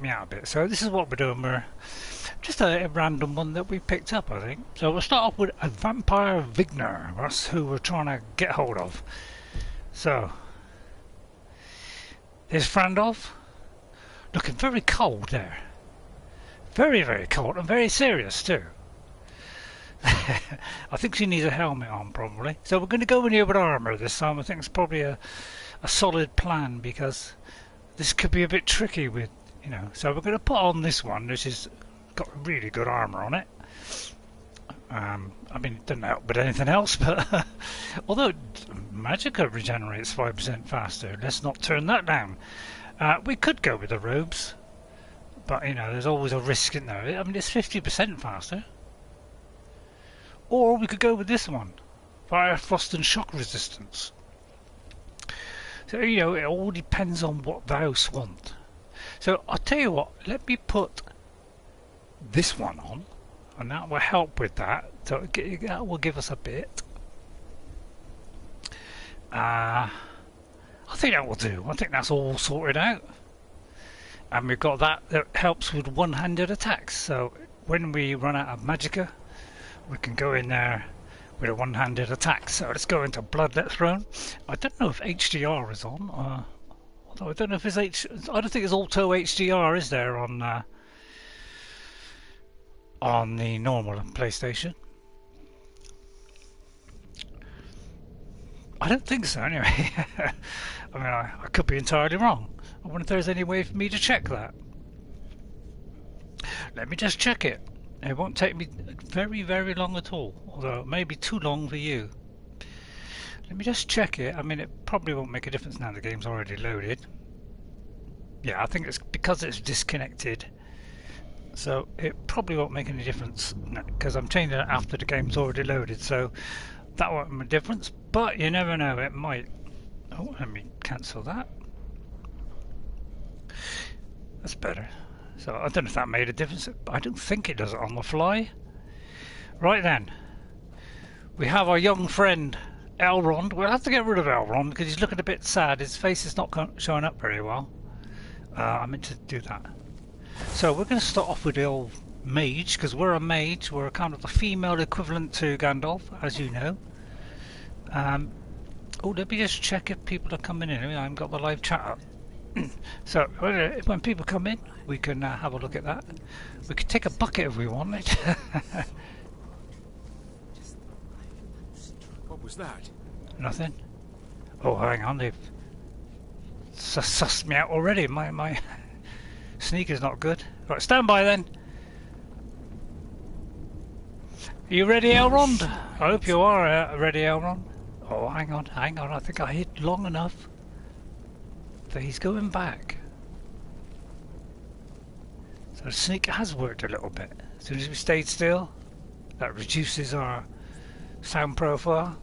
me out a bit. So this is what we're doing. We're just a random one that we picked up, I think. So we'll start off with a vampire Vighar. That's who we're trying to get hold of. So there's Frandalf, looking very cold there. Very, very cold and very serious too. I think she needs a helmet on probably. So we're going to go in here with armour this time. I think it's probably a solid plan because this could be a bit tricky with, you know. So we're going to put on this one, which has got really good armour on it. I mean, it doesn't help with anything else, but although Magicka regenerates 5% faster, let's not turn that down. We could go with the robes, but you know, there's always a risk in there. I mean, it's 50% faster. Or we could go with this one, fire, frost and shock resistance. So, you know, it all depends on what the house want. So I'll tell you what, let me put this one on, and that will help with that. So that will give us a bit. I think that will do. I think that's all sorted out. And we've got that helps with one-handed attacks. So when we run out of Magicka, we can go in there with a one-handed attack. So let's go into Bloodlet Throne. I don't know if HDR is on. Although I don't know if it's I don't think it's auto HDR, is there, on the normal PlayStation? I don't think so, anyway. I mean, I could be entirely wrong. I wonder if there's any way for me to check that. Let me just check it. It won't take me very, very long at all, although it may be too long for you. Let me just check it. I mean, it probably won't make a difference now the game's already loaded. Yeah, I think it's because it's disconnected, so it probably won't make any difference because I'm changing it after the game's already loaded, so that won't make a difference, but you never know, it might. Oh, let me cancel that. That's better. So I don't know if that made a difference. I don't think it does it on the fly. Right then, we have our young friend Elrond. We'll have to get rid of Elrond because he's looking a bit sad. His face is not showing up very well. I meant to do that. So we're going to start off with the old mage because we're a mage. We're kind of the female equivalent to Gandalf, as you know. Oh, let me just check if people are coming in. I haven't got the live chat up. So when people come in, we can have a look at that. We could take a bucket if we wanted. What was that? Nothing. Oh, hang on, they've sussed me out already. My sneak is not good. Right, stand by then. Are you ready, Elrond? I hope you are ready, Elrond. Oh, hang on. I think I hid long enough. So he's going back. So the sneak has worked a little bit. As soon as we stayed still, that reduces our sound profile.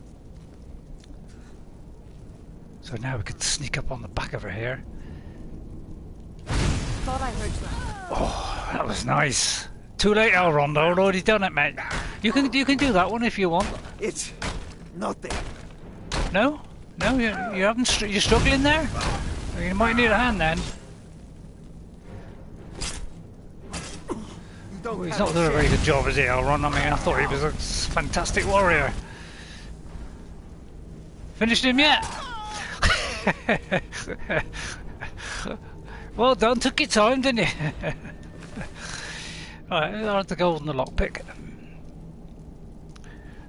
So now we could sneak up on the back of her here. Thought I heard you. Oh, that was nice. Too late, Elrond. I've already done it, mate. You can do that one if you want. It's nothing. No, you haven't. You're struggling there. You might need a hand then. Well, he's not doing a very good job, is he, Elrond? I mean, I thought he was a fantastic warrior. Finished him yet? Well done, took your time, didn't you? Alright, I'll have to go on the lockpick.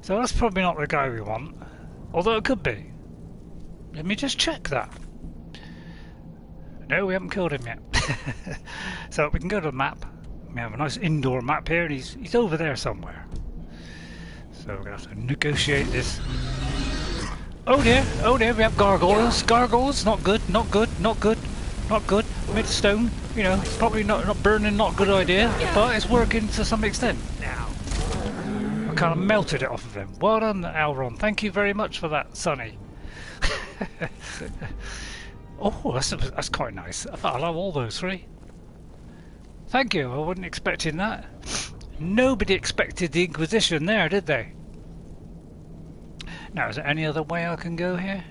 So that's probably not the guy we want, although it could be. Let me just check that. No, we haven't killed him yet. So we can go to the map. We have a nice indoor map here, and he's over there somewhere. So we're going to have to negotiate this. Oh dear, we have gargoyles. Gargoyles, not good, not good, not good, not good. Made of stone, you know, probably not burning, not a good idea, but it's working to some extent. Now, I kind of melted it off of him. Well done, Elrond. Thank you very much for that, Sonny. Oh, that's quite nice. I love all those three. Thank you. I wasn't expecting that. Nobody expected the Inquisition there, did they? Now, is there any other way I can go here?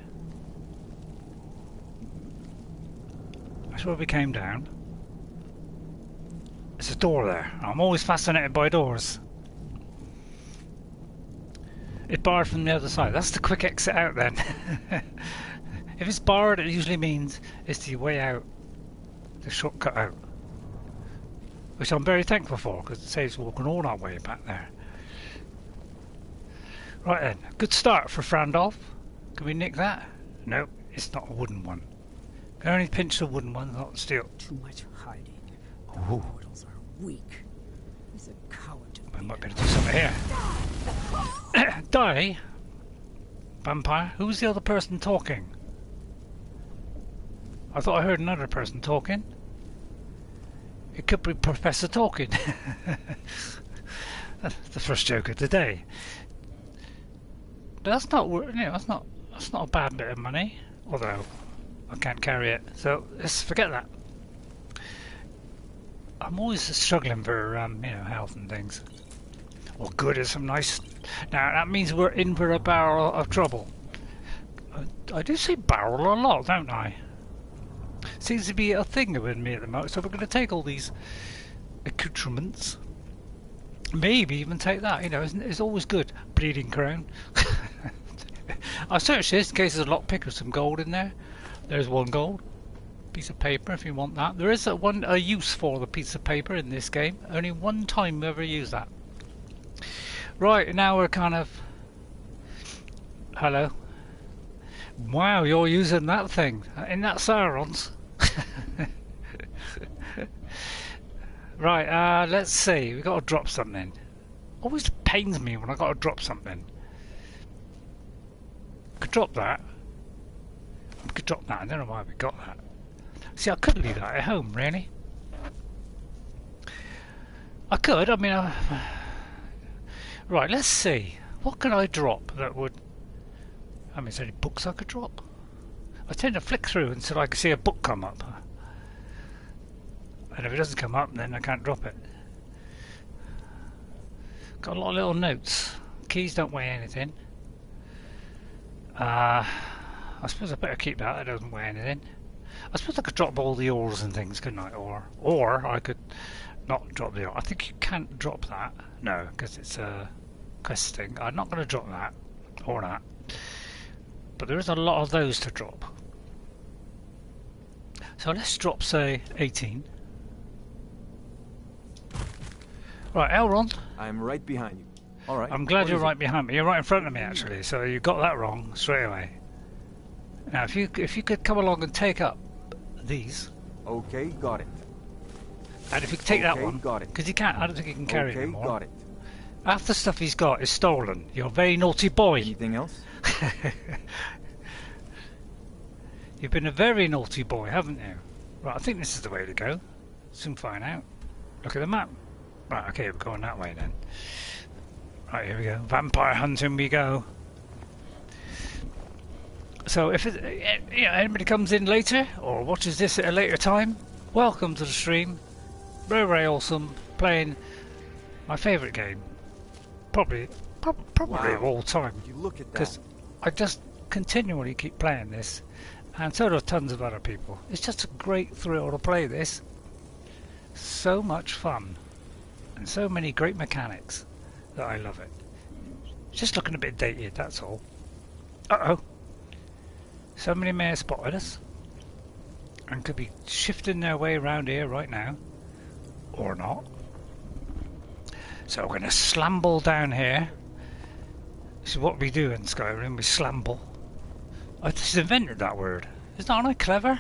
That's where we came down. There's a door there. I'm always fascinated by doors. It's barred from the other side. That's the quick exit out then. If it's barred, it usually means it's the way out, the shortcut out. Which I'm very thankful for, because it saves walking all that way back there. Right then, good start for Frandalf. Can we nick that? Nope, it's not a wooden one. Can only pinch the wooden one, not the steel. Too much hiding. The Ooh. mortals are weak. He's a coward to I be. might be able to do something here. Die? Vampire? Who's the other person talking? I thought I heard another person talking. It could be Professor talking. That's the first joke of the day. But that's not, you know, that's not a bad bit of money. Although I can't carry it, so let's forget that. I'm always struggling for you know, health and things. Well, good is some nice. Now that means we're in for a barrel of trouble. I do say barrel a lot, don't I? Seems to be a thing with me at the moment. So we're going to take all these accoutrements. Maybe even take that. You know, it's always good. Bleeding crown. I searched this in case there's a lockpick with some gold in there. There's one gold piece of paper if you want that. There is a use for the piece of paper in this game. Only one time we ever use that. Right, now we're kind of... Hello. Wow, you're using that thing. Isn't that Sauron's? Right, let's see. We've got to drop something. Always pains me when I've got to drop something. Could drop that. I could drop that. I don't know why we got that. See, I could leave that at home, really. I could. I mean, right. Let's see. What can I drop that would? I mean, is there any books I could drop? I tend to flick through until I can see a book come up, and if it doesn't come up, then I can't drop it. Got a lot of little notes. Keys don't weigh anything. I suppose I better keep that. That doesn't weigh anything. I suppose I could drop all the ores and things, couldn't I? Or I could not drop the ore. I think you can't drop that. No, because it's a quest thing. I'm not going to drop that or that. But there is a lot of those to drop. So let's drop, say, 18. Right, Elrond. I'm right behind you. All right. I'm glad What you're is right behind me. You're right in front of me, actually. So you got that wrong straight away. Now, if you could come along and take up these, it? Okay, got it. and if you could take that Okay, one, got it. because he can't. I don't think he can carry it Okay, anymore. got it. Half the stuff he's got is stolen. You're a very naughty boy. Anything else? You've been a very naughty boy, haven't you? Right, I think this is the way to go. Soon find out. Look at the map. Right, okay, we're going that way then. Right, here we go. Vampire hunting we go. So if anybody comes in later or watches this at a later time, welcome to the stream. RayRay Awesome, playing my favourite game. Probably of all time. You look at that. Because I just continually keep playing this, and so do tons of other people. It's just a great thrill to play this. So much fun, and so many great mechanics that I love it. It's just looking a bit dated, that's all. Uh-oh. Somebody may have spotted us, and could be shifting their way around here right now, or not. So we're going to slamble down here. This is what we do in Skyrim, we slamble. I just invented that word. Isn't that not clever?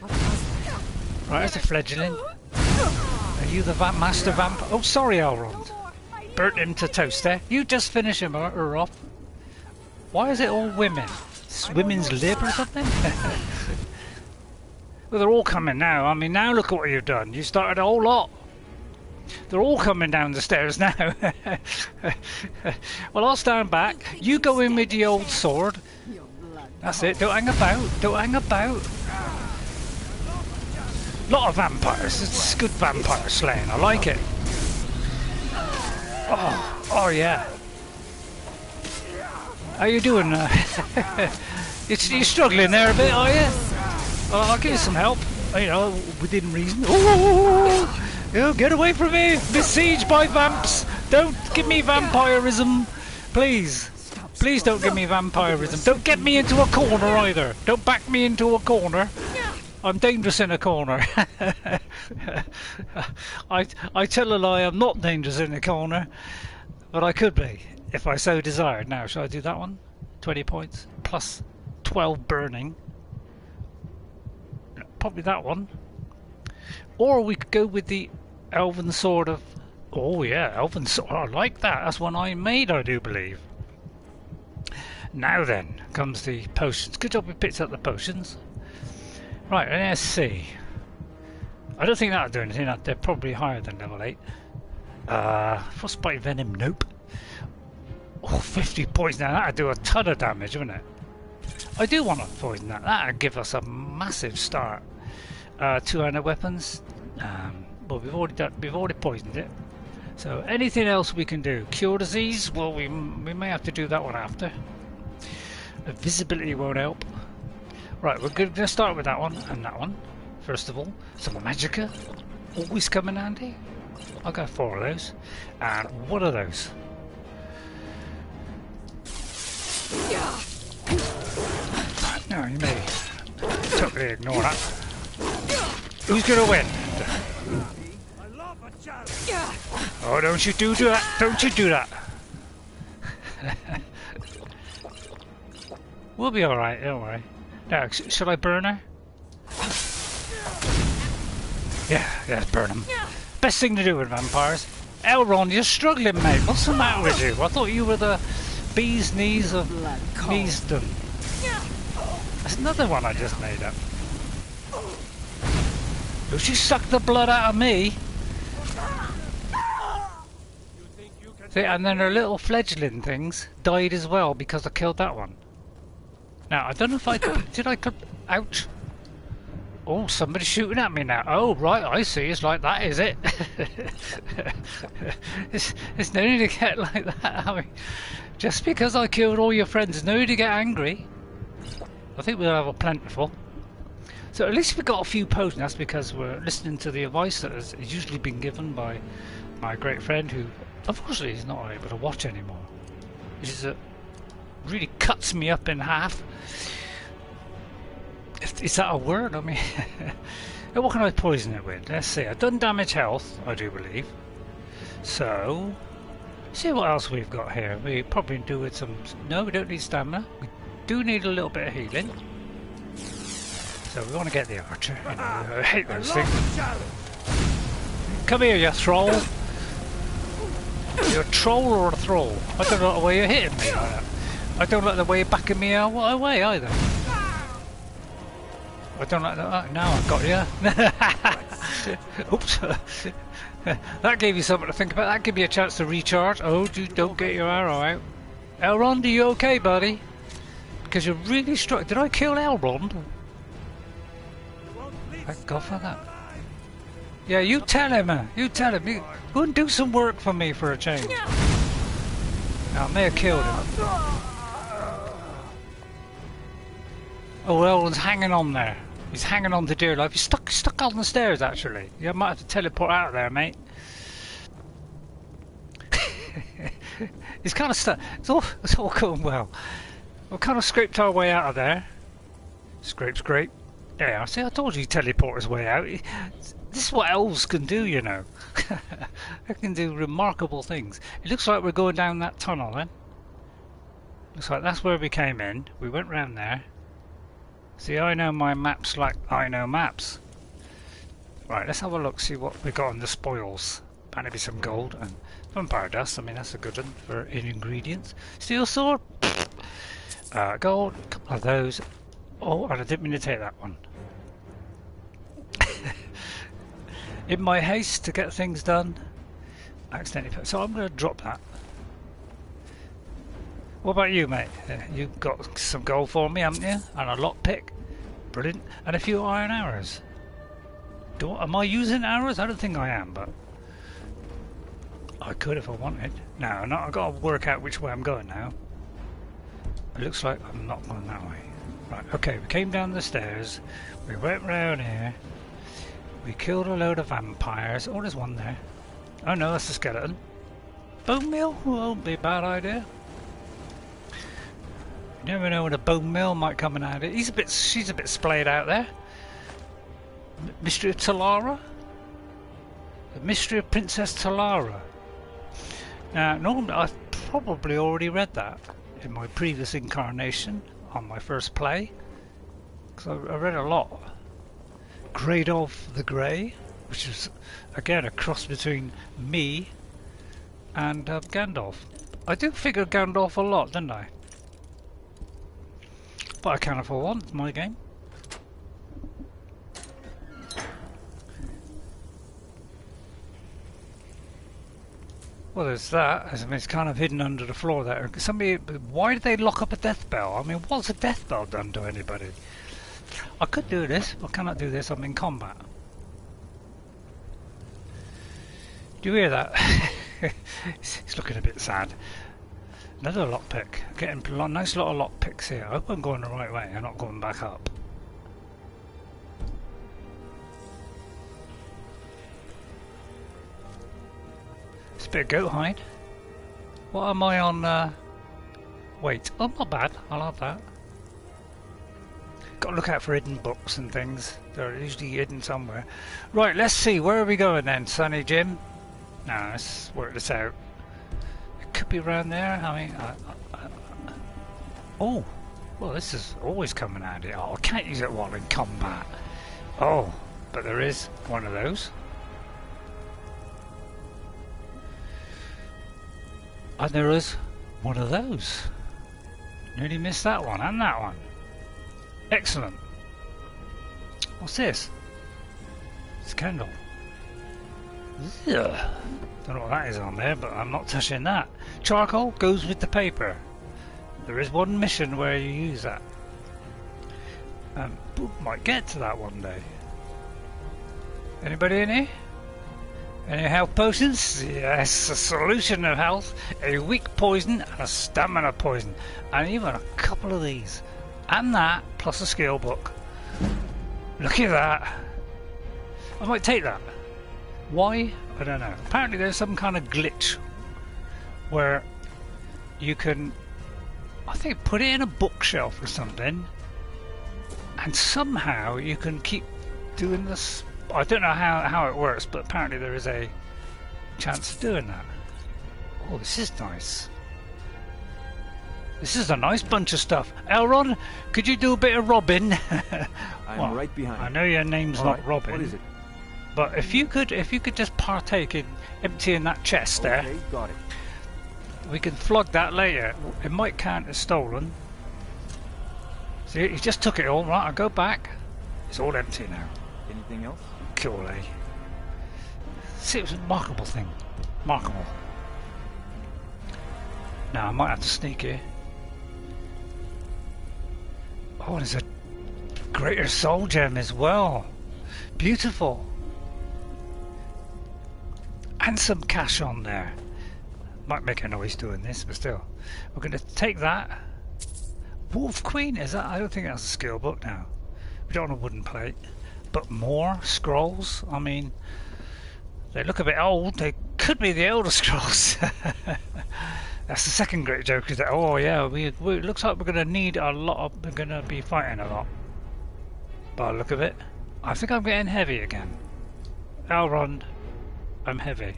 Right, there's a fledgling. Are you the master vamp? Oh, sorry, Elrond. Burnt him to toast there. You just finish him her off. Why is it all women? It's women's lib or something? Well, they're all coming now. I mean, now look at what you've done. You started a whole lot. They're all coming down the stairs now. Well, I'll stand back. You go in with the old sword. That's it. Don't hang about. Don't hang about. Lot of vampires. It's good vampire slaying. I like it. Oh yeah. How you doing? You're struggling there a bit, are you? Well, I'll give you some help. You know, within reason. Ooh! Oh, get away from me! Besieged by vamps! Don't give me vampirism! Please! Please don't give me vampirism. Don't get me into a corner either! Don't back me into a corner! I'm dangerous in a corner. I tell a lie, I'm not dangerous in a corner. But I could be, if I so desired. Now, shall I do that one? 20 points, plus 12 burning. Probably that one. Or we could go with the Elven Sword of... Oh yeah, Elven Sword, I like that. That's one I made, I do believe. Now then, comes the potions. Good job we picked up the potions. Right, let's see. I don't think that'll do anything. They're probably higher than level 8. Frostbite Venom, nope. Oh, 50 points now. That'd do a ton of damage, wouldn't it? I do want to poison that. That'd give us a massive start. Two-handed weapons. Well, we've already poisoned it. So anything else we can do? Cure disease? Well, we may have to do that one after. Visibility won't help. Right, we're going to start with that one and that one. First of all, some magicka. Always come in handy. I'll go 4 of those. And 1 of those. No, you may totally ignore that. Who's going to win? Oh, don't you do that! Don't you do that! We'll be alright, don't worry. Now, shall I burn her? Yeah, burn them. Best thing to do with vampires. Elrond, you're struggling, mate. What's the matter with you? I thought you were the bee's knees of Measdon. That's another one I just made up. Don't you suck the blood out of me? See, and then her little fledgling things died as well because I killed that one. Now, I don't know if I could... Did I could... Ouch. Oh, somebody's shooting at me now. Oh, right, I see. It's like that, is it? It's no need to get like that. I mean, just because I killed all your friends, no need to get angry. I think we'll have a plentiful. So at least we got a few potions. That's because we're listening to the advice that has usually been given by my great friend who, unfortunately, is not able to watch anymore. Which is really cuts me up in half. Is that a word? I mean, what can I poison it with? Let's see. I've done damage health, I do believe. So, see what else we've got here. We probably do with some... No, we don't need stamina. We do need a little bit of healing. So we want to get the archer. You know, I hate those things. Come here, you troll. You're a troll or a thrall? I don't like the way you're hitting me like that. I don't like the way you're backing me away either. I don't like that. Now I've got you. Oops. That gave you something to think about. That gave you a chance to recharge. Oh, don't get your arrow out. Elrond, are you okay, buddy? Because you're really struck. Did I kill Elrond? Thank God for that. Yeah, you tell him. You tell him. You go and do some work for me for a change. Now, I may have killed him. Oh, Elrond's hanging on there. He's hanging on to dear life. He's stuck on the stairs, actually. You might have to teleport out there, mate. He's kind of stuck. It's all going well. We've kind of scraped our way out of there. Scrape. Yeah, see, I told you he'd teleport his way out. This is what elves can do, you know. They can do remarkable things. It looks like we're going down that tunnel, then. Looks like that's where we came in. We went round there. See, I know my maps like I know maps. Right, let's have a look, see what we got in the spoils. Apparently some gold and vampire dust. I mean, that's a good one for in ingredients. Steel sword. Gold, a couple of those. Oh, and I didn't mean to take that one. In my haste to get things done, I accidentally put. So I'm going to drop that. What about you, mate? You've got some gold for me, haven't you? And a lockpick. Brilliant. And a few iron arrows. Am I using arrows? I don't think I am, but I could if I wanted. No, I've got to work out which way I'm going now. It looks like I'm not going that way. Right, okay, we came down the stairs. We went round here. We killed a load of vampires. Oh, there's one there. Oh no, that's a skeleton. Bone meal? Won't be a bad idea. You never know when a bone meal might come in handy. She's a bit splayed out there. Mystery of Talara? The Mystery of Princess Talara. Now, normally I've probably already read that in my previous incarnation on my first play, because I read a lot. Gatehouse the Grey, which is again a cross between me and Gandalf. I do figure Gandalf a lot, don't I? But I can't afford one. It's my game. Well, there's that. I mean, it's kind of hidden under the floor there. Somebody, why did they lock up a death bell? I mean, what's a death bell done to anybody? I could do this. I cannot do this. I'm in combat. Do you hear that? It's looking a bit sad. Another lockpick. Getting a nice lot of lockpicks here. I hope I'm going the right way. I'm not going back up. It's a bit of goat hide. What am I on? Wait. Oh, not bad. I'll have that. Got to look out for hidden books and things. They're usually hidden somewhere. Right, let's see. Where are we going then, Sonny Jim? Now, let's work this out. It could be around there. I mean, oh, well, this is always coming handy. Oh, I can't use it while in combat. Oh, but there is one of those. And there is one of those. Nearly missed that one and that one. Excellent. What's this? It's a candle. Ugh. Don't know what that is on there, but I'm not touching that. Charcoal goes with the paper. There is one mission where you use that. Might get to that one day. Anybody in here? Any health potions? Yes, a solution of health, a weak poison, and a stamina poison. And even a couple of these. And that, plus a skill book. Look at that. I might take that. Why? I don't know. Apparently there's some kind of glitch where you can, I think, put it in a bookshelf or something, and somehow you can keep doing this. I don't know how it works, but apparently there is a chance of doing that. Oh, this is nice. This is a nice bunch of stuff. Elrond, could you do a bit of Robin? I'm right behind you. I know your name's All not right. Robin. What is it? But if you could just partake in emptying that chest there, Okay, got it. we can flog that later. It might count as stolen. See, he just took it all. Right, I'll go back. It's all empty now. Anything else? Cool, eh? See, it was a remarkable thing. Remarkable. Now, I might have to sneak here. Oh, there's a greater soul gem as well. Beautiful. And some cash on there. Might make a noise doing this, but still. We're going to take that. Wolf Queen, is that? I don't think that's a skill book now. We don't want a wooden plate. But more scrolls? I mean, they look a bit old. They could be the Elder Scrolls. That's the second great joke, is that, oh yeah, it looks like we're going to need a lot of, we're going to be fighting a lot. By the look of it. I think I'm getting heavy again. Elrond, I'm heavy.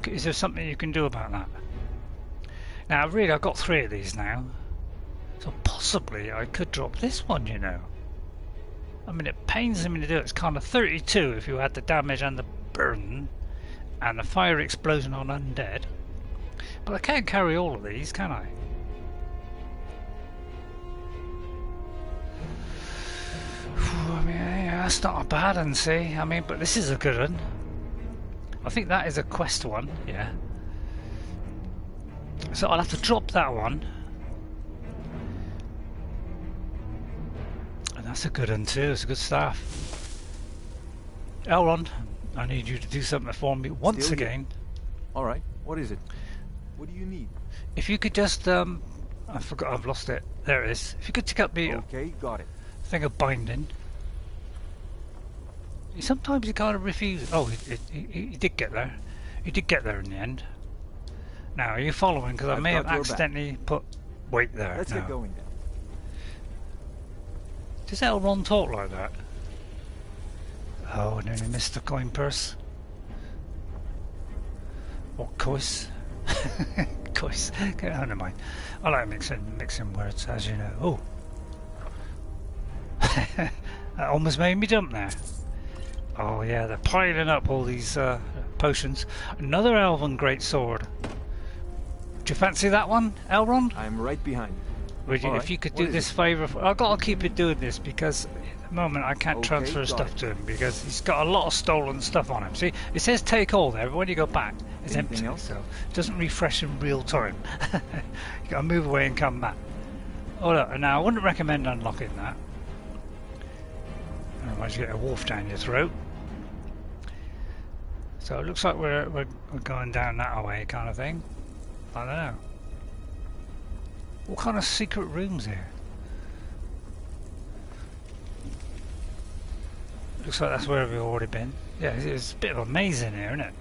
Is there something you can do about that? Now, really, I've got 3 of these now. So possibly I could drop this one, you know. I mean, it pains me to do it. It's kind of 32 if you had the damage and the burn and the fire explosion on undead. But I can't carry all of these, can I? I mean, yeah, that's not a bad one, see? I mean, but this is a good one. I think that is a quest one, yeah. So I'll have to drop that one. And that's a good one too, it's good stuff. Elrond, I need you to do something for me once Still again. Alright, what is it? What do you need? If you could just, I forgot, I've lost it. There it is. If you could take up the Okay, got it. thing of binding. Sometimes he kind of refuses. Oh, he did get there. He did get there in the end. Now, are you following? Because I may have accidentally put weight there. Let's get going then. Does Elrond talk like that? Oh, I nearly missed the coin purse. Or cois. Cois. Oh, never mind. I like mixing words, as you know. Oh. That almost made me jump there. Oh yeah, they're piling up all these potions. Another elven greatsword. Do you fancy that one, Elrond? I'm right behind you. Would you, if you could do this favour, I've got to keep it doing this because at the moment I can't transfer stuff to him because he's got a lot of stolen stuff on him. See, it says take all there, but when you go back, it's empty, so it doesn't refresh in real time. You got to move away and come back. Oh look, now I wouldn't recommend unlocking that. Otherwise you get a wolf down your throat. So it looks like we're going down that way kind of thing. I don't know. What kind of secret rooms here? Looks like that's where we've already been. Yeah, it's a bit of a maze in here, isn't it?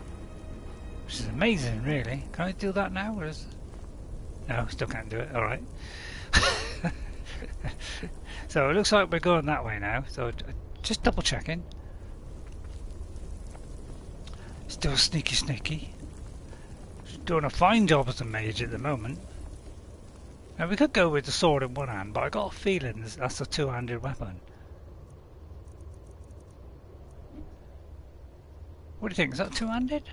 Which is amazing, really. Can I do that now? Or is... No, still can't do it. All right. So it looks like we're going that way now. So just double checking. Still sneaky. Doing a fine job as a mage at the moment. Now we could go with the sword in one hand, but I got a feeling that's a two-handed weapon. What do you think? Is that two-handed?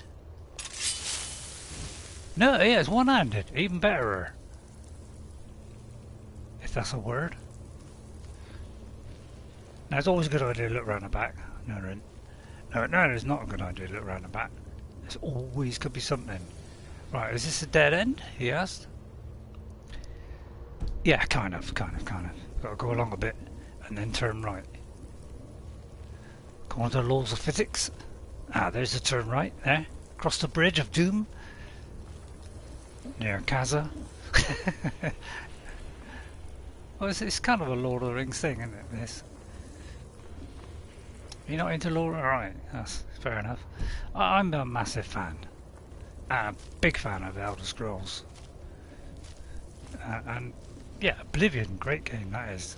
No, yeah, it's one-handed. Even better. If that's a word. Now it's always a good idea to look round the back. No, it's not a good idea to look round the back. There's always could be something. Right, is this a dead end? He asked. Yeah, kind of. Got to go along a bit and then turn right. According to the laws of physics. Ah, there's a turn right there. Across the bridge of doom. Near Kaza. Well, it's kind of a Lord of the Rings thing, isn't it, this? You're not into Lord? Alright, that's fair enough. I'm a massive fan. And a big fan of Elder Scrolls. And yeah, Oblivion, great game that is.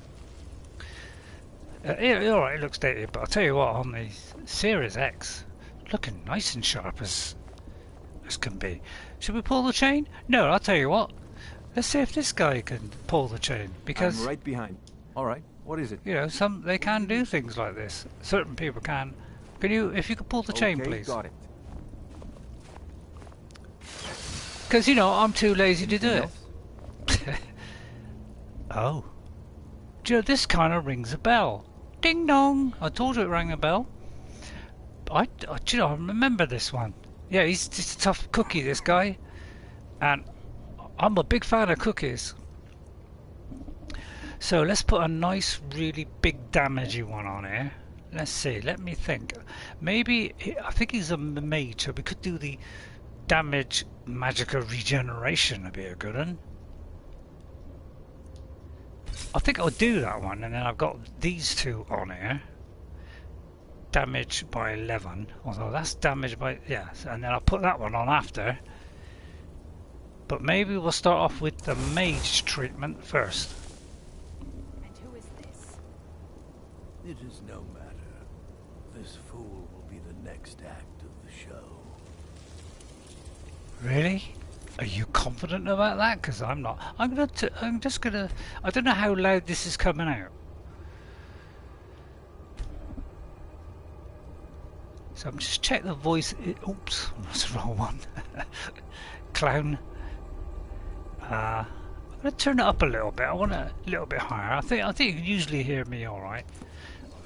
Alright, it looks dated, but I'll tell you what, on the Series X, looking nice and sharp as can be. Should we pull the chain? No, I'll tell you what. Let's see if this guy can pull the chain, because... I'm right behind. Alright, what is it? You know, they can do things like this. Certain people can. Can you, if you could pull the chain, please? Got it. Because, you know, I'm too lazy to do it. Oh. Do you know, this kind of rings a bell. Ding dong! I told you it rang a bell. Do you know, I remember this one. Yeah, he's just a tough cookie, this guy. And I'm a big fan of cookies. So let's put a nice, really big damagey one on here. Let's see, let me think. Maybe, I think he's a mage, so we could do the damage magical regeneration. Would be a good one. I think I'll do that one, and then I've got these two on here. Damage by 11, although that's damage by, yeah, and then I'll put that one on after. But maybe we'll start off with the mage treatment first. And who is this? It is no matter. This fool will be the next act of the show. Really? Are you confident about that? Because I'm not. I'm just gonna. I don't know how loud this is coming out. So I'm just check the voice. Oops, that's the wrong one. Clown. I'm gonna turn it up a little bit. I want it a little bit higher. I think you can usually hear me all right.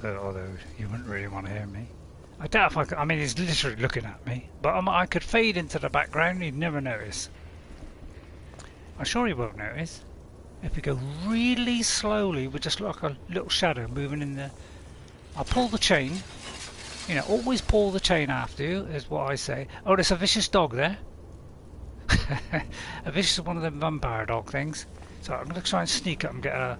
Although you wouldn't really want to hear me. I doubt if I could. I mean, he's literally looking at me. But I could fade into the background. He'd never notice. I'm sure he won't notice. If we go really slowly with just like a little shadow moving in there. I'll pull the chain. You know, always pull the chain after you, is what I say. Oh, there's a vicious dog there. A vicious one of them vampire dog things. So I'm going to try and sneak up and get a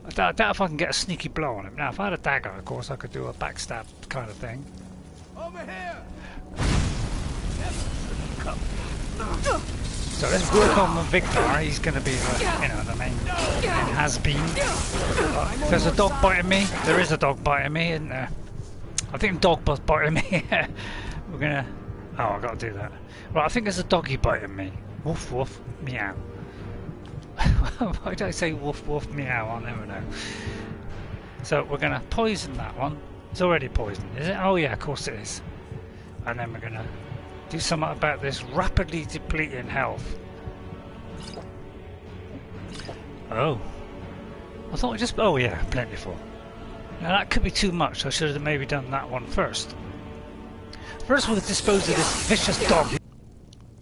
I doubt if I can get a sneaky blow on him. Now, if I had a dagger, of course, I could do a backstab kind of thing. Over here! So let's work on the Vighar. He's going to be the main has-been. There's a dog biting me. There is a dog biting me, isn't there? I think a dog was biting me. We're going to... Oh, I've got to do that. Right, I think there's a doggy biting me. Woof, woof, meow. Why did I say woof, woof, meow? I'll never know. So we're going to poison that one. It's already poisoned, is it? Oh yeah, of course it is. And then we're going to do something about this rapidly depleting health. Oh. I thought just... Oh yeah, plentiful. Now that could be too much. I should have maybe done that one first. First we'll dispose of this vicious dog.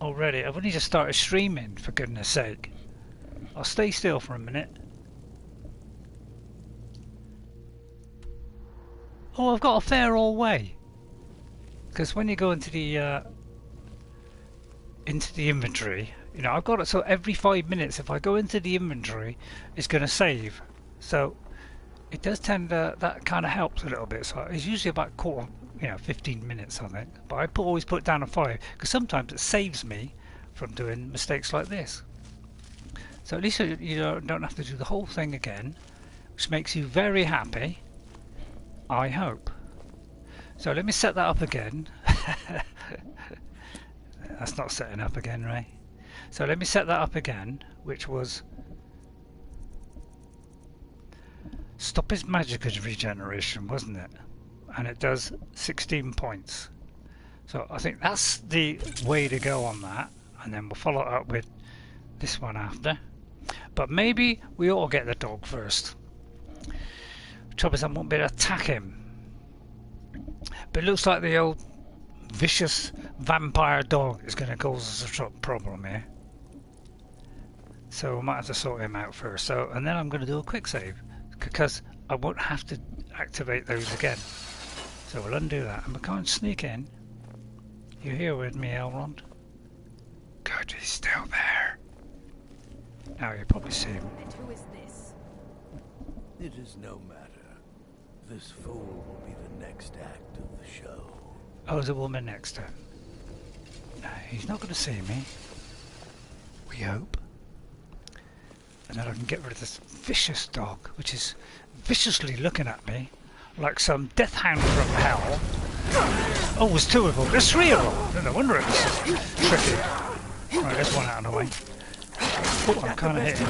Already, I've only just started streaming, for goodness sake. I'll stay still for a minute. Oh, I've got a fair old way. Because when you go into the inventory, you know, I've got it so every 5 minutes if I go into the inventory, it's going to save. So it does tend to, that kind of helps a little bit. So it's usually about 15 minutes I think. But I always put it down to 5 because sometimes it saves me from doing mistakes like this. So at least you don't have to do the whole thing again, which makes you very happy, I hope. So let me set that up again. That's not setting up again, Ray. So let me set that up again, which was stop his magic regeneration, wasn't it? And it does 16 points. So I think that's the way to go on that, and then we'll follow it up with this one after. But maybe we ought to get the dog first. The trouble is I won't be able to attack him. But it looks like the old vicious vampire dog is going to cause us a problem here. So we might have to sort him out first. So, and then I'm going to do a quick save because I won't have to activate those again. So we'll undo that and we can't sneak in. You here with me, Elrond? Good, he's still there. Now you probably see him. And who is this? It is no matter. This fool will be the next act of the show. Oh, there's a woman next to him. No, he's not going to see me. We hope. And then I can get rid of this vicious dog, which is viciously looking at me like some death hound from hell. Oh, there's 2 of them. There's 3 of them. No wonder it was tricky. Right, there's one out of the way. Oh, I'm kind of hitting.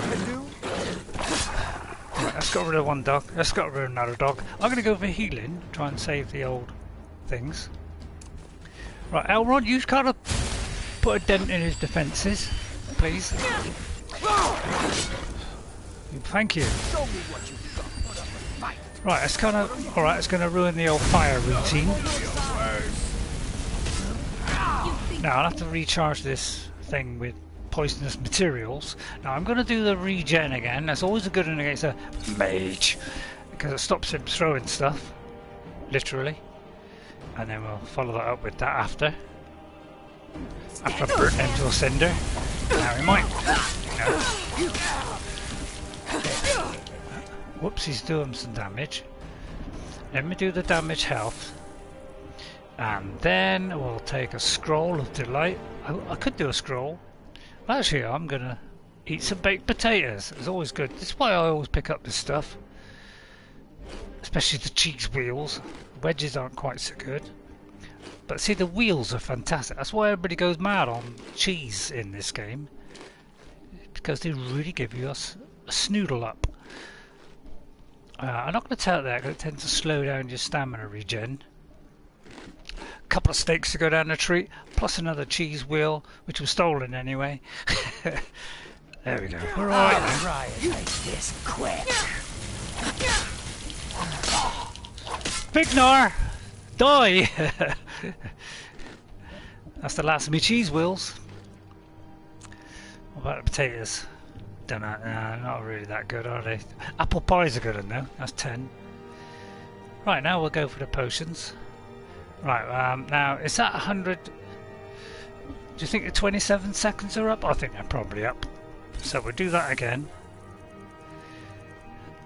Right, let's get rid of one dog. Let's get rid of another dog. I'm going to go for healing, try and save the old things. Right, Elrond, you've got to put a dent in his defences, please. Thank you. Right, it's kind of alright. It's going to ruin the old fire routine. Now I'll have to recharge this thing with poisonous materials. Now I'm going to do the regen again. That's always a good one against a mage because it stops him throwing stuff, literally. And then we'll follow that up with that after I burn him to a cinder. Now he might. Whoops, he's doing some damage. Let me do the damage health. And then we'll take a scroll of delight. I could do a scroll. Actually, I'm gonna eat some baked potatoes. It's always good. That's why I always pick up this stuff. Especially the cheese wheels. Wedges aren't quite so good. But see, the wheels are fantastic. That's why everybody goes mad on cheese in this game. Because they really give you a snoodle up. I'm not going to tell it there because it tends to slow down your stamina regen. A couple of steaks to go down the tree, plus another cheese wheel, which was stolen anyway. There we go. We're alright now. Try and make this quick. Vighar! Die! That's the last of my cheese wheels. What about the potatoes? Don't know, not really that good, are they? Apple pies are good in though. That's 10. Right, now we'll go for the potions. Right, now is that 100? Do you think the 27 seconds are up? I think they're probably up. So we'll do that again.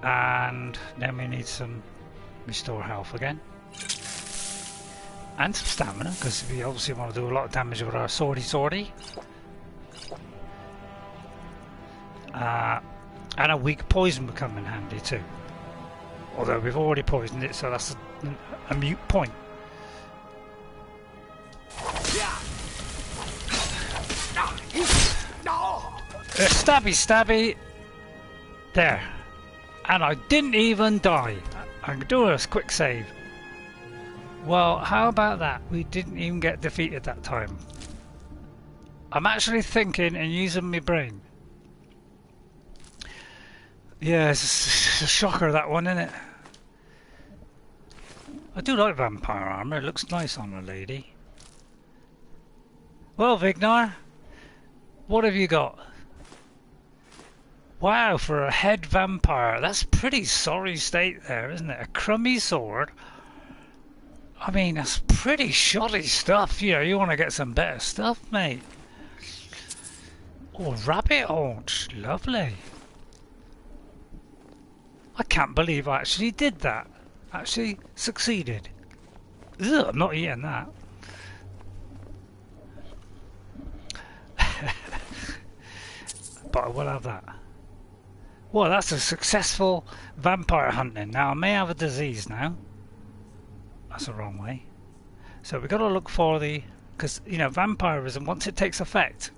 And then we need some restore health again. And some stamina, because we obviously want to do a lot of damage with our swordy. And a weak poison would come in handy too. Although we've already poisoned it, so that's a mute point. Stabby, stabby. There. And I didn't even die. I can do a quick save. Well, how about that? We didn't even get defeated that time. I'm actually thinking and using my brain. Yeah, it's a shocker, that one, isn't it? I do like vampire armour. It looks nice on a lady. Well, Vighar, what have you got? Wow, for a head vampire, that's pretty sorry state there, isn't it? A crummy sword. I mean, that's pretty shoddy stuff. You know, you want to get some better stuff, mate. Oh, rabbit haunch, lovely. I can't believe I actually did that. Actually succeeded. Ugh, I'm not eating that. But I will have that. Well, that's a successful vampire hunting. Now, I may have a disease now. That's the wrong way. So we've got to look for the... Because, you know, vampirism, once it takes effect,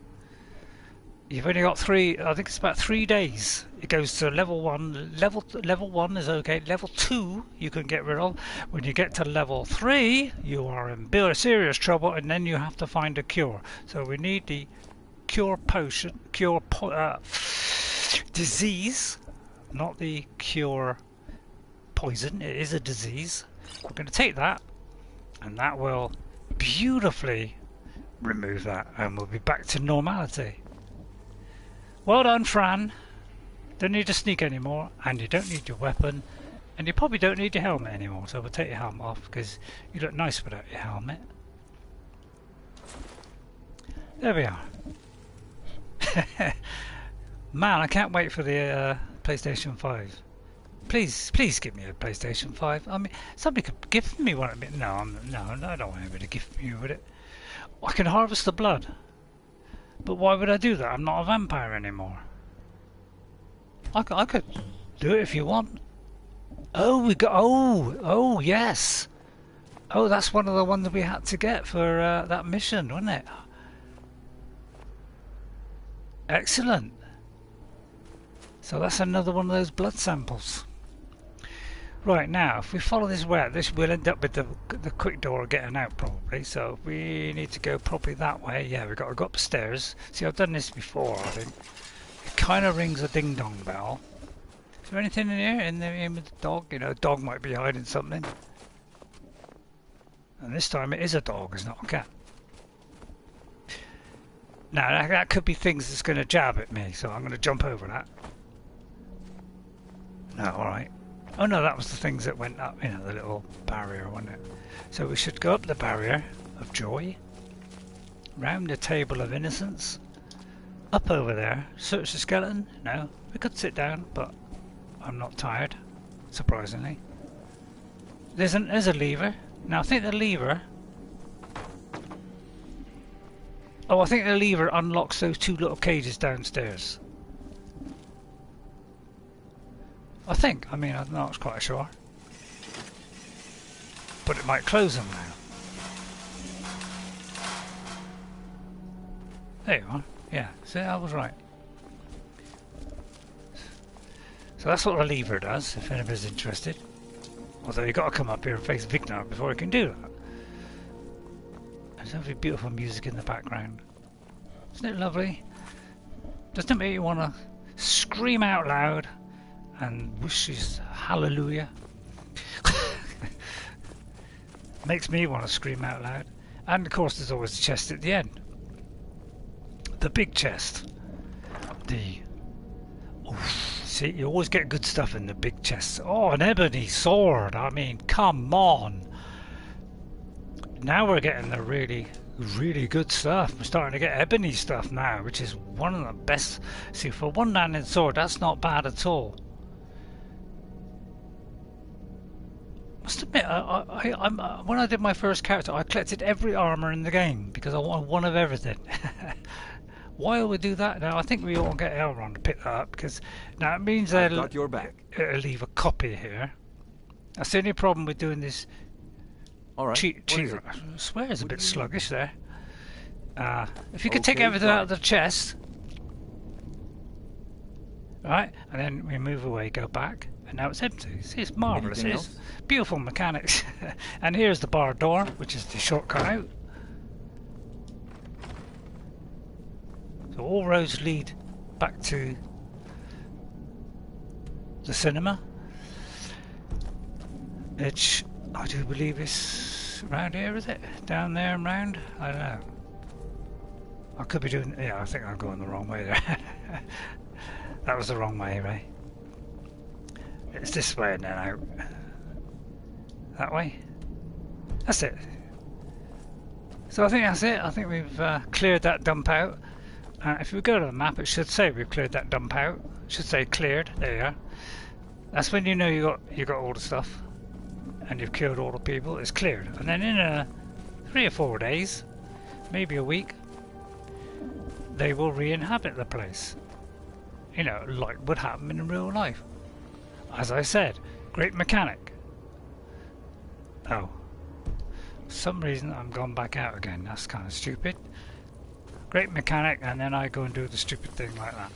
you've only got I think it's about 3 days. It goes to level 1. Level 1 is okay. Level 2 you can get rid of. When you get to level 3, you are in serious trouble, and then you have to find a cure. So we need the cure potion, disease, not the cure poison. It is a disease. We're going to take that, and that will beautifully remove that, and we'll be back to normality. Well done, Fran. Don't need to sneak anymore, and you don't need your weapon, and you probably don't need your helmet anymore, so we'll take your helmet off because you look nice without your helmet. There we are. Man, I can't wait for the PlayStation 5. Please give me a PlayStation 5. I mean, somebody could give me one. No, I don't want anybody to gift me with it. I can harvest the blood. But why would I do that? I'm not a vampire anymore. I could do it if you want. Oh, we got... Oh, yes. Oh, that's one of the ones we had to get for that mission, wasn't it? Excellent. So that's another one of those blood samples. Right, now, if we follow this route, we'll end up with the quick door getting out probably. So we need to go probably that way. Yeah, we've got to go up the stairs. See, I've done this before, I think. It kind of rings a ding-dong bell. Is there anything in here? In with the dog? You know, a dog might be hiding something. And this time it is a dog, it's not a cat. Now, that could be things that's going to jab at me, so I'm going to jump over that. No, alright. Oh no, that was the things that went up, you know, the little barrier, wasn't it? So we should go up the barrier of joy, round the table of innocence, up over there, search the skeleton. No, we could sit down, but I'm not tired, surprisingly. There's a lever. Now I think the lever... Oh, I think the lever unlocks those 2 little cages downstairs. I think. I mean, I'm not quite sure. But it might close them now. There you are. Yeah, see, I was right. So that's what the lever does, if anybody's interested. Although you've got to come up here and face Vighar before you can do that. There's lovely beautiful music in the background. Isn't it lovely? Doesn't it make you want to scream out loud and wish his hallelujah? Makes me want to scream out loud. And of course there's always the chest at the end. The big chest. See, you always get good stuff in the big chests. Oh, an ebony sword. I mean, come on. Now we're getting the really good stuff. We're starting to get ebony stuff now, which is one of the best. See, for one-handed sword, that's not bad at all. must admit, when I did my first character, I collected every armor in the game because I wanted one of everything. Why will we do that? Now I think we ought to get Elrond to pick that up because now it means I've got your back. it'll leave a copy here. That's the only problem with doing this. All right. Cheat. What I swear it's a bit sluggish there. If you could Okay, take everything fine. out of the chest, right, and then we move away, go back, and now it's empty. See, it's marvelous. Anything It's else? beautiful mechanics. And here's the bar door, which is the shortcut out. So all roads lead back to the cinema, which I do believe is around here, is it? Down there and round? I don't know. I could be doing... Yeah, I think I'm going the wrong way there. That was the wrong way, Ray. It's this way and then out. That way? That's it. So I think that's it. I think we've cleared that dump out. If we go to the map, it should say we've cleared that dump out. It should say cleared. There you are. That's when you know you got all the stuff. And you've killed all the people. It's cleared. And then in 3 or 4 days, maybe a week, they will re-inhabit the place. You know, like would happen in real life. As I said, great mechanic. Oh. For some reason I'm gone back out again. That's kind of stupid. Great mechanic, and then I go and do the stupid thing like that.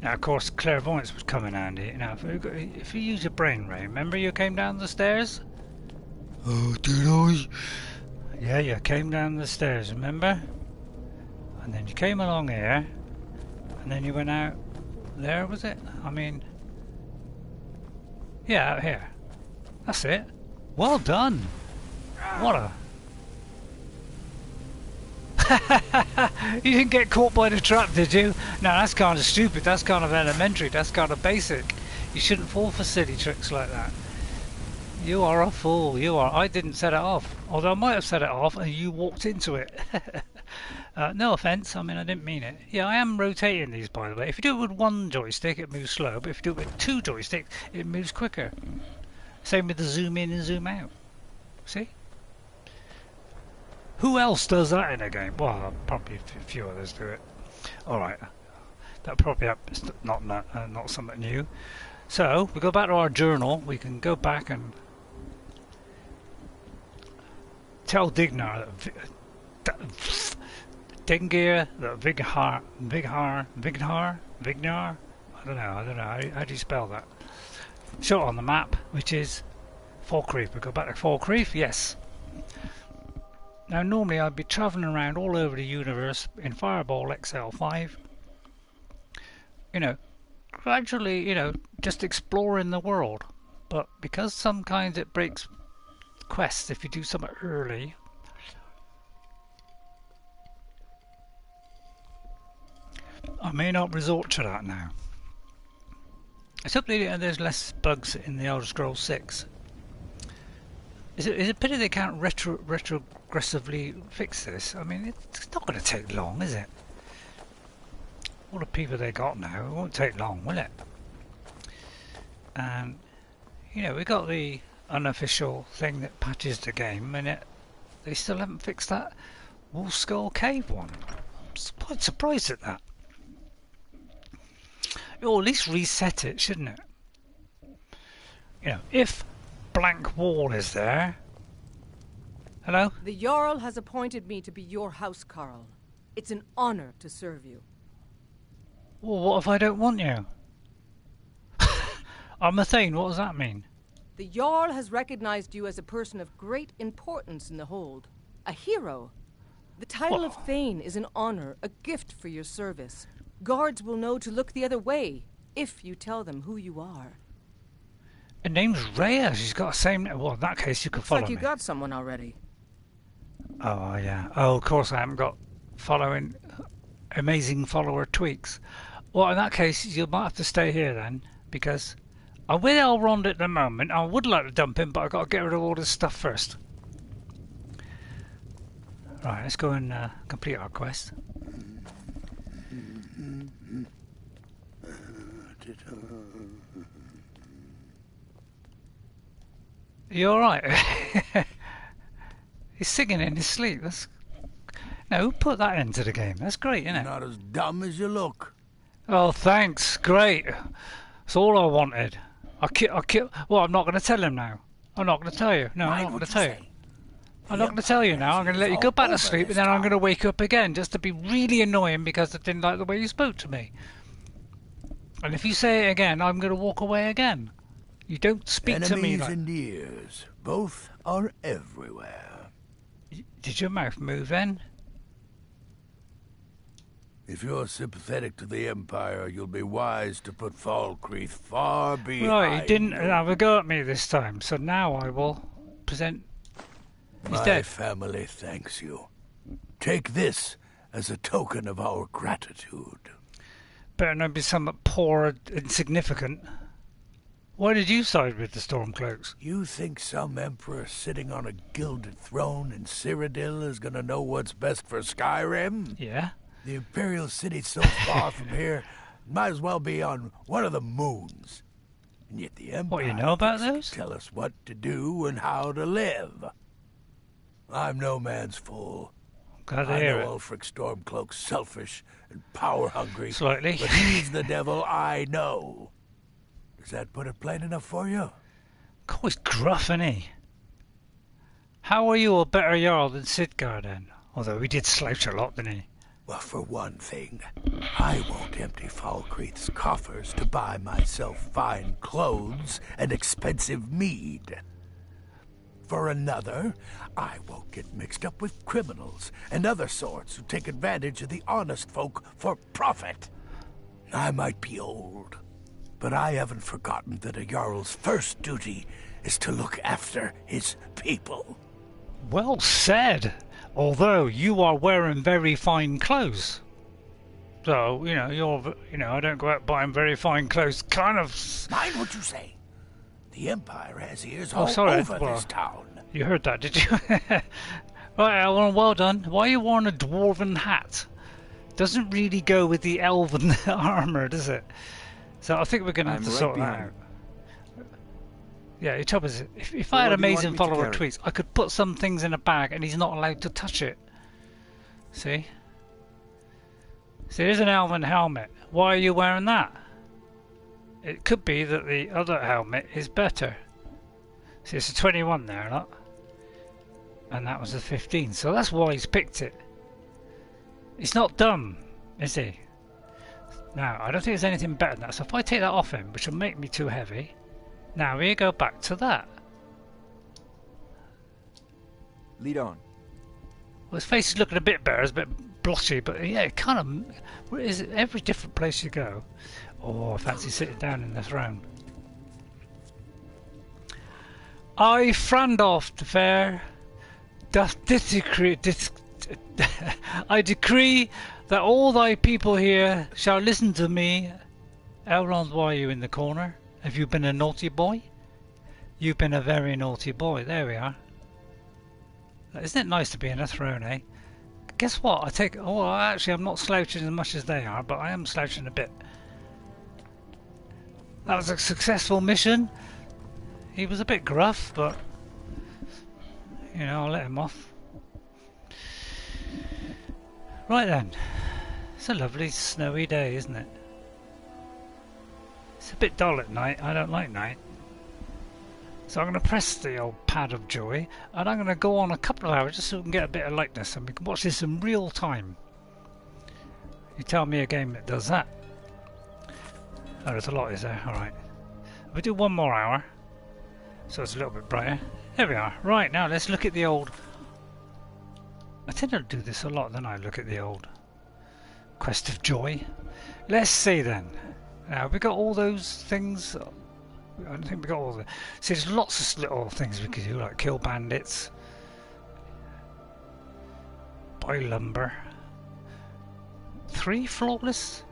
Now, of course, clairvoyance would come in handy. Now, if you use your brain, Ray, remember you came down the stairs? Oh, did I? Yeah, you came down the stairs, remember? And then you came along here, and then you went out there, was it? I mean, yeah, out here. That's it. Well done. What a... You didn't get caught by the trap, did you? No, that's kind of stupid. That's kind of elementary. That's kind of basic. You shouldn't fall for silly tricks like that. You are a fool. You are. I didn't set it off. Although I might have set it off and you walked into it. No offence. I mean, I didn't mean it. Yeah, I am rotating these, by the way. If you do it with one joystick, it moves slow. But if you do it with 2 joysticks, it moves quicker. Same with the zoom in and zoom out. See? Who else does that in a game? Well, probably a few others do it. Alright. That probably is not something new. So, we go back to our journal. We can go back and tell Dignar that Dengir, that Vighar, I don't know, how do you spell that? Show it on the map, which is Falkreath. We go back to Falkreath, yes. Now normally I'd be travelling around all over the universe in Fireball XL5, you know, gradually, you know, just exploring the world. But because sometimes it breaks quests if you do something early, I may not resort to that now. It's up to there's less bugs in the Elder Scrolls 6. Is it a pity they can't retrogressively fix this? I mean, it's not going to take long, is it? All the people they got now, it won't take long, will it? And, you know, we got the unofficial thing that patches the game, and yet they still haven't fixed that Wolf Skull Cave one. I'm quite surprised at that. Or at least reset it, shouldn't it? You know, if blank wall is there. Hello? The Jarl has appointed me to be your housecarl. It's an honor to serve you. Well, what if I don't want you? I'm a Thane, what does that mean? The Jarl has recognized you as a person of great importance in the hold. A hero. The title of Thane is an honor, a gift for your service. Guards will know to look the other way, if you tell them who you are. Her name's Rhea, she's got the same name. Well, in that case you could follow Looks like me. you got someone already. Oh, yeah. Oh, of course I haven't got following amazing follower tweaks. Well, in that case, you might have to stay here then, because I'm with Elrond at the moment. I would like to dump him, but I've got to get rid of all this stuff first. Right, let's go and complete our quest. You alright? He's singing in his sleep. That's... No, who put that into the game? That's great, isn't it? Not as dumb as you look. Oh, thanks. Great. That's all I wanted. Well, I'm not going to tell him now. I'm not going to tell you. No, I'm not going to tell you. I'm not going to tell you now. I'm going to let you go back to sleep, and then I'm going to wake up again just to be really annoying because I didn't like the way you spoke to me. And if you say it again, I'm going to walk away again. You don't speak to me like... Enemies and ears, both are everywhere. Did your mouth move then? If you're sympathetic to the Empire, you'll be wise to put Falkreath far behind. Right, he didn't you. have a go at me this time, so now I will present... He's My dead. family thanks you. Take this as a token of our gratitude. Better not be somewhat poor and insignificant. Why did you side with the Stormcloaks? You think some emperor sitting on a gilded throne in Cyrodiil is gonna know what's best for Skyrim? Yeah? The Imperial City's so far from here, might as well be on one of the moons. And yet the Empire What, you know about those? tell us what to do and how to live. I'm no man's fool. Glad to I hear know it. Ulfric Stormcloak's selfish and power-hungry, Slightly. but he's the devil I know. Does that put it plain enough for you? God, he's gruff, isn't he? How are you a better Jarl than Sidgar then? Although he did slouch a lot, didn't he? Well, for one thing, I won't empty Falkreath's coffers to buy myself fine clothes and expensive mead. For another, I won't get mixed up with criminals and other sorts who take advantage of the honest folk for profit. I might be old, but I haven't forgotten that a Jarl's first duty is to look after his people. Well said. Although you are wearing very fine clothes. So, I don't go out buying very fine clothes, kind of... Mind what you say. The Empire has ears Oh, all sorry, over well, this town. You heard that, did you? Right, Elrond, well done. Why are you wearing a dwarven hat? Doesn't really go with the elven armour, does it? So I think we're going to have to sort that out. Yeah, your trouble is, if I had amazing follower tweets, I could put some things in a bag and he's not allowed to touch it. See? See, there's an elven helmet. Why are you wearing that? It could be that the other helmet is better. See, it's a 21 there, look. And that was a 15, so that's why he's picked it. He's not dumb, is he? Now, I don't think there's anything better than that, so if I take that off him, which will make me too heavy... Now we go back to that. Lead on. Well, his face is looking a bit better, it's a bit blotchy, but yeah, it kind of... Is it every different place you go? Oh, I fancy sitting down in the throne. I, Frandalf the Fair, I decree that all thy people here shall listen to me. Elrond, why are you in the corner? Have you been a naughty boy? You've been a very naughty boy. There we are. Isn't it nice to be in a throne, eh? Guess what? Actually, I'm not slouching as much as they are, but I am slouching a bit. That was a successful mission. He was a bit gruff, but... I'll let him off. Right then. It's a lovely snowy day, isn't it? It's a bit dull at night. I don't like night. So I'm going to press the old pad of joy and I'm going to go on a couple of hours just so we can get a bit of lightness and we can watch this in real time. You tell me a game that does that. Oh, there's a lot, is there? Alright. We do one more hour so it's a little bit brighter. There we are. Right, now let's look at the old... I tend to do this a lot, then I look at the old Quest of Joy. Let's see then. Now, we got all those things. I don't think we got all the... See, there's lots of little things we could do, like kill bandits, buy lumber. 3 flawless?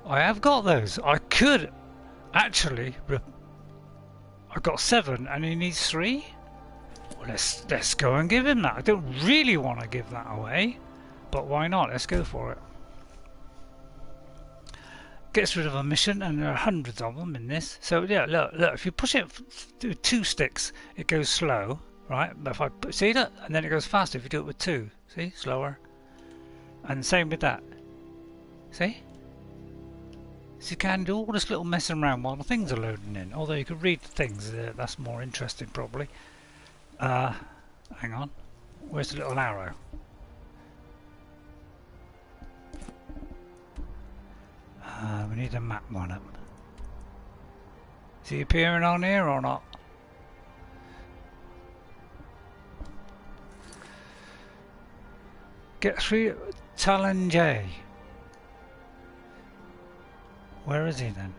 I have got those. I could actually... I got 7 and he needs 3? Well, let's go and give him that. I don't really want to give that away, but why not? Let's go for it. gets rid of a mission, and there are hundreds of them in this. So yeah, look, if you push it with 2 sticks, it goes slow, right? But if I see that, and then it goes faster if you do it with 2. See, slower. And same with that. See? So you can do all this little messing around while the things are loading in. Although you could read the things, that's more interesting probably. Hang on. Where's the little arrow? We need a map one up. Is he appearing on here or not? Get through Talon J. Where is he then?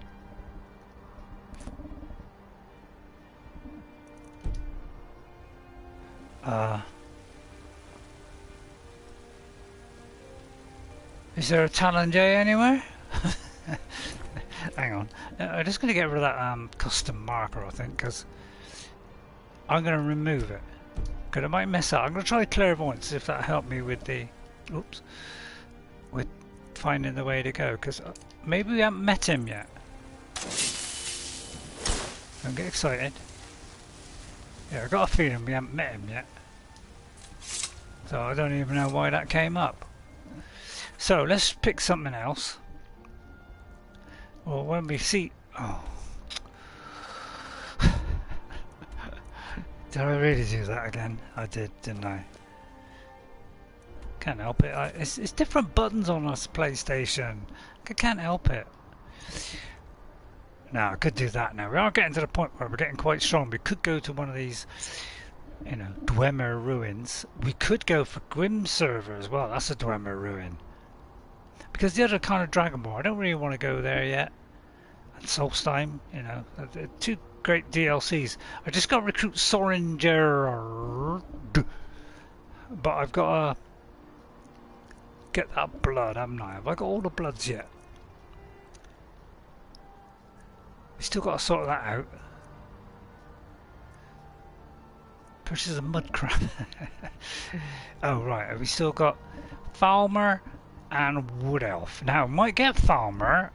Is there a Talon J anywhere? Hang on. I'm just going to get rid of that custom marker, I think, because I'm going to remove it. Because it might mess up. I'm going to try clairvoyance if that helped me with the... Oops. With finding the way to go, because maybe we haven't met him yet. Don't get excited. Yeah, I got a feeling we haven't met him yet. So I don't even know why that came up. So let's pick something else. Well, when we see... Oh. Did I really do that again? I did, didn't I? Can't help it. It's different buttons on this PlayStation. I can't help it. Now, I could do that now. We are getting to the point where we're getting quite strong. We could go to one of these, you know, Dwemer ruins. We could go for Grimsever as well. That's a Dwemer ruin. Because the other kind of Dragonborn, I don't really want to go there yet. And Solstheim, you know, two great DLCs. I just got to recruit Soringer, but I've got to get that blood, haven't I? Have I got all the bloods yet? We still got to sort that out. Pushes a mud crab. Oh right, have we still got falmer and wood elf? Now, might get falmer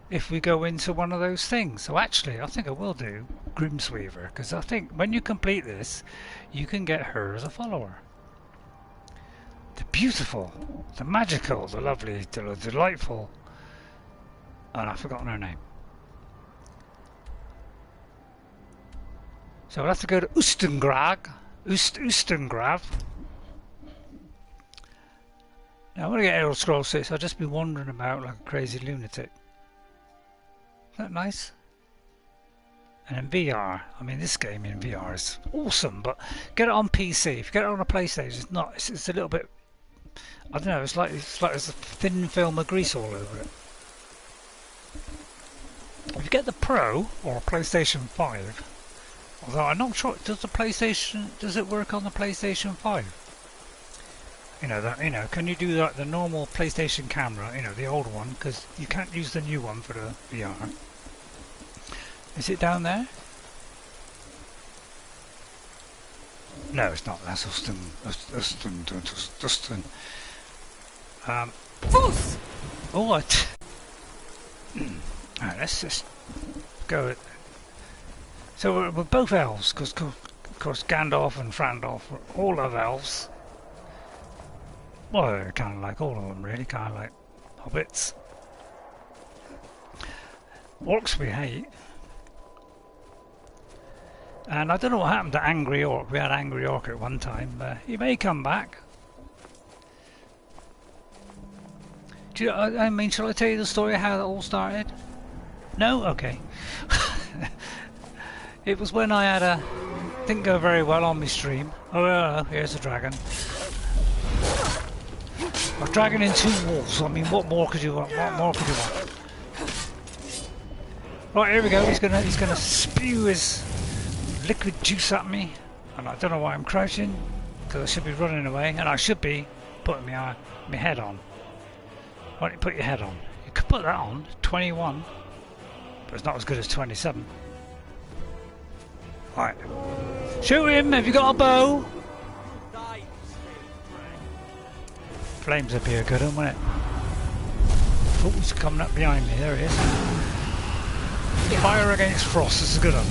if we go into one of those things. So actually, I think I will do Grimsever, because I think when you complete this, you can get her as a follower. The beautiful, the magical, the lovely, the delightful, and I've forgotten her name. So we'll have to go to Ustengrav. Now when I get Elder Scrolls 6, I'll just be wandering about like a crazy lunatic. Isn't that nice? And in VR, I mean this game in VR is awesome, but get it on PC. If you get it on a PlayStation, it's not. It's a little bit. I don't know. It's like there's a thin film of grease all over it. If you get the Pro or PlayStation 5, although I'm not sure, does it work on the PlayStation 5? You know that. You know, can you do that? The normal PlayStation camera, you know, the old one, because you can't use the new one for the VR. Is it down there? No, it's not. That's Ustin. Oh, what? Alright, let's just go. So we're both elves, because of course Gandalf and Frandalf were all of elves. Well, they're kind of like all of them, really, kind of like hobbits. Orcs we hate. And I don't know what happened to Angry Orc. We had Angry Orc at one time. He may come back. Do you, I mean, shall I tell you the story of how it all started? No? Okay. It was when I had didn't go very well on my stream. Oh, here's a dragon. A dragon in 2 walls. I mean, what more could you want? What more could you want? Right, here we go. He's gonna spew his liquid juice at me, and I don't know why I'm crouching, because I should be running away, and I should be putting my head on. Why don't you put your head on? You could put that on, 21, but it's not as good as 27. Right. Shoot him! Have you got a bow? Flames would be a good one, wouldn't it? Oh, he's coming up behind me. There he is. Fire against frost. This is good one.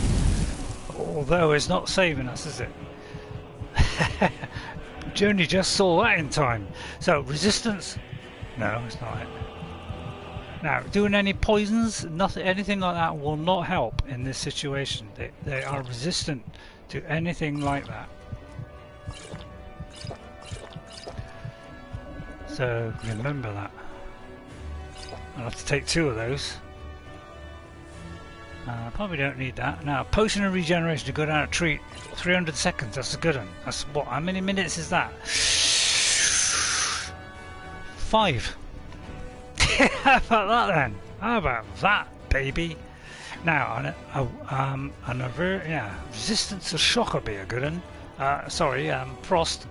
Although it's not saving us, is it? Journey just saw that in time. So resistance. No, it's not it. Now, doing any poisons, nothing, anything like that will not help in this situation. They are resistant to anything like that. So remember that. I'll have to take 2 of those. Probably don't need that. Now, potion of regeneration to go down a treat. 300 seconds, that's a good one. That's what, how many minutes is that? 5. How about that then? How about that, baby? Now, another, yeah, resistance to shock would be a good one. Sorry, frost.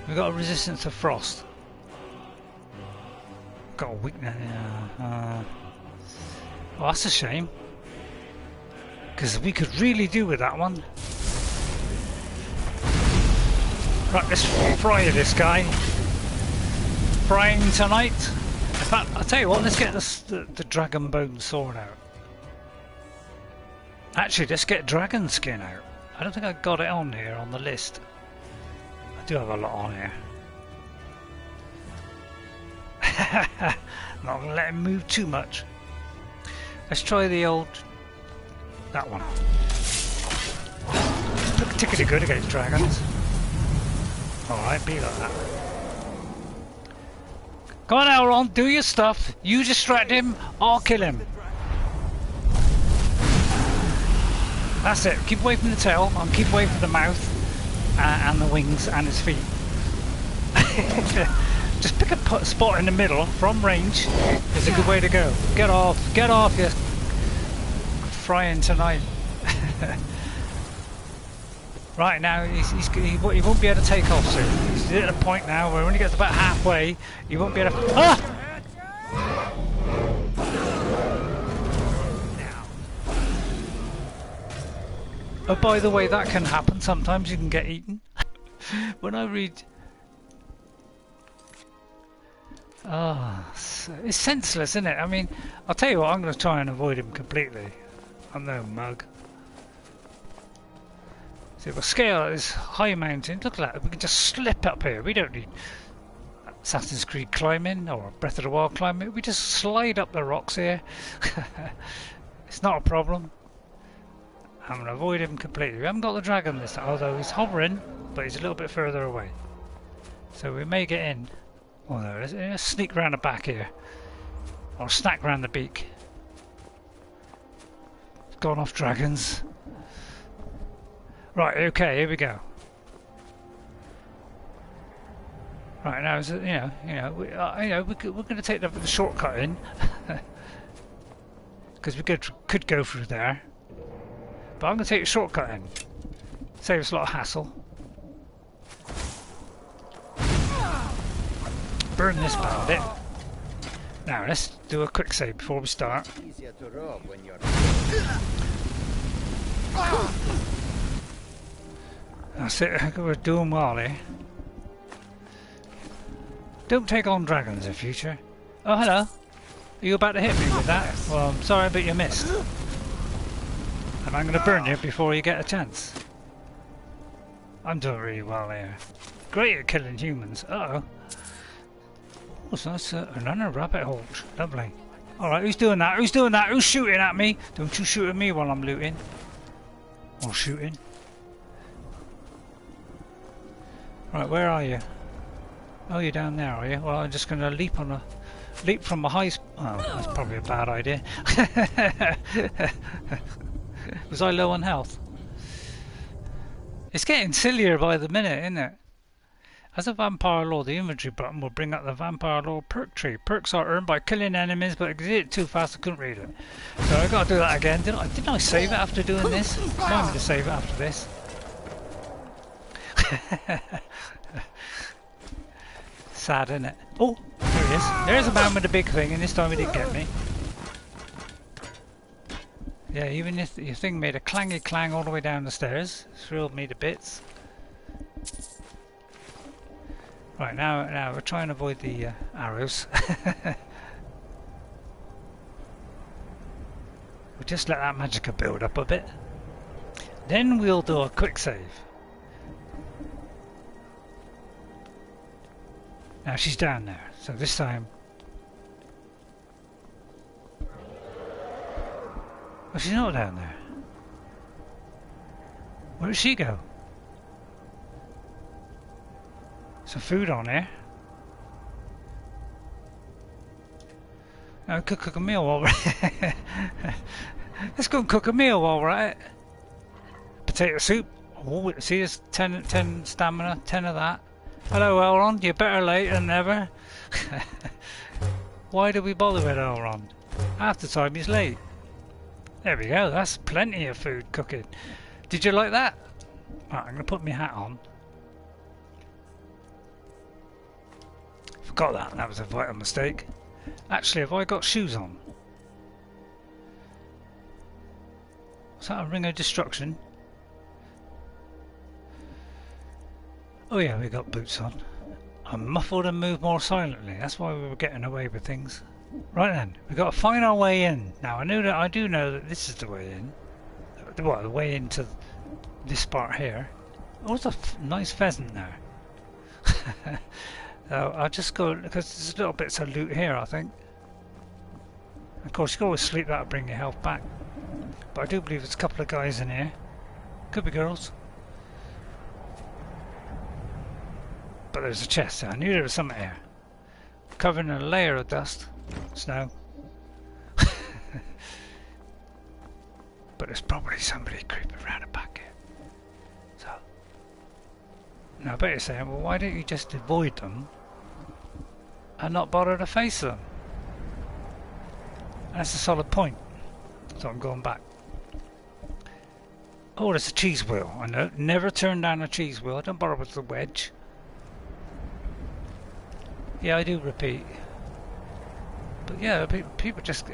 We've got a resistance to frost. Got a weakness, yeah. Well, that's a shame. Because we could really do with that one. Right, let's fry this guy. Frying tonight. In fact, I'll tell you what, let's get the dragon bone sword out. Actually, let's get dragon skin out. I don't think I got it on here on the list. I do have a lot on here. Not gonna let him move too much. Let's try the old... that one. Look particularly good against dragons. Alright, be like that. Come on, Elrond, do your stuff. You distract him, I'll kill him. That's it. Keep away from the tail, and keep away from the mouth, and the wings, and his feet. Just pick a spot in the middle, from range, is a good way to go. Get off, you frying tonight. Right now, he won't be able to take off soon. He's at a point now where when he gets about halfway, he won't be able to... Ah! Oh, by the way, that can happen. Sometimes you can get eaten. When I read... Ah, it's senseless, isn't it? I mean, I'll tell you what, I'm going to try and avoid him completely. I'm no mug. See, we'll scale this high mountain. Look at that. We can just slip up here. We don't need Assassin's Creed climbing or Breath of the Wild climbing. We just slide up the rocks here. It's not a problem. I'm going to avoid him completely. We haven't got the dragon this time, although he's hovering, but he's a little bit further away. So we may get in. Oh no, let's sneak round the back here. Or snack round the beak. Gone off dragons. Right, okay, here we go. Right now, we're going to take the shortcut in, because we could go through there. But I'm going to take a shortcut in. Save us a lot of hassle. Burn this bandit. Now let's do a quick save before we start. Easier to rob when you're... That's it, we're doing well here. Don't take on dragons in future. Oh, hello. Are you about to hit me with that? Well, I'm sorry, but you missed. And I'm going to burn you before you get a chance. I'm doing really well here. Great at killing humans. Uh-oh. Oh, so that's another rabbit hole. Lovely. Alright, who's doing that? Who's doing that? Who's shooting at me? Don't you shoot at me while I'm looting. Or shooting. Right, where are you? Oh, you're down there, are you? Well, I'm just going to leap from a high... Oh, that's probably a bad idea. Was I low on health? It's getting sillier by the minute, isn't it? As a Vampire Lord, the inventory button will bring up the Vampire Lord perk tree. Perks are earned by killing enemies, but I did it too fast, I couldn't read it. So I got to do that again. Didn't I save it after doing this? Remind me to save it after this. Sad, isn't it? Oh, there he is. There's a man with a big thing, and this time he didn't get me. Yeah, even if your thing made a clangy clang all the way down the stairs, thrilled me to bits. Right, now we're trying to avoid the arrows. just let that magicka build up a bit. Then we'll do a quick save. Now she's down there, so this time... Oh, she's not down there. Where did she go? Some food on here. No, cook a meal while we're Let's go and cook a meal while we're at it. Potato soup. Oh, see, there's 10 stamina, 10 of that. Hello, Elrond. You're better late than never. Why do we bother with Elrond? Half the time he's late. There we go. That's plenty of food cooking. Did you like that? Right, I'm going to put my hat on. Forgot that. That was a vital mistake. Actually, have I got shoes on? Was that a ring of destruction? Oh yeah, we got boots on. I'm muffled and move more silently. That's why we were getting away with things. Right then, we've got to find our way in. Now I do know that this is the way in. Well, the way into this part here. Oh, there's a nice pheasant there. So I'll just go, because there's little bits of loot here, I think. Of course, you can always sleep, that'll bring your health back. But I do believe there's a couple of guys in here. Could be girls. But there's a chest there. I knew there was something here. Covered in a layer of dust. Snow. But there's probably somebody creeping around the back here. So. Now I bet you're saying, well, why don't you just avoid them and not bother to face them? That's a solid point. So I'm going back. Oh, there's a cheese wheel. I know. Never turn down a cheese wheel. Don't bother with the wedge. Yeah, I do repeat. But yeah, people just...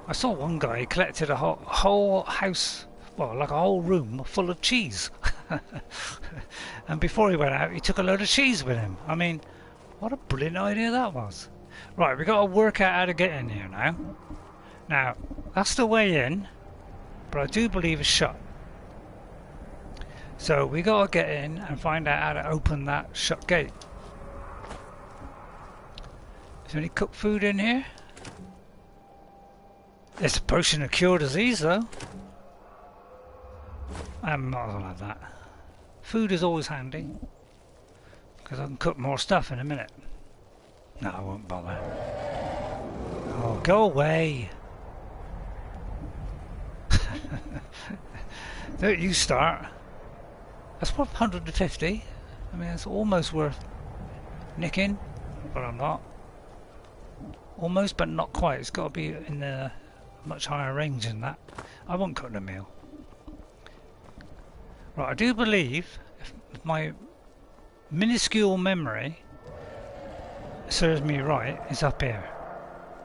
I saw one guy, he collected a whole house, well, like a whole room full of cheese. And before he went out, he took a load of cheese with him. I mean, what a brilliant idea that was. Right, we've got to work out how to get in here now. Now, that's the way in, but I do believe it's shut. So we got to get in and find out how to open that shut gate. Is there any cooked food in here? There's a potion of cure disease though. I'm not gonna have that. Food is always handy, because I can cook more stuff in a minute. No, I won't bother. Oh, go away! Don't you start. That's worth 150. I mean, it's almost worth nicking, but I'm not. Almost, but not quite. It's got to be in a much higher range than that. I won't cook the meal. Right, I do believe, if my minuscule memory serves me right, it's up here.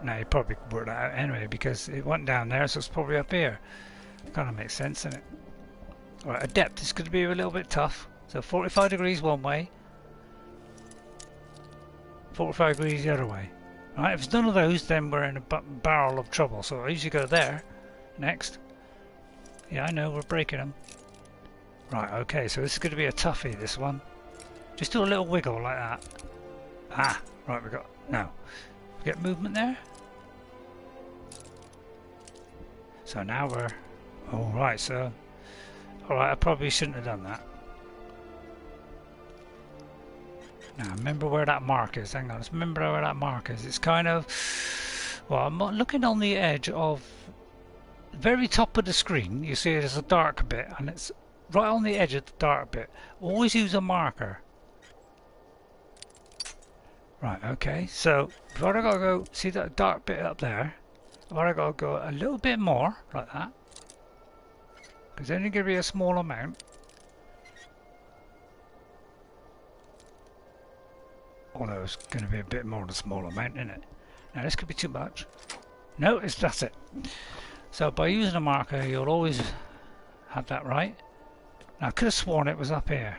Now, you probably worked that out anyway, because it went down there, so it's probably up here. Kind of makes sense, doesn't it? Right, adept is going to be a little bit tough. So 45 degrees one way, 45 degrees the other way. Right, if it's none of those, then we're in a barrel of trouble. So I usually go there next. Yeah, I know, we're breaking them. Right, okay, so this is going to be a toughie, this one. Just do a little wiggle like that. Ah, right, we got... Now, we get movement there. So now we're... Oh, right, so... Alright, I probably shouldn't have done that. Now, remember where that mark is. Hang on, let's remember where that mark is. It's kind of... Well, I'm looking on the edge of... The very top of the screen, you see there's a dark bit, and it's right on the edge of the dark bit. Always use a marker. Right, okay, so if I gotta go, see that dark bit up there? If I gotta go a little bit more, like that. Because then you give me a small amount. Although it's going to be a bit more than a small amount, isn't it? Now this could be too much. No, that's it. So by using a marker, you'll always have that right. Now I could have sworn it was up here.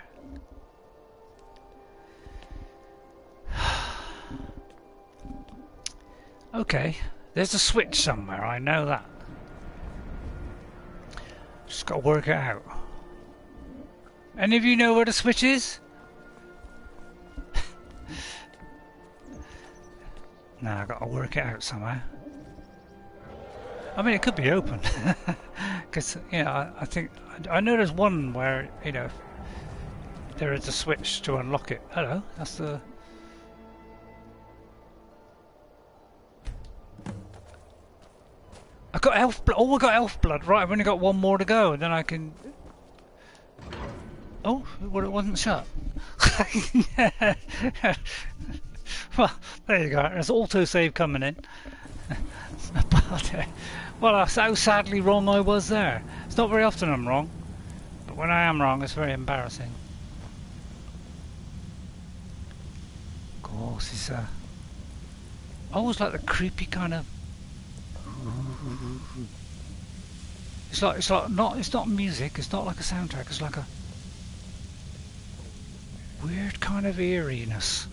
Okay, there's a switch somewhere, I know that. Just got to work it out. Any of you know where the switch is? No, I've got to work it out somehow. I mean, it could be open. Because, you know, I think... I know there's one where, you know, there is a switch to unlock it. Hello, that's the... I got elf blood. Oh, I got elf blood. Right, I've only got one more to go, and then I can... Oh, well, it wasn't shut. Well, there you go. There's autosave coming in. Well, that's how sadly wrong I was there. It's not very often I'm wrong, but when I am wrong, it's very embarrassing. Of course, it's I always like the creepy kind of. It's not music. It's not like a soundtrack. It's like a weird kind of eeriness.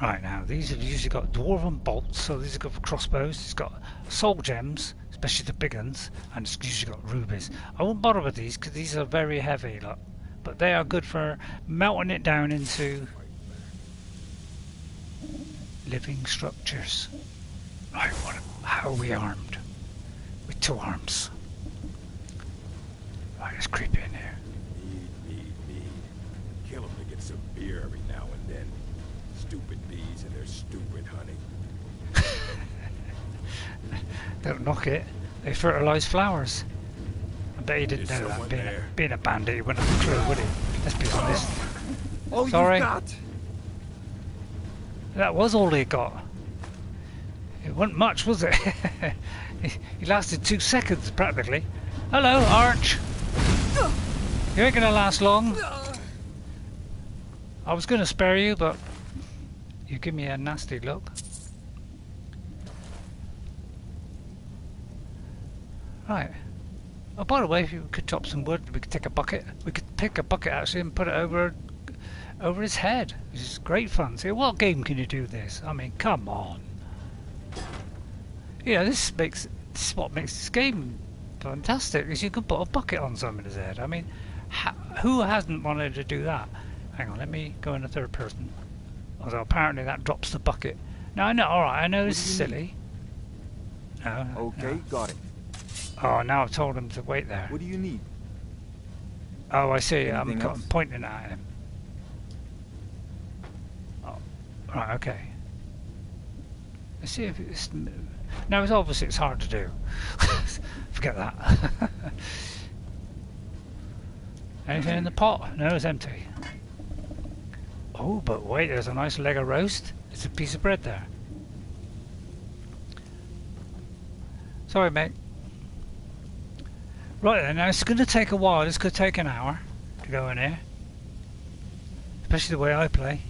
Right, now these have usually got dwarven bolts, so these have got crossbows. It's got soul gems, especially the big ones, and it's usually got rubies. I won't bother with these because these are very heavy, look, but they are good for melting it down into living structures. Right, how are we armed? With 2 arms. Right, it's creepy in here. Need. Kill them to get some beer every now and then. Stupid bees and their stupid honey. Don't knock it. They fertilise flowers. I bet he didn't know that. Being a bandit, he wouldn't have a clue, would he? Let's be honest. Oh, sorry. you got. That was all he got. It wasn't much, was it? He lasted 2 seconds, practically. Hello, Arch. You ain't gonna last long. I was gonna spare you, but you give me a nasty look. Right. Oh, by the way, if you could chop some wood, we could take a bucket. We could pick a bucket actually and put it over his head, which is great fun. See, what game can you do this? I mean, come on. Yeah, this is what makes this game fantastic. Is you can put a bucket on someone's head. I mean, who hasn't wanted to do that? Hang on, let me go in the third person. Although apparently that drops the bucket. No, I know. All right, I know this is silly. No. Okay, no. got it. Oh, now I've told him to wait there. What do you need? Oh, I see. I'm Anything else? pointing at him. Oh, right. Okay. Let's see if it's. No, it's obviously it's hard to do. Forget that. Anything in the pot? No, it's empty. Oh, but wait, there's a nice leg of roast. It's a piece of bread there. Sorry, mate. Right then, now it's going to take a while. This could take an hour to go in here. Especially the way I play.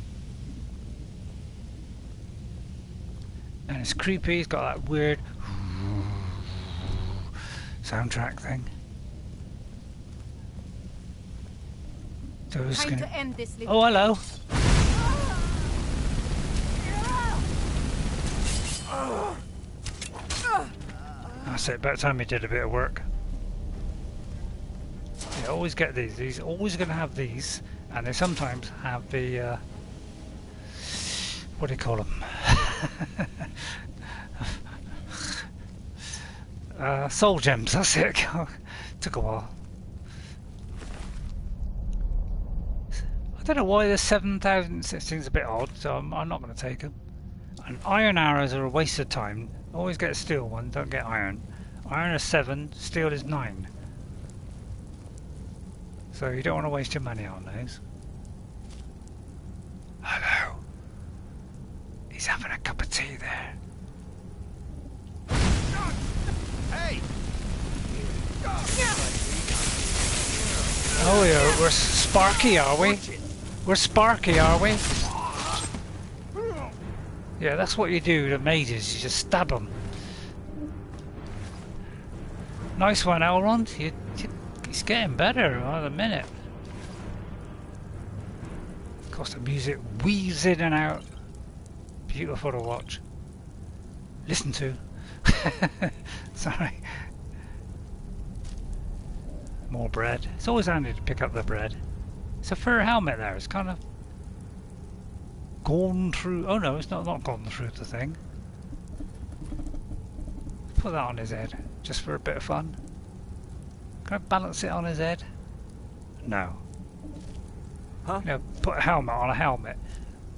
And it's creepy, it's got that weird soundtrack thing. So it's Time gonna... to end this. Oh, hello. That's it, about time he did a bit of work. You always get these. He's always going to have these, and they sometimes have the what do you call them? Soul gems. That's it. Took a while. I don't know why there's 7,000. It seems a bit odd, so I'm not going to take them. And iron arrows are a waste of time. Always get a steel one. Don't get iron. Iron is 7. Steel is 9. So you don't want to waste your money on those. Hello. He's having a cup of tea there. Hey! Oh yeah, we're sparky, are we? We're sparky, are we? Yeah, that's what you do to mages. You just stab them. Nice one, Elrond. He's getting better by the minute. Of course, the music weaves in and out. Beautiful to watch. Listen to. Sorry. More bread. It's always handy to pick up the bread. It's a fur helmet there. It's kind of gone through. Oh no, it's not gone through the thing. Put that on his head, just for a bit of fun. Can I balance it on his head? No. Huh? You know, put a helmet on a helmet.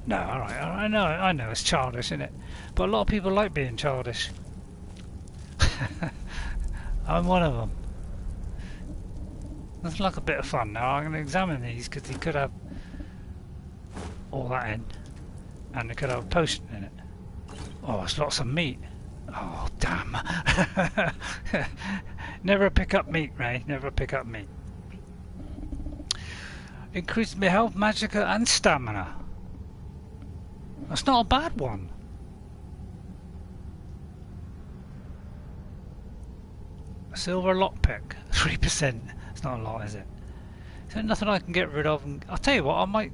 No, alright, I know, it's childish, isn't it? But a lot of people like being childish. I'm one of them. That's like a bit of fun. Now I'm going to examine these because he could have all that in, and it could have a potion in it. Oh, it's lots of meat. Oh, damn. Never pick up meat, Ray. Never pick up meat. Increase my health, magicka, and stamina. That's not a bad one. A silver lockpick, 3%. It's not a lot, is it? Is there nothing I can get rid of? And I'll tell you what, I might.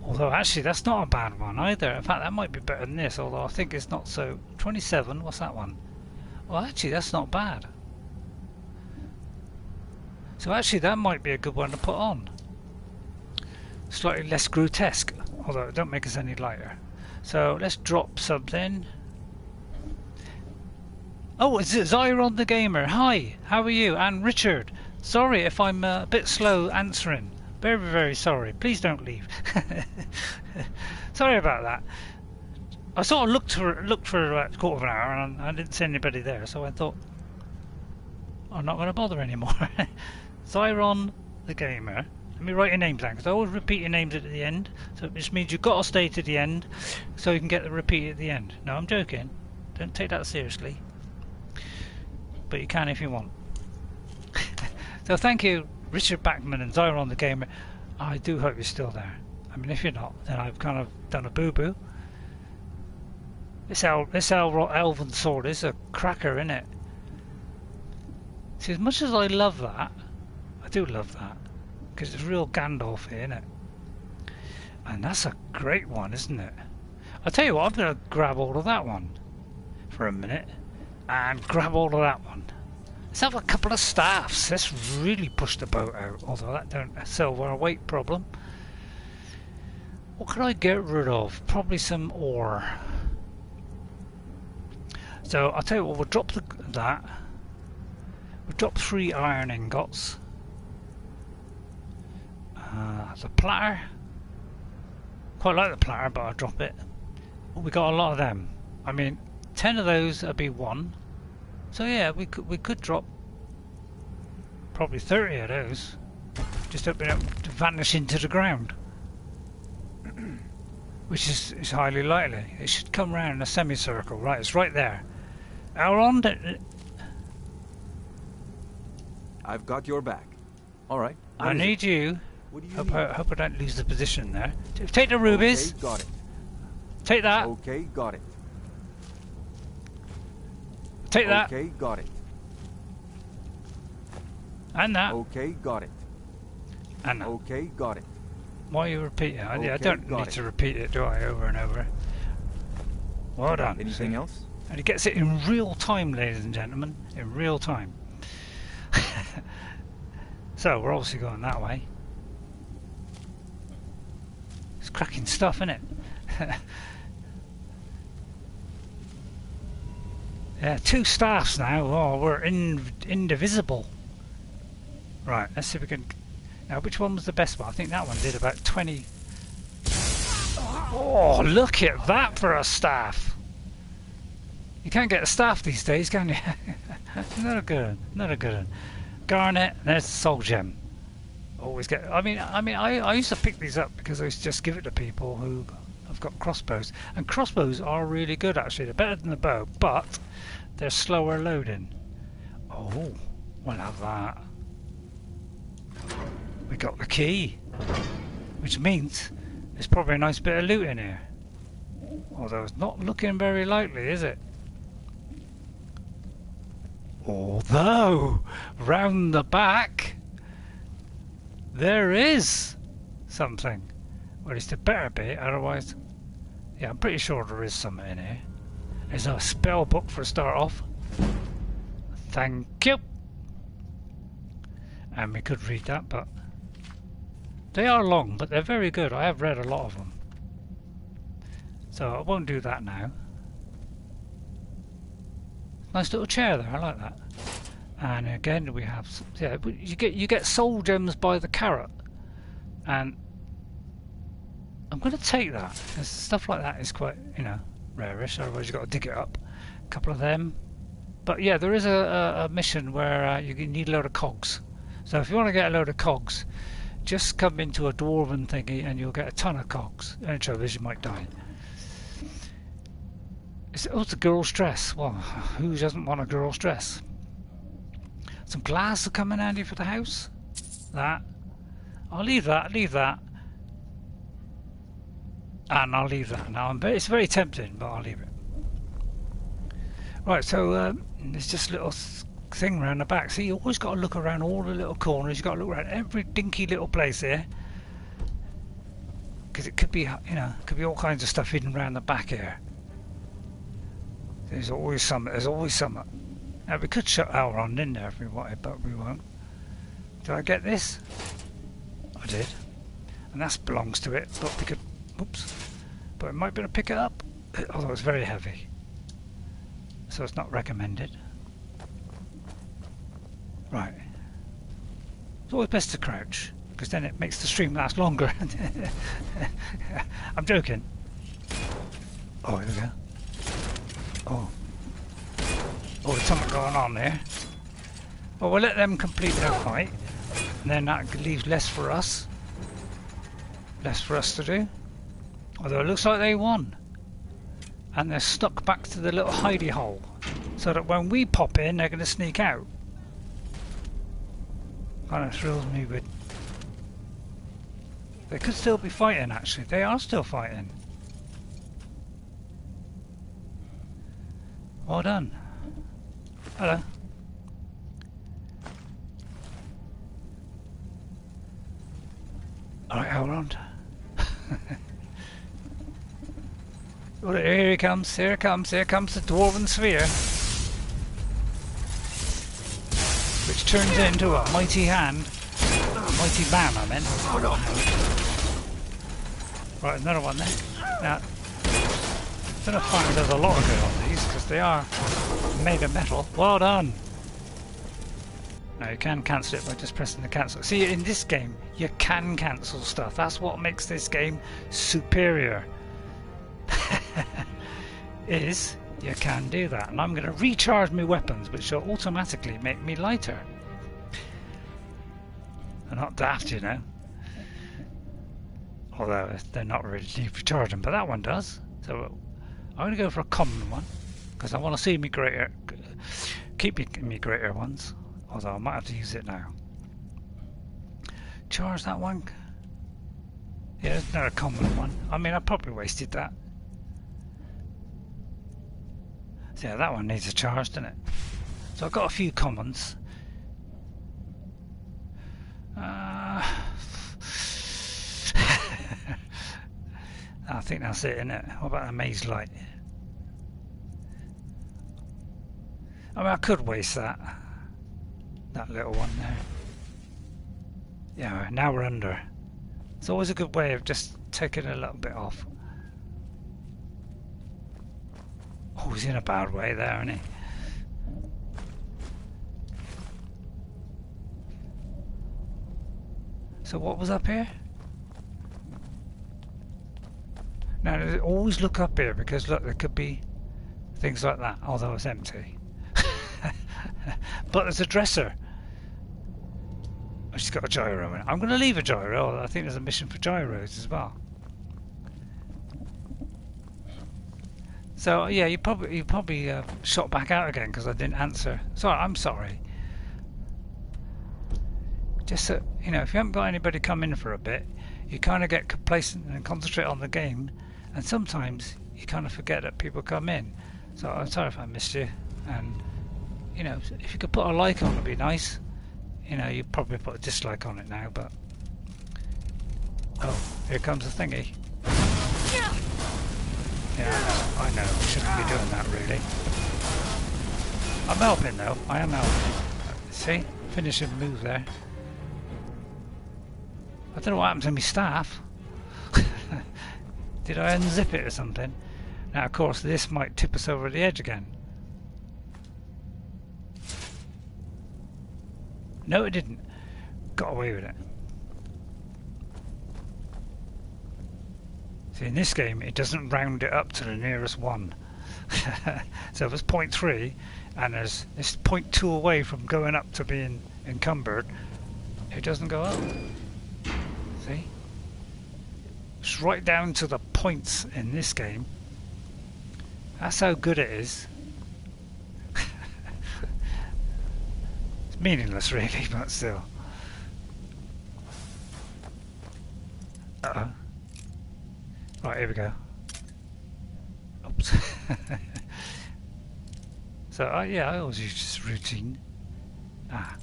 Although actually, that's not a bad one either. In fact, that might be better than this. Although I think it's not so. 27. What's that one? Well, actually, that's not bad. So actually, that might be a good one to put on. Slightly less grotesque, although it don't make us any lighter. So let's drop something. Oh, it's Elrond the Gamer. Hi, how are you? And Richard. Sorry if I'm a bit slow answering. Very, very sorry. Please don't leave. Sorry about that. I sort of looked for about a quarter of an hour and I didn't see anybody there, so I thought I'm not going to bother anymore. Elrond the Gamer. Let me write your names down because I always repeat your names at the end. So it just means you've got to stay to the end so you can get the repeat at the end. No, I'm joking. Don't take that seriously. But you can if you want. So thank you, Richard Backman and Elrond the Gamer. I do hope you're still there. I mean, if you're not, then I've kind of done a boo-boo. This elven sword is a cracker, isn't it? See, as much as I love that, I do love that, because it's real Gandalf here, isn't it? And that's a great one, isn't it? I'll tell you what, I'm going to grab all of that one for a minute, and grab all of that one. Let's have a couple of staffs. Let's really push the boat out, although that don't solve our weight problem. What can I get rid of? Probably some ore. So I'll tell you what, we'll drop that. We'll drop 3 iron ingots. The platter. Quite like the platter, but I'll drop it. We got a lot of them. I mean, 10 of those would be 1. So yeah, we could drop probably 30 of those. Just open up to vanish into the ground. Which is highly likely. It should come round in a semicircle. Right, it's right there. Elrond, I've got your back. All right. I need you. What do you Hope need? I don't lose the position there. Take the rubies. Okay, got it. Take that. Okay, got it. Take that. Okay, got it. And that. Okay, got it. And that. Okay, got it. Why are you repeating it? I Okay, don't got need it. to repeat it, do I? Over and over. Well done. Anything See? else? And he gets it in real time, ladies and gentlemen. In real time. So, we're obviously going that way. It's cracking stuff, isn't it? Yeah, 2 staffs now. Oh, we're indivisible. Right, let's see if we can... Now, which one was the best one? I think that one did about 20... Oh, look at that for a staff! You can't get a staff these days, can you? Not a good one. Not a good one. Garnet, there's the soul gem. Always get... I used to pick these up because I used to just give it to people who have got crossbows. And crossbows are really good, actually. They're better than the bow, but they're slower loading. Oh, we'll have that. We got the key, which means there's probably a nice bit of loot in here. Although it's not looking very likely, is it? Although, round the back, there is something. Well, at least it better be, otherwise... Yeah, I'm pretty sure there is something in here. There's a spell book for a start off. Thank you. and we could read that, but they are long, but they're very good. I have read a lot of them, so I won't do that now. Nice little chair there, I like that. And again we have, yeah, you get soul gems by the carrot, and I'm going to take that, because stuff like that is quite, you know, rarish, otherwise you've got to dig it up. A couple of them. But yeah, there is a mission where you need a load of cogs. So if you want to get a load of cogs, just come into a dwarven thingy and you'll get a ton of cogs. The only trouble is you might die. It's a girl's dress. Well, who doesn't want a girl's dress? Some glass will come in handy for the house. That. I'll leave that, and I'll leave that now. It's very tempting, but I'll leave it. Right, so there's just a little thing around the back. See, you always got to look around all the little corners. You've got to look around every dinky little place here, because it could be, you know, could be all kinds of stuff hidden around the back here. There's always some. Now we could shut Elrond in there if we wanted, but we won't. Did I get this? I did, and that belongs to it. But we could. Oops. But we might be able to pick it up, although it's very heavy, so it's not recommended. Right. It's always best to crouch, because then it makes the stream last longer. I'm joking. Oh, here we go. Oh, there's something going on there. Well, we'll let them complete their fight, and then that leaves less for us. Less for us to do. Although it looks like they won. And they're stuck back to the little hidey hole, so that when we pop in, they're going to sneak out. Kind of thrills me with... They could still be fighting, actually. They are still fighting. Well done. Hello. Alright, Elrond. Well, here he comes, here comes the Dwarven Sphere. Which turns into a mighty hand. Mighty man, I meant. Oh, no. Right, another one there. Now, I don't know if fire does a lot of good on these, because they are made of metal. Well done! Now you can cancel it by just pressing the cancel. See, in this game, you can cancel stuff. That's what makes this game superior. Is you can do that, and I'm going to recharge my weapons, which will automatically make me lighter. They're not daft, you know. Although they're not really recharging, but that one does. So I'm going to go for a common one, because I want to see me greater, keep me greater ones. Although I might have to use it now. Charge that one. Yeah, there's another common one. I mean, I probably wasted that. So yeah, that one needs a charge, doesn't it? So I've got a few commons. I think that's it, isn't it? What about a maze light? I mean, I could waste that little one there. Yeah, now we're under. It's always a good way of just taking a little bit off. Oh, he's in a bad way there, isn't he? So what was up here? Now, always look up here, because look, there could be things like that, although it's empty. But there's a dresser. She's got a gyro in it. I'm going to leave a gyro. I think there's a mission for gyros as well. So yeah, you probably shot back out again because I didn't answer. Sorry, I'm sorry. Just so, you know, if you haven't got anybody come in for a bit, you kind of get complacent and concentrate on the game, and sometimes you kind of forget that people come in. So I'm sorry if I missed you, and you know, if you could put a like on, it'd be nice. You know, you probably put a dislike on it now, but oh, here comes the thingy. Yeah, I know. We shouldn't be doing that, really. I'm helping, though. I am helping. See? Finishing move there. I don't know what happened to my staff. Did I unzip it or something? Now, of course, this might tip us over the edge again. No, it didn't. Got away with it. See, in this game, it doesn't round it up to the nearest one. So if it's 0.3 and it's 0.2 away from going up to being encumbered, it doesn't go up. See? It's right down to the points in this game. That's how good it is. It's meaningless really, but still. Uh-oh. Right, here we go. Oops. So, yeah, I always use this routine. Ah.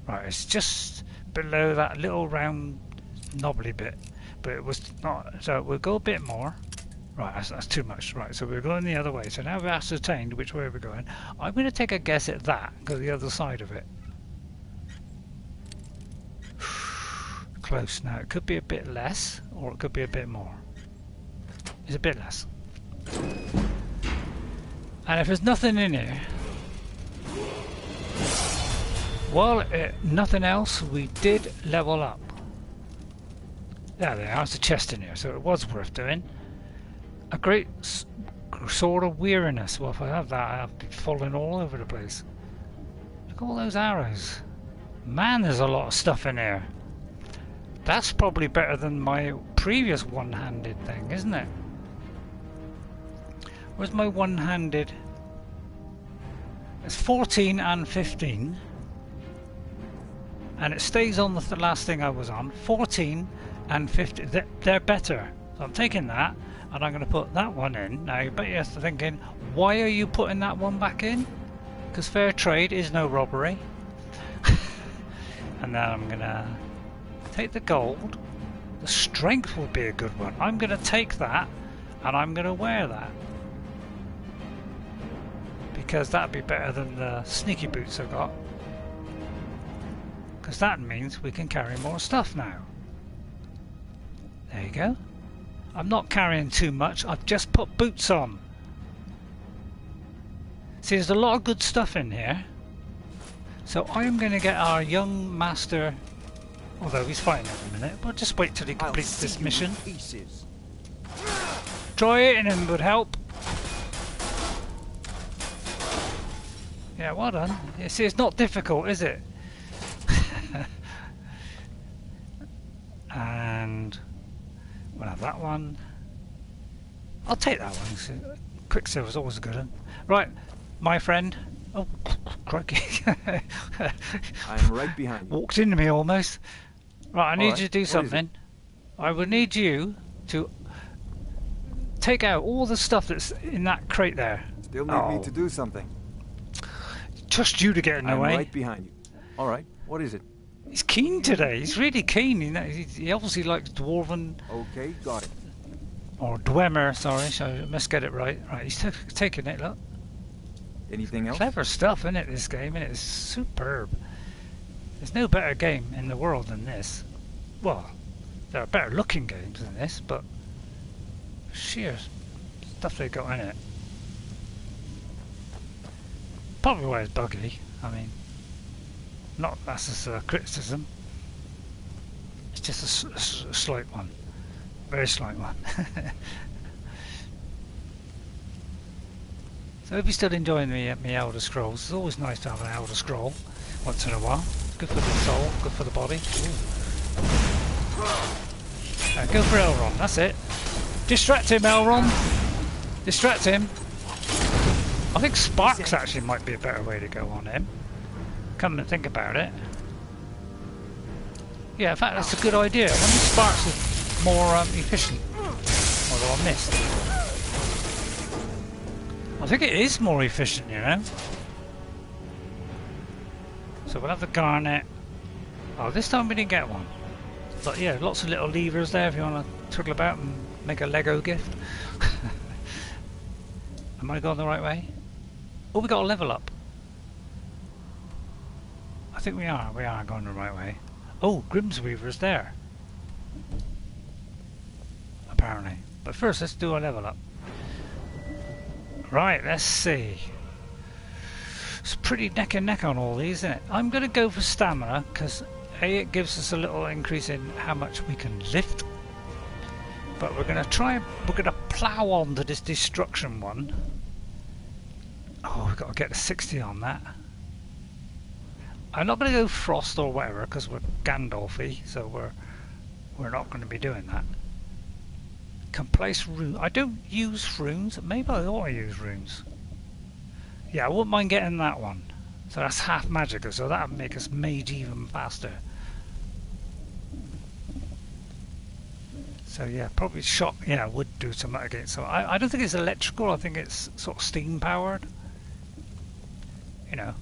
Right, it's just below that little round knobbly bit. But it was not, so we'll go a bit more. Right, that's too much. Right, so we're going the other way. So now we've ascertained which way we're going. I'm going to take a guess at that, go the other side of it. Close. Now, it could be a bit less, or it could be a bit more. It's a bit less. And if there's nothing in here, well, nothing else, we did level up. There they are, there's a chest in here, so it was worth doing. A great sword of weariness. Well, if I have that, I'll be falling all over the place. Look at all those arrows. Man, there's a lot of stuff in here. That's probably better than my previous one-handed thing, isn't it? Where's my one-handed? It's 14 and 15. And it stays on the last thing I was on. 14 and 15. They're better. So I'm taking that and I'm going to put that one in. Now, you bet you're thinking, why are you putting that one back in? Because fair trade is no robbery. And then I'm going to take the gold. The strength will be a good one. I'm going to take that and I'm going to wear that. Because that'd be better than the sneaky boots I got. Because that means we can carry more stuff now. There you go. I'm not carrying too much, I've just put boots on. See, there's a lot of good stuff in here. So I'm going to get our young master, although he's fighting in a minute, but just wait till he completes this mission. Try hitting him would help. Yeah, well done. You see, it's not difficult, is it? And we'll have that one. I'll take that one. Quicksilver is always a good one. Right, my friend. Oh, crikey. I'm right behind you. Walked into me almost. Right, I need you to do What something. I would need you to take out all the stuff that's in that crate there. Still need me to do something. Trust you to get in the way. I'm right behind you. All right, what is it? He's keen today. He's really keen. He obviously likes dwarven. Okay, got it. Or Dwemer, sorry, so I must get it right. Right, he's taking it, look. Anything else? Clever stuff, isn't it, this game? And it's superb. There's no better game in the world than this. Well, there are better looking games than this, but sheer stuff they got in it. Probably why it's buggy. I mean, not that's just a criticism. It's just a slight one, very slight one. So if you're still enjoying me Elder Scrolls, it's always nice to have an Elder Scroll once in a while. It's good for the soul, good for the body. Go for Elrond. That's it. Distract him, Elrond. Distract him. I think Sparks actually might be a better way to go on him. Come and think about it. Yeah, in fact, that's a good idea. I wonder if Sparks is more efficient. Although I missed. I think it is more efficient, you know. So we'll have the garnet. Oh, this time we didn't get one. But yeah, lots of little levers there if you want to twiddle about and make a Lego gift. Am I going the right way? Oh, we got a level up. I think we are going the right way. Oh, Grimsever's there. apparently. But first, let's do a level up. Right, let's see. It's pretty neck and neck on all these, isn't it? I'm going to go for stamina, because A, it gives us a little increase in how much we can lift. But we're going to plough on to this destruction one. Oh, we've got to get to 60 on that. I'm not going to go frost or whatever, because we're Gandalfy, so we're not going to be doing that. Can place runes. I don't use runes. Maybe I ought to use runes. Yeah, I wouldn't mind getting that one. So that's half magical, so that would make us mage even faster. So yeah, probably shot, yeah, would do something against. So I don't think it's electrical, I think it's sort of steam powered. You know.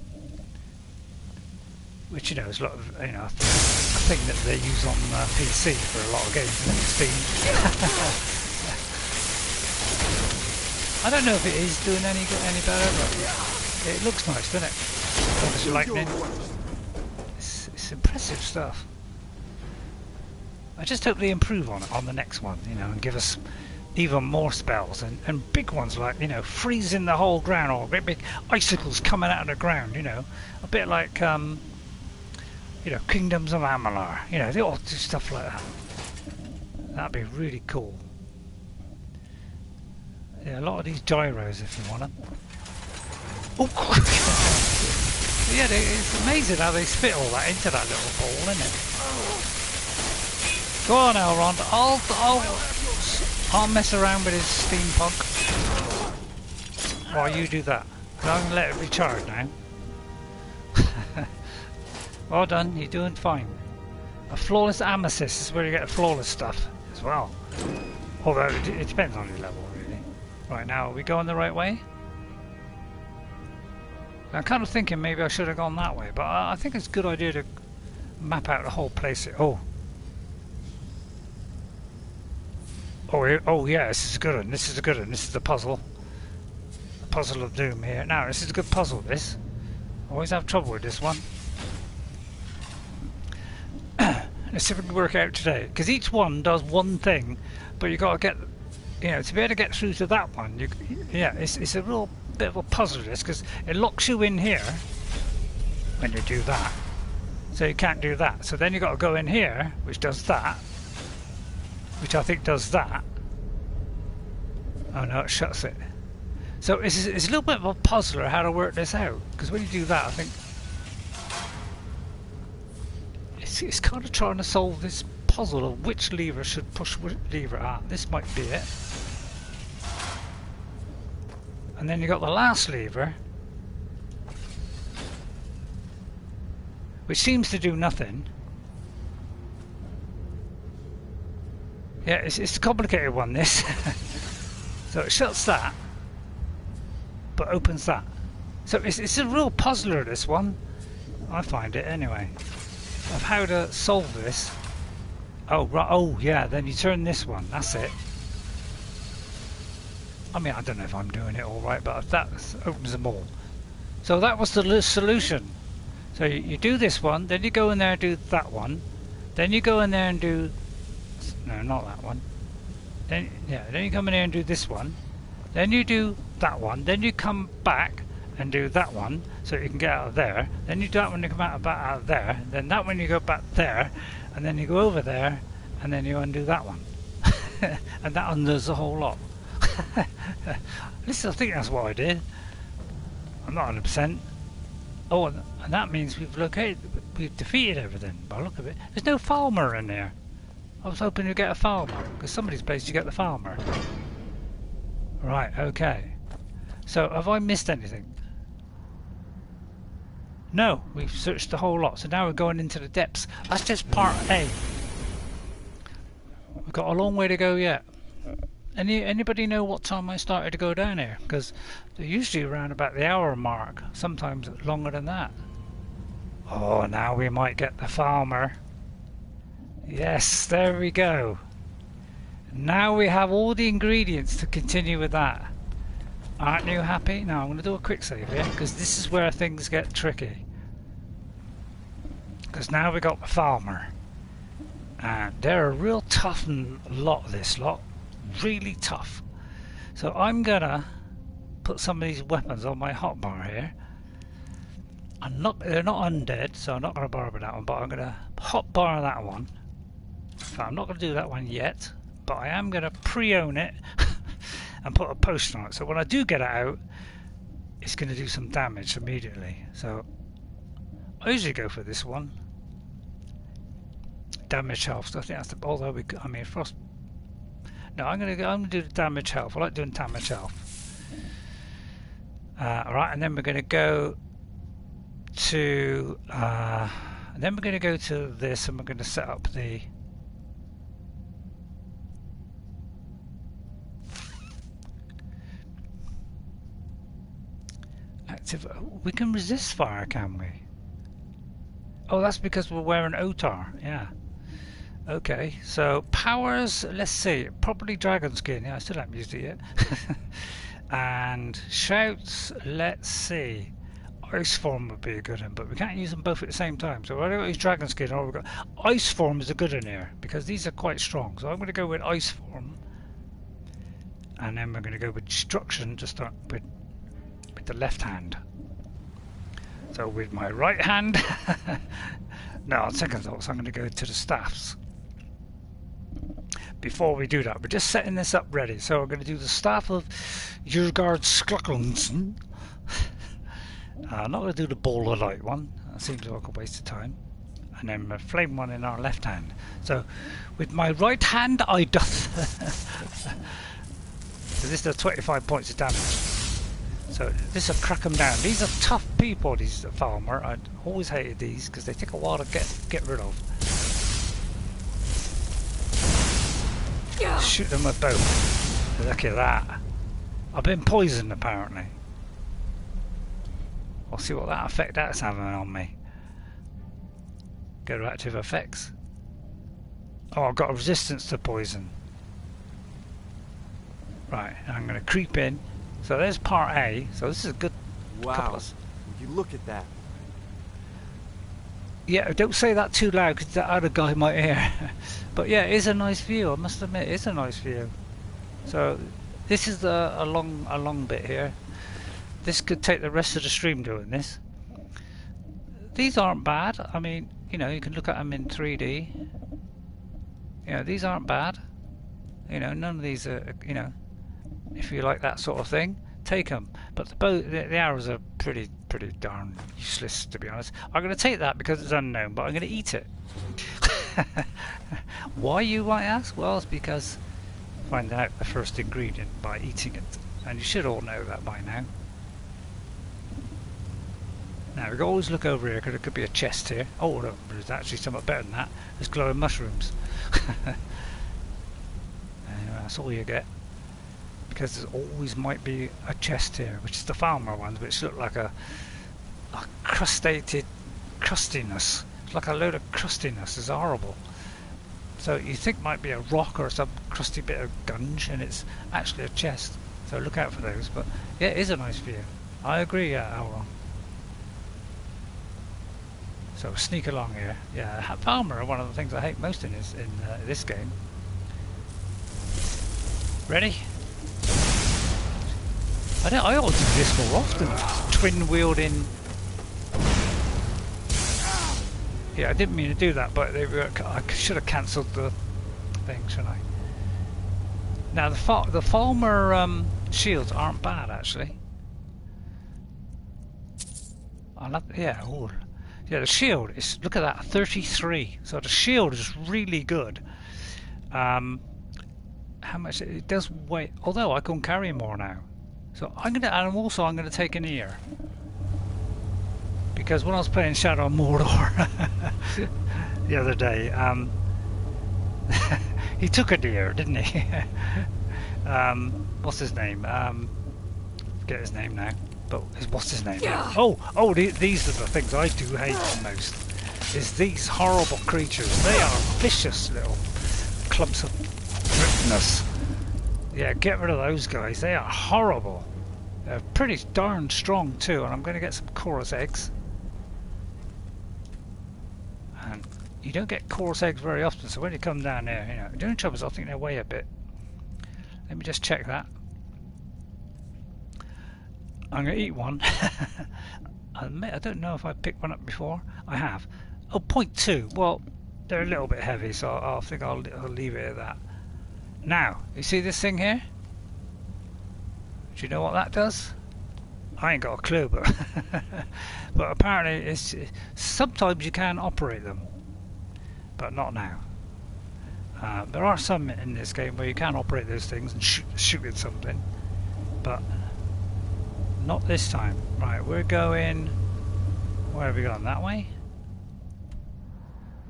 Which, you know, is a lot of, you know, a thing that they use on PC for a lot of games, Steam. I don't know if it is doing any better, but it looks nice, doesn't it? Obviously lightning. It's impressive stuff. I just hope they improve on it on the next one, you know, and give us even more spells and big ones like, you know, freezing the whole ground, or big icicles coming out of the ground, you know, a bit like you know, Kingdoms of Amalur, you know, they all do stuff like that. That'd be really cool. Yeah, a lot of these gyros if you want them. Oh, yeah, it's amazing how they spit all that into that little ball, isn't it? Go on, Elrond. I'll mess around with his steampunk while you do that. And I'm gonna let it recharge now. Well done, you're doing fine. A flawless amethyst is where you get the flawless stuff as well. Although it depends on your level, really. Right, now, are we going the right way? I'm kind of thinking maybe I should have gone that way, but I think it's a good idea to map out the whole place. Oh, yeah, this is a good one. This is a good one. This is the puzzle. The puzzle of doom here. Now, this is a good puzzle, this. I always have trouble with this one. Let's see if we can work out today. Because each one does one thing, but you've got to get, you know, to be able to get through to that one, yeah, it's a real bit of a puzzle, this, because it locks you in here when you do that. So you can't do that. So then you've got to go in here, which does that. Which I think does that. Oh no, it shuts it. So it's a little bit of a puzzler how to work this out. Because when you do that, I think it's kind of trying to solve this puzzle of which lever should push which lever. Ah, this might be it. And then you got the last lever, which seems to do nothing. Yeah, it's a complicated one, this. So it shuts that, but opens that. So it's a real puzzler, this one. I find it, anyway. Of how to solve this. Oh, right. Oh, yeah, then you turn this one. That's it. I mean, I don't know if I'm doing it all right, but that opens them all. So that was the solution. So you do this one, then you go in there and do that one. Then you go in there and do... No, not that one. Then you come in here and do this one. Then you do that one. Then you come back and do that one, so you can get out of there. Then you do that one, you come out of there. Then that one you go back there, and then you go over there, and then you undo that one. And that undoes the whole lot. Listen, I think that's what I did. I'm not 100%. Oh, and that means we've defeated everything by the look of it. There's no falmer in there. I was hoping you'd get a falmer, because somebody's place you get the falmer. Right, okay. So, have I missed anything? No, we've searched the whole lot, so now we're going into the depths. That's just part A. We've got a long way to go yet. Anybody know what time I started to go down here? Because they're usually around about the hour mark, sometimes longer than that. Oh, now we might get the falmer. Yes, there we go. Now we have all the ingredients to continue with that. Aren't you happy? Now I'm going to do a quick save here, because this is where things get tricky. Because now we got the falmer. And they're a real tough lot, this lot. really tough. So I'm gonna put some of these weapons on my hotbar here. They're not undead, so I'm not gonna bother with that one, but I'm gonna hotbar that one. So I'm not gonna do that one yet, but I am gonna pre-own it and put a post on it. So when I do get it out, it's gonna do some damage immediately. So I usually go for this one. Damage health. So I think that's the. Although I mean frost. No, I'm gonna do the damage health. I like doing damage health. Alright, and then we're gonna go to this, and we're gonna set up the active. We can resist fire, can we? Oh, that's because we're wearing Otar. Yeah. Okay, so powers, let's see, probably dragon skin. Yeah, I still haven't used it yet. And shouts, let's see. Ice form would be a good one, but we can't use them both at the same time. So I don't use dragon skin, or we've got ice form is a good one here because these are quite strong. So I'm going to go with ice form, and then we're going to go with destruction to start with the left hand. So with my right hand, no, on second thoughts, I'm going to go to the staffs. Before we do that, we're just setting this up ready. So we're going to do the staff of Jurgard Skrucklensen. I'm not going to do the ball of light one. That seems like a waste of time. And then the flame one in our left hand. So with my right hand, I doth. So this does 25 points of damage. So this will crack them down. These are tough people, these falmer. I always hated these because they take a while to get rid of. Shoot them with both. Look at that. I've been poisoned apparently. I'll see what that effect that's having on me. Go to active effects. Oh, I've got a resistance to poison. Right, I'm going to creep in. So there's part A. So this is a good couple of... Would you look at that? Yeah, don't say that too loud because that other guy might hear. But yeah, it is a nice view. I must admit, it is a nice view. So this is a long bit here. This could take the rest of the stream doing this. These aren't bad. I mean, you know, you can look at them in 3D. You know, these aren't bad. You know, none of these are. You know, if you like that sort of thing, take them. But the arrows are pretty darn useless, to be honest. I'm going to take that because it's unknown, but I'm going to eat it. Why, you might ask? Well, it's because find out the first ingredient by eating it, and you should all know that by now. Now we can always look over here because there could be a chest here. Oh no, there's actually something better than that. There's glowing mushrooms. Anyway, that's all you get. Because there always might be a chest here, which is the falmer ones, which look like a crustiness. It's like a load of crustiness. It's horrible. So you think might be a rock or some crusty bit of gunge, and it's actually a chest. So look out for those. But yeah, it is a nice view. I agree, Elrond. So sneak along here. Yeah, falmer are one of the things I hate most in this game. Ready? I ought to do this more often. Twin wielding. Yeah, I didn't mean to do that, but I should have cancelled the thing, shouldn't I? Now the falmer shields aren't bad actually. I love, yeah. Oh. Yeah, the shield is, look at that, 33. So the shield is really good. How much it does weigh? Although I can carry more now. So I'm gonna take an ear because when I was playing Shadow of Mordor the other day, he took an ear, didn't he? What's his name? Forget his name now. But what's his name? Yeah. Oh! These are the things I do hate the most. Is these horrible creatures? They are vicious little clumps of driftness. Yeah, get rid of those guys. They are horrible. They're pretty darn strong too, and I'm going to get some chorus eggs. And you don't get chorus eggs very often, so when you come down there, you know, the only trouble is I think they weigh a bit. Let me just check that. I'm going to eat one. I don't know if I picked one up before. I have. Oh, 0.2. Well, they're a little bit heavy, so I think I'll leave it at that. Now, you see this thing here? Do you know what that does? I ain't got a clue, but but apparently it's sometimes you can operate them, but not now. There are some in this game where you can operate those things and shoot at something, but not this time. Right, we're going... Where have we gone? That way?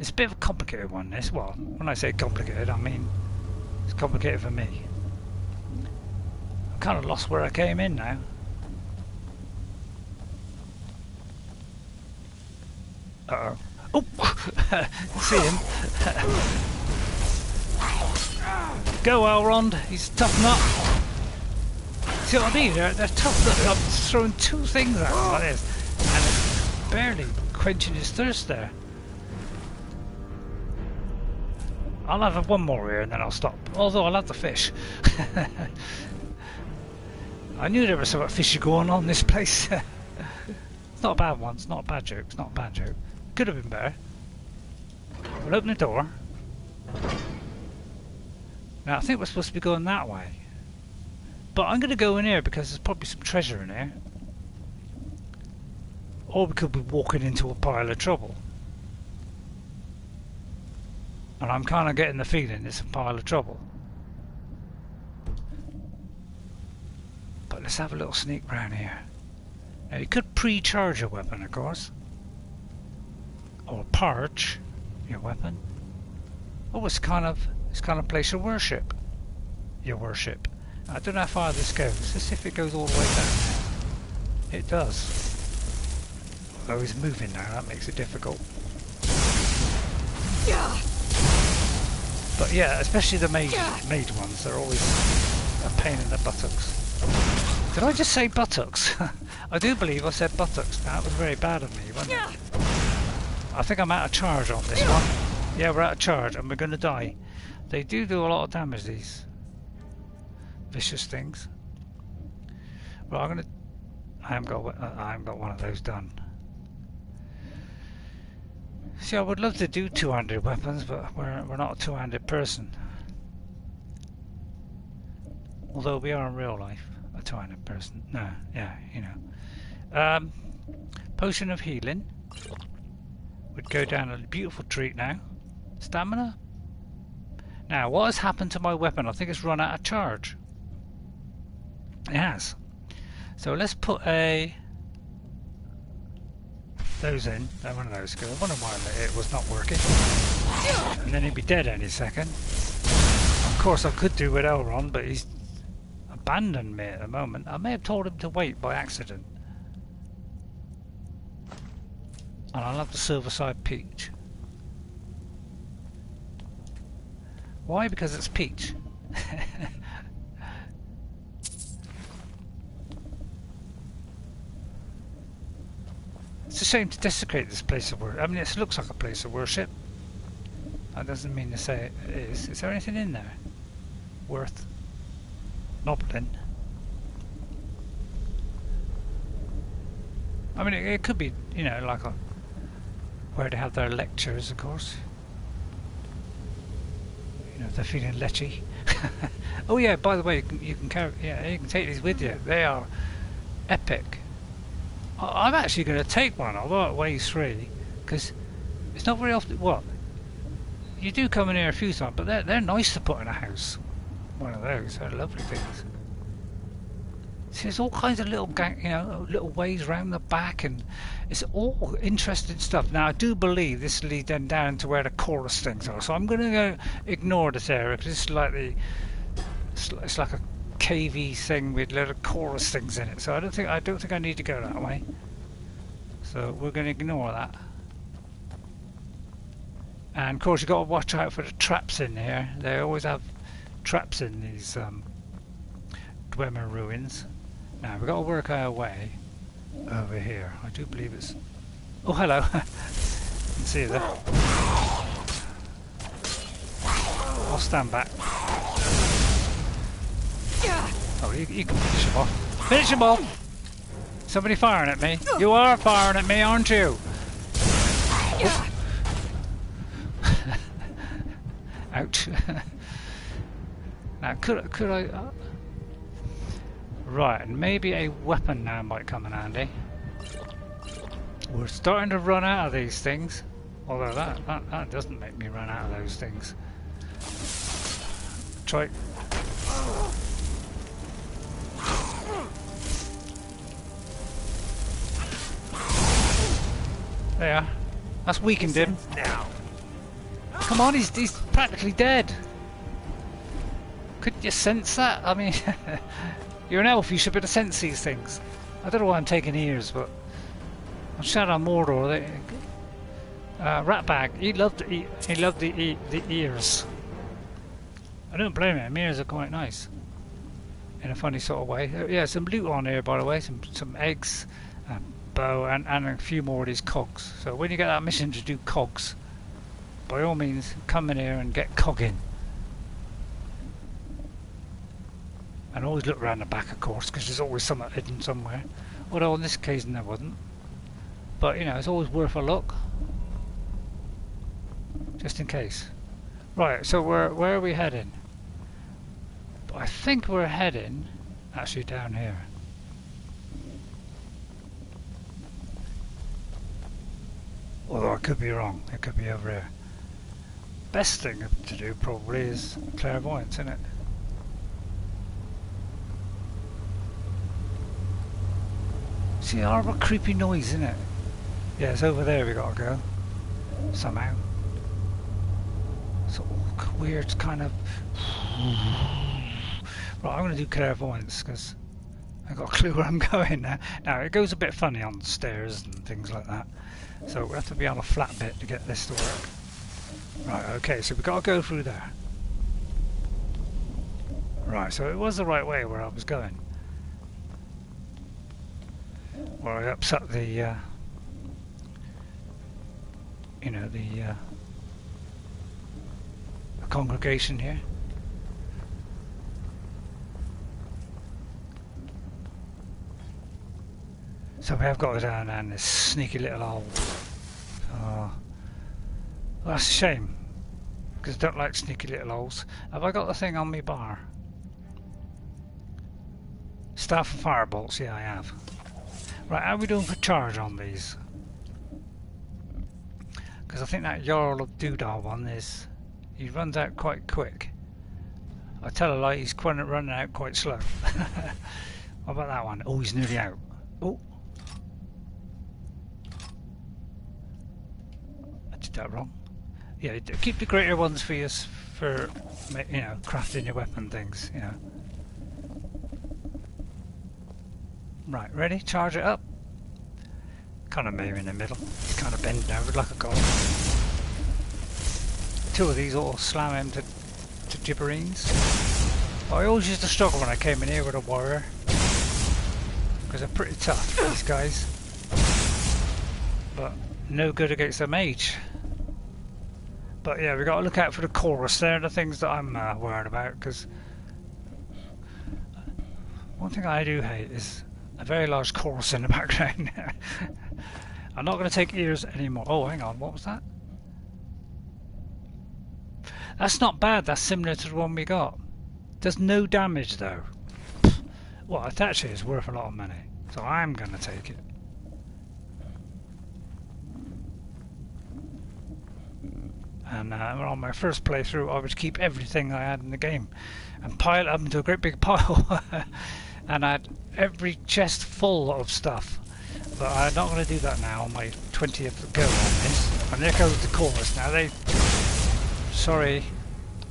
It's a bit of a complicated one, this. Well, when I say complicated, I mean it's complicated for me. I've kind of lost where I came in now. Uh-oh. Oh! See him? Go, Elrond! He's a tough nut! See what I mean? They're tough nuts. I'm throwing two things at him like this, and it's barely quenching his thirst there. I'll have one more here and then I'll stop. Although I'll have the fish. I knew there was something fishy going on in this place. It's not a bad one. It's not a bad joke. It's not a bad joke. Could have been better. We'll open the door. Now I think we're supposed to be going that way. But I'm going to go in here because there's probably some treasure in here. Or we could be walking into a pile of trouble. And I'm kind of getting the feeling it's a pile of trouble. But let's have a little sneak round here. Now you could pre-charge a weapon, of course. Or purge your weapon. Oh, it's kind of a place of worship. Your worship. I don't know how far this goes. Let's see if it goes all the way down. It does. Although he's moving now, that makes it difficult. Yeah. But yeah, especially the mage ones, they're always a pain in the buttocks. Did I just say buttocks? I do believe I said buttocks. That was very bad of me, wasn't it? I think I'm out of charge on this one. Yeah, we're out of charge and we're going to die. They do a lot of damage, these vicious things. Well, I haven't got one of those done. See, I would love to do two-handed weapons, but we're not a two-handed person. Although we are in real life a two-handed person. No, yeah, you know. Potion of healing would go down a beautiful treat now. Stamina. Now, what has happened to my weapon? I think it's run out of charge. It has. So let's put those in. One of those go. I wonder why it was not working. And then he'd be dead any second. Of course, I could do with Elrond, but he's abandoned me at the moment. I may have told him to wait by accident. And I'll have the Silverside Peach. Why? Because it's peach. It's a shame to desecrate this place of worship. I mean, it looks like a place of worship. That doesn't mean to say it is. Is there anything in there worth nobbling? I mean, it could be, you know, like where they have their lectures, of course. You know, if they're feeling lechy. Oh yeah, by the way, you can carry. Yeah, you can take these with you. They are epic. I'm actually going to take one, although it weighs 3, because it's not very often. Well, you do come in here a few times, but they're nice to put in a house. One of those, they're lovely things. See, there's all kinds of little little ways round the back, and it's all interesting stuff. Now, I do believe this leads then down to where the chorus things are, so I'm going to go ignore this area because it's like it's like a cavey thing with little chorus things in it. So I don't think I need to go that way. So we're going to ignore that. And of course, you've got to watch out for the traps in here. They always have traps in these Dwemer ruins. Now we've got to work our way over here. I do believe it's... Oh, hello. You can see you there. I'll stand back. Oh, you can finish him off. Finish him off! Somebody firing at me? You are firing at me, aren't you? Ouch. Now, could I... Right, and maybe a weapon now might come in handy. We're starting to run out of these things. Although that doesn't make me run out of those things. Try... There. That's weakened him. Now. Come on, he's practically dead. Couldn't you sense that? I mean, you're an elf, you should be able to sense these things. I don't know why I'm taking ears, but on Shadow Mordor, Ratbag, he loved the ears. I don't blame him. Ears are quite nice, in a funny sort of way. Yeah, some loot on here, by the way. Some eggs, a bow, and a few more of these cogs. So when you get that mission to do cogs, by all means, come in here and get cogging. And always look around the back, of course, because there's always something hidden somewhere. Although on this occasion there wasn't. But you know, it's always worth a look, just in case. Right. So where are we heading? I think we're heading actually down here. Although I could be wrong. It could be over here. Best thing to do probably is clairvoyance, isn't it? See, a creepy noise, isn't it? Yeah, it's over there we gotta go. Somehow. It's all weird kind of... Right, I'm gonna do clairvoyance because I've got a clue where I'm going now. Now, it goes a bit funny on stairs and things like that. So we have to be on a flat bit to get this to work. Right, okay, so we've got to go through there. Right, so it was the right way where I was going. Where I upset the, you know, the congregation here. So we have got to go down and this sneaky little hole. Oh, well, that's a shame, because I don't like sneaky little holes. Have I got the thing on me bar? Staff and firebolts, yeah I have. Right, how are we doing for charge on these? Because I think that Jarl of Doodah one is... he runs out quite quick. I tell a lie, he's running out quite slow. What about that one? Oh, he's nearly out. Oh! I did that wrong. Yeah, keep the greater ones for you, for, you know, crafting your weapon things, you know. Right, ready? Charge it up. Kind of maybe in the middle. Kind of bend over like a god. Two of these all slam him to gibberines. I always used to struggle when I came in here with a warrior, because they're pretty tough, these guys. But no good against a mage. But yeah, we got to look out for the chorus. They're the things that I'm worried about, because one thing I do hate is a very large chorus in the background. I'm not going to take ears anymore. Oh, hang on, what was that? That's not bad, that's similar to the one we got. Does no damage though. Well, it actually is worth a lot of money, so I'm going to take it. And on my first playthrough I would keep everything I had in the game and pile it up into a great big pile. And I had every chest full of stuff. But I'm not going to do that now on my 20th go on this. And there goes the chorus. Now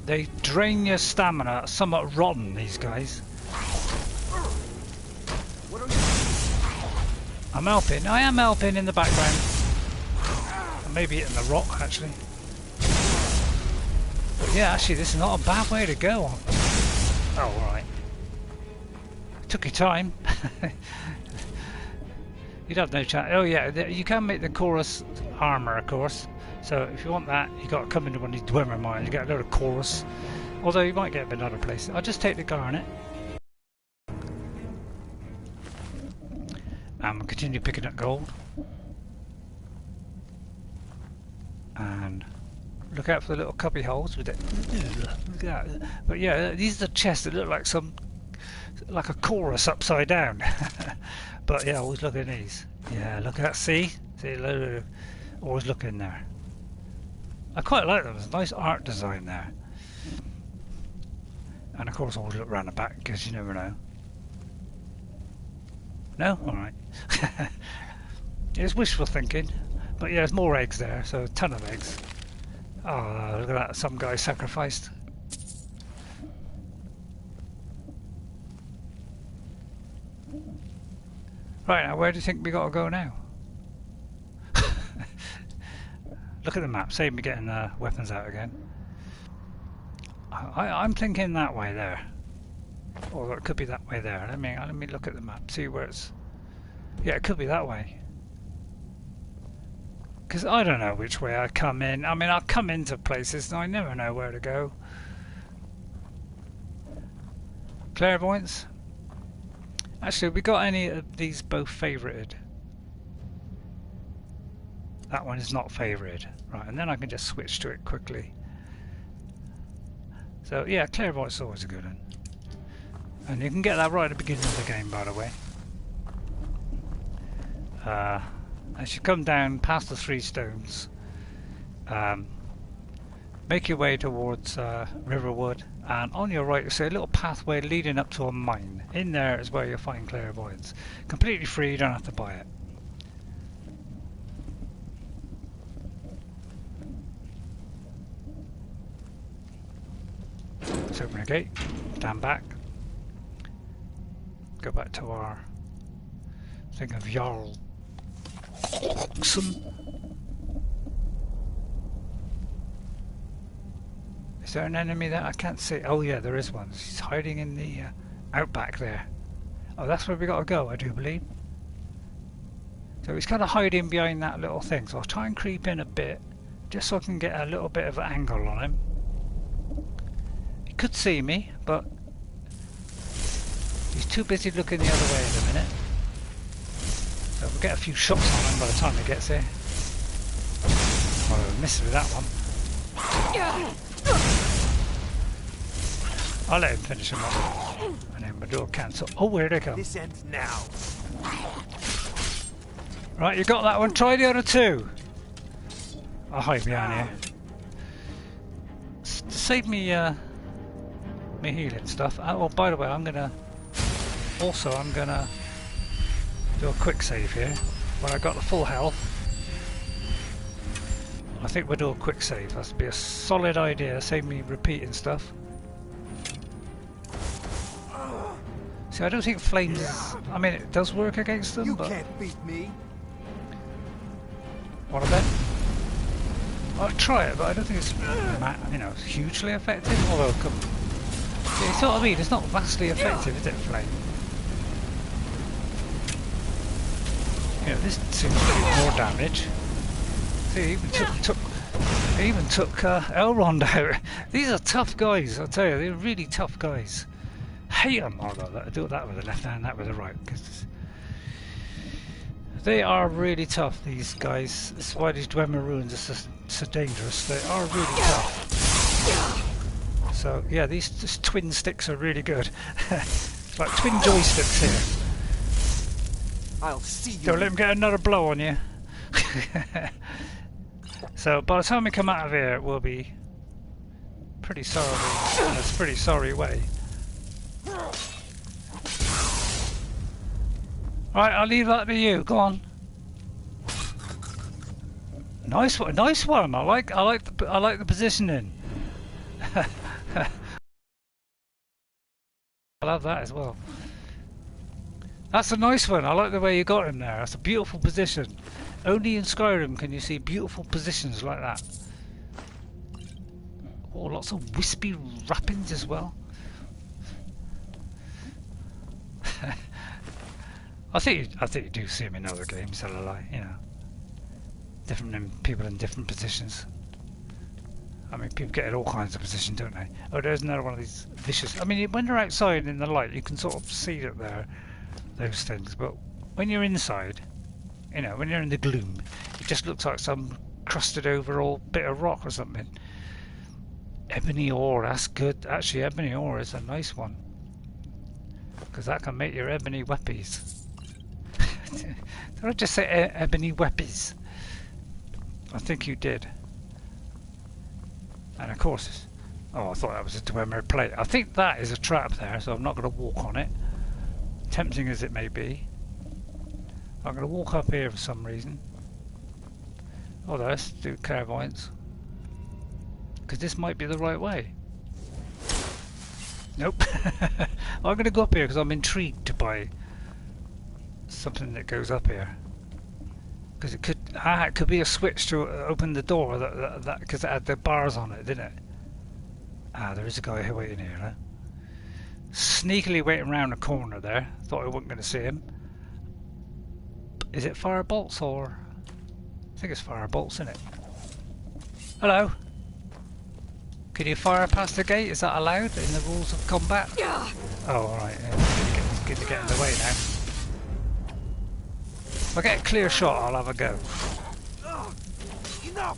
they drain your stamina somewhat rotten, these guys. I'm helping. I am helping in the background. I may be hitting the rock actually. But yeah, actually this is not a bad way to go on. Oh, right. Took your time. You'd have no chance. Oh yeah, you can make the chorus armor, of course. So if you want that, you got to come into one of these Dwemer mines. You get a load of chorus. Although you might get them in other places. I'll just take the garnet. And we'll continue picking up gold. And look out for the little cubby holes with it. Look at that. But yeah, these are the chests that look like like a chorus upside down. But yeah, always look in these. Yeah, look at that. See, always look in there. I quite like them. There's a nice art design there. And of course, always look round the back because you never know. No? Alright. It's wishful thinking. But yeah, there's more eggs there, so a ton of eggs. Oh, look at that. Some guy sacrificed. Right, now where do you think we got to go now? Look at the map. Save me getting the weapons out again. I'm thinking that way there. Or it could be that way there. Let me look at the map, see where it's... Yeah, it could be that way. Because I don't know which way I come in. I mean, I'll come into places and I never know where to go. Clairvoyance? Actually, have we got any of these both favorited? That one is not favorited. Right, and then I can just switch to it quickly. So yeah, clairvoyance is always a good one. And you can get that right at the beginning of the game, by the way. As you come down past the 3 stones, make your way towards Riverwood, and on your right you see a little pathway leading up to a mine. In there is where you'll find clairvoyance. Completely free, you don't have to buy it. Let's open a gate, stand back, go back to our thing of Jarl. Is there an enemy there? I can't see. Oh yeah, there is one. He's hiding in the outback there. Oh, that's where we got to go, I do believe. So he's kind of hiding behind that little thing. So I'll try and creep in a bit, just so I can get a little bit of an angle on him. He could see me, but he's too busy looking the other way at the minute. So we'll get a few shots on him by the time he gets here. Well, we'll miss with that one. I'll let him finish him off. And then Mjoll cancel. Oh, here they come. This ends now. Right, you got that one. Try the other 2. I'll hide behind here. Save me me healing stuff. Oh, by the way, I'm gonna do a quick save here. When I got the full health, I think we'll do a quick save. That'd be a solid idea. Save me repeating stuff. See, I don't think flames. I mean, it does work against them, but you can't beat me. What a bet. I'll try it, but I don't think it's hugely effective. Although, see, it's what I mean. It's not vastly effective, is it, flame? You know, this seems to do more damage. See, he even took Elrond out. These are tough guys, I tell you. They're really tough guys. Hate them. Although I do that with the left hand, that with the right, because they are really tough. These guys. That's why these Dwemer ruins are so dangerous. They are really tough. So yeah, these twin sticks are really good. It's like twin joysticks here. I'll see you. Don't let him get another blow on you. So by the time we come out of here, we'll be pretty sorry. In a pretty sorry way. Right, I'll leave that to you. Go on. Nice one, nice one. I like the positioning. I love that as well. That's a nice one. I like the way you got him there. That's a beautiful position. Only in Skyrim can you see beautiful positions like that. Oh, lots of wispy wrappings as well. I think you do see them in other games, tell a lie, you know. Different people in different positions. I mean, people get in all kinds of positions, don't they? Oh, there's another one of these vicious... I mean, when they're outside in the light, you can sort of see that they're those things, but when you're inside, you know, when you're in the gloom, it just looks like some crusted over old bit of rock or something. Ebony ore, that's good. Actually, ebony ore is a nice one, because that can make your ebony weppies. Did I just say ebony weppies? I think you did. And of course, oh, I thought that was a Dwemer plate. I think that is a trap there, so I'm not going to walk on it. Tempting as it may be. I'm going to walk up here for some reason. Oh, let's do clairvoyance. Because this might be the right way. Nope. I'm going to go up here because I'm intrigued by something that goes up here. Because it could be a switch to open the door that because it had the bars on it, didn't it? Ah, there is a guy here waiting here. Huh? Sneakily waiting around the corner there. Thought I wasn't going to see him. Is it fire bolts or? I think it's fire bolts, isn't it? Hello. Can you fire past the gate? Is that allowed in the rules of combat? Yeah. Oh, alright. Yeah. Good to get in the way now. If I get a clear shot, I'll have a go. Enough!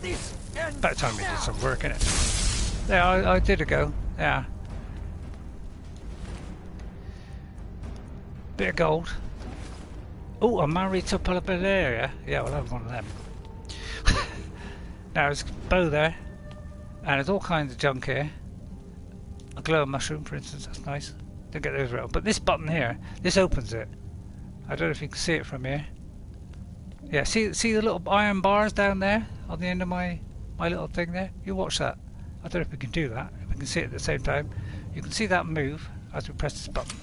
This ends About time we now. did some work, innit? Yeah, I did a go. Yeah. Bit of gold. Oh, a married to Palabellaria. Yeah, we'll have one of them. Now, there's a bow there. And there's all kinds of junk here. A glow mushroom, for instance, that's nice. Don't get those around. But this button here, this opens it. I don't know if you can see it from here. Yeah, see the little iron bars down there on the end of my little thing there? You watch that. I don't know if we can do that. If we can see it at the same time. You can see that move as we press this button.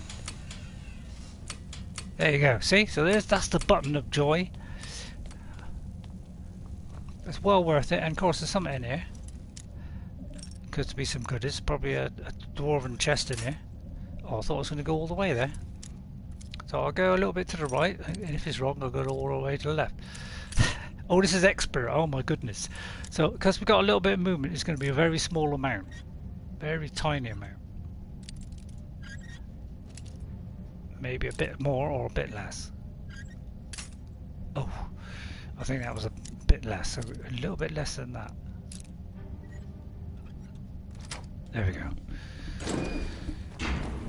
There you go. See? So that's the button of joy. It's well worth it. And of course there's something in here. Could be some goodies. Probably a dwarven chest in here. Oh, I thought I was going to go all the way there. So I'll go a little bit to the right, and if it's wrong I'll go all the way to the left. Oh, this is expert, oh my goodness. So, because we've got a little bit of movement, it's going to be a very small amount. Very tiny amount. Maybe a bit more or a bit less. Oh, I think that was a bit less, so a little bit less than that. There we go.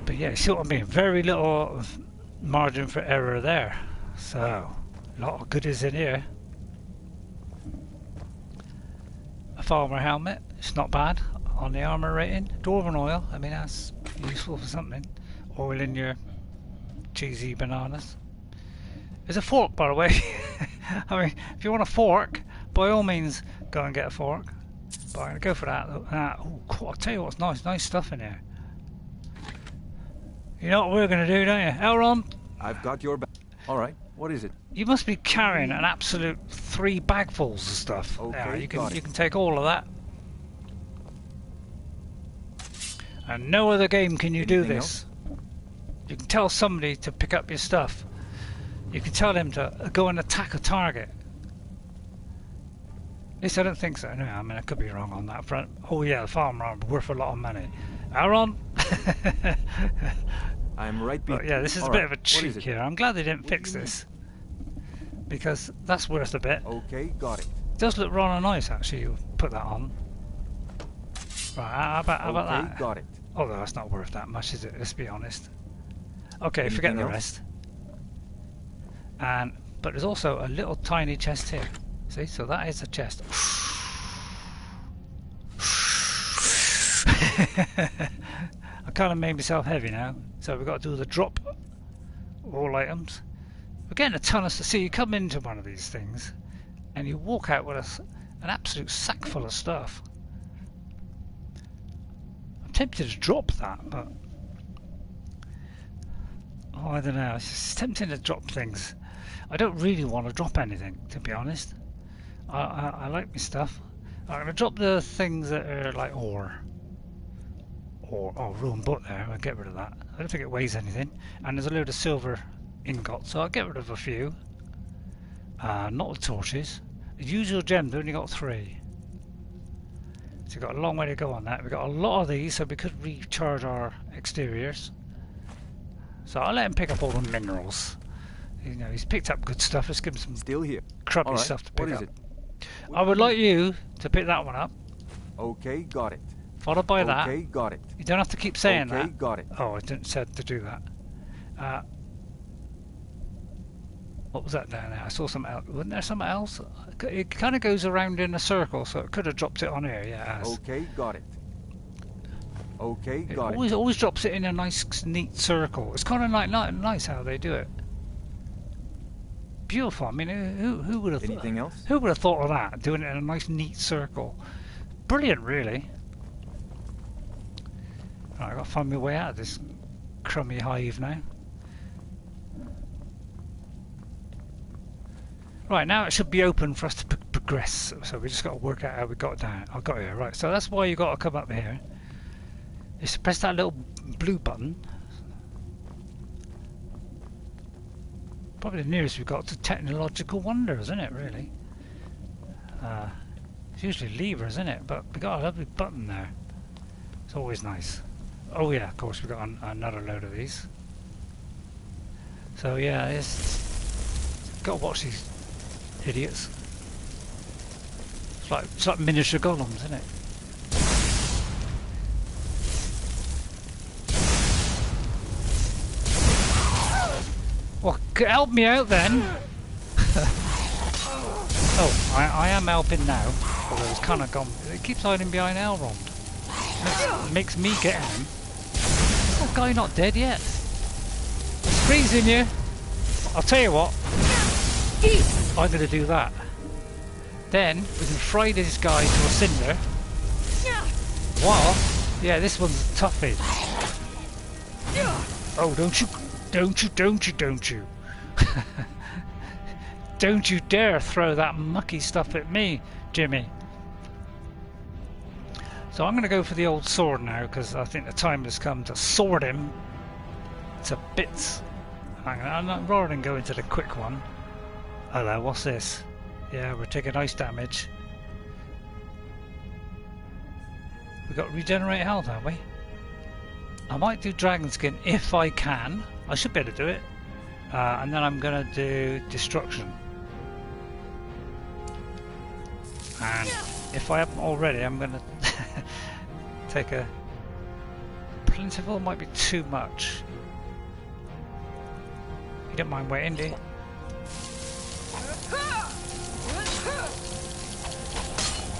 But yeah, you see what I mean? Very little margin for error there. So, a lot of goodies in here. A falmer helmet, it's not bad on the armor rating. Dwarven oil, I mean that's useful for something. Oil in your cheesy bananas. There's a fork, by the way. I mean, if you want a fork, by all means go and get a fork. But I'm going to go for that. Oh, I'll tell you what's nice stuff in here. You know what we're going to do, don't you? Elrond? I've got your back. All right. What is it? You must be carrying an absolute 3 bagfuls of stuff. Okay, yeah, you got can it. take all of that. And no other game can you do Anything this. You can tell somebody to pick up your stuff. You can tell them to go and attack a target. At least I don't think so. No, I mean I could be wrong on that front. Oh yeah, the farm armor worth a lot of money. Elrond? I'm right behind. But yeah, this is All a bit right, of a what is cheek it? here. I'm glad they didn't fix this. Because that's worth a bit. Okay, got it. It does look rather nice actually, you put that on. Right, how about Okay, that? got it. Although that's not worth that much, is it? Let's be honest. Okay, forget Anything the else? rest. But there's also a little tiny chest here. See, so that is a chest. I kind of made myself heavy now, so we've got to do the drop all items. We're getting a ton of stuff. See, you come into one of these things and you walk out with an absolute sack full of stuff. I'm tempted to drop that, but oh, I don't know. It's just tempting to drop things. I don't really want to drop anything, to be honest. I like my stuff. I'm going to drop the things that are like ore. Or ruined book there. I'll get rid of that. I don't think it weighs anything. And there's a load of silver ingots, so I'll get rid of a few. Not the torches. The usual gems, we only got 3. So we've got a long way to go on that. We've got a lot of these, so we could recharge our exteriors. So I'll let him pick up all the minerals. You know, he's picked up good stuff. Let's give him some Still here. crummy All right. stuff to pick What up. is it? I would like you to pick that one up, Okay, got it. followed by that. Okay, got it. You don't have to keep saying Okay, that. got it. Oh, I didn't said to do that. What was that down there? I saw something else. Wasn't there something else? It kind of goes around in a circle, so it could have dropped it on here. Yeah, it has. Okay, got it. Okay, It got always drops it in a nice, neat circle. It's kind of nice how they do it. Beautiful. I mean, who would have? Anything else? Who would have thought of that? Doing it in a nice, neat circle. Brilliant, really. Right, I've got to find my way out of this crummy hive now. Right, now it should be open for us to progress. So we just got to work out how we got down. I got here. Right, so that's why you got to come up here. Just press that little blue button. Probably the nearest we've got to technological wonder, isn't it, really? It's usually levers, isn't it? But we got a lovely button there. It's always nice. Oh yeah, of course we've got another load of these. So yeah, it's got to watch these idiots. It's like miniature golems, isn't it? Well, help me out then. Oh, I am helping now. Although it's kind of gone. It keeps hiding behind Elrond. Makes me get him. Is that guy not dead yet? It's freezing you. I'll tell you what. I'm going to do that. Then we can fry this guy to a cinder. What? Yeah, this one's a toughie. Oh, don't you. Don't you dare throw that mucky stuff at me, Jimmy. So I'm going to go for the old sword now, because I think the time has come to sword him to bits. Rather than go into the quick one. Hello, what's this? Yeah, we're taking ice damage. We got regenerate health, have we? I might do dragon skin if I can. I should be able to do it. And then I'm going to do destruction. And if I haven't already, I'm going to take a plentiful. Might be too much. You don't mind waiting, do you?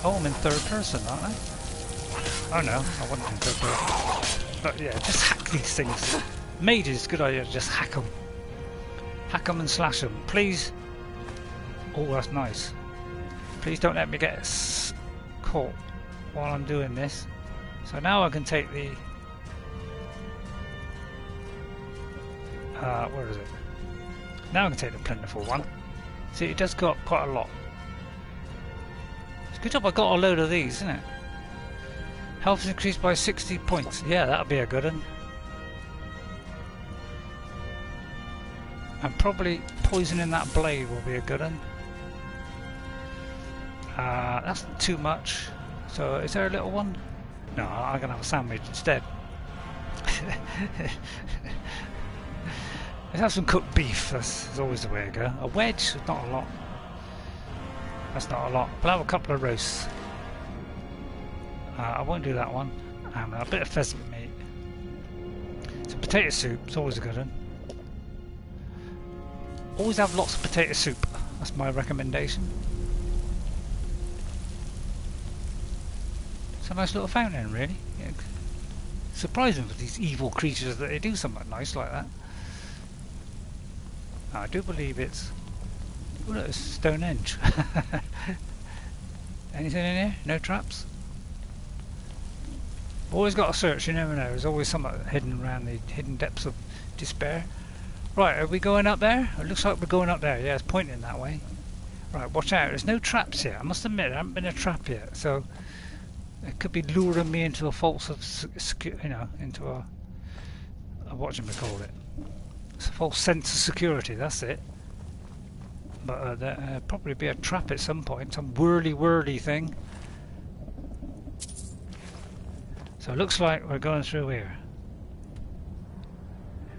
Oh, I'm in third person, aren't I? Oh no, I wasn't in third person. But yeah, just hack these things. Mages, good idea, just hack them. Hack them and slash them. Please. Oh, that's nice. Please don't let me get caught while I'm doing this. So now I can take the... where is it? Now I can take the plentiful one. See, it does got quite a lot. It's a good job I got a load of these, isn't it? Health is increased by 60 points. Yeah, that'll be a good one. And probably poisoning that blade will be a good one. That's too much. So is there a little one? No, I'm going to have a sandwich instead. Let's have some cooked beef. That's always the way to go. A wedge? Not a lot. That's not a lot. But I'll have a couple of roasts. I won't do that one. And a bit of pheasant meat. Some potato soup. It's always a good one. Always have lots of potato soup. That's my recommendation. It's a nice little fountain, really. Yeah. Surprising for these evil creatures that they do something nice like that. I do believe it's... Oh, look, it's Stonehenge. Anything in here? No traps? Always got to search, you never know. There's always something hidden around the hidden depths of despair. Right, are we going up there? It looks like we're going up there. Yeah, it's pointing that way. Right, watch out. There's no traps yet. I must admit, there hasn't been a trap yet. So it could be luring me into a false of, you know, into a whatchamacallit. It's a false sense of security. That's it. But there'll probably be a trap at some point. Some whirly thing. So it looks like we're going through here.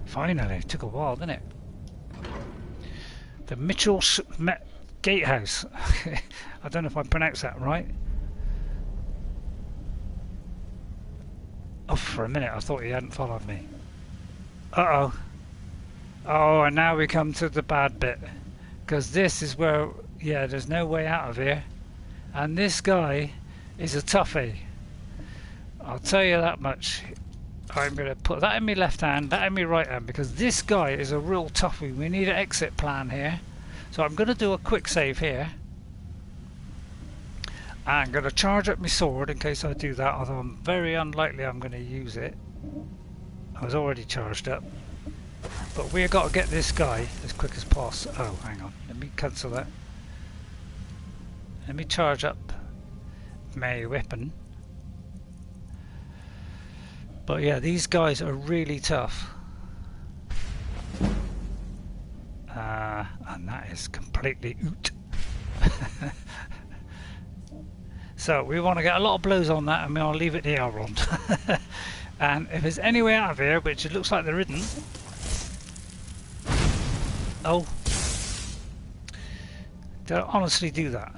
Finally, it took a while, didn't it? The Gatehouse. I don't know if I pronounced that right. Oh, for a minute I thought he hadn't followed me. Uh-oh. Oh, and now we come to the bad bit. Because this is where, yeah, there's no way out of here. And this guy is a toughie. I'll tell you that much. I'm going to put that in my left hand, that in my right hand, because this guy is a real toughie. We need an exit plan here. So I'm going to do a quick save here. I'm going to charge up my sword in case I do that, although I'm very unlikely I'm going to use it. I was already charged up. But we've got to get this guy as quick as possible. Oh, hang on. Let me cancel that. Let me charge up my weapon. But yeah, these guys are really tough. And that is completely oot. So we want to get a lot of blows on that, and I'll leave it to Elrond. And if there's any way out of here, which it looks like there isn't. Oh. Did I honestly do that?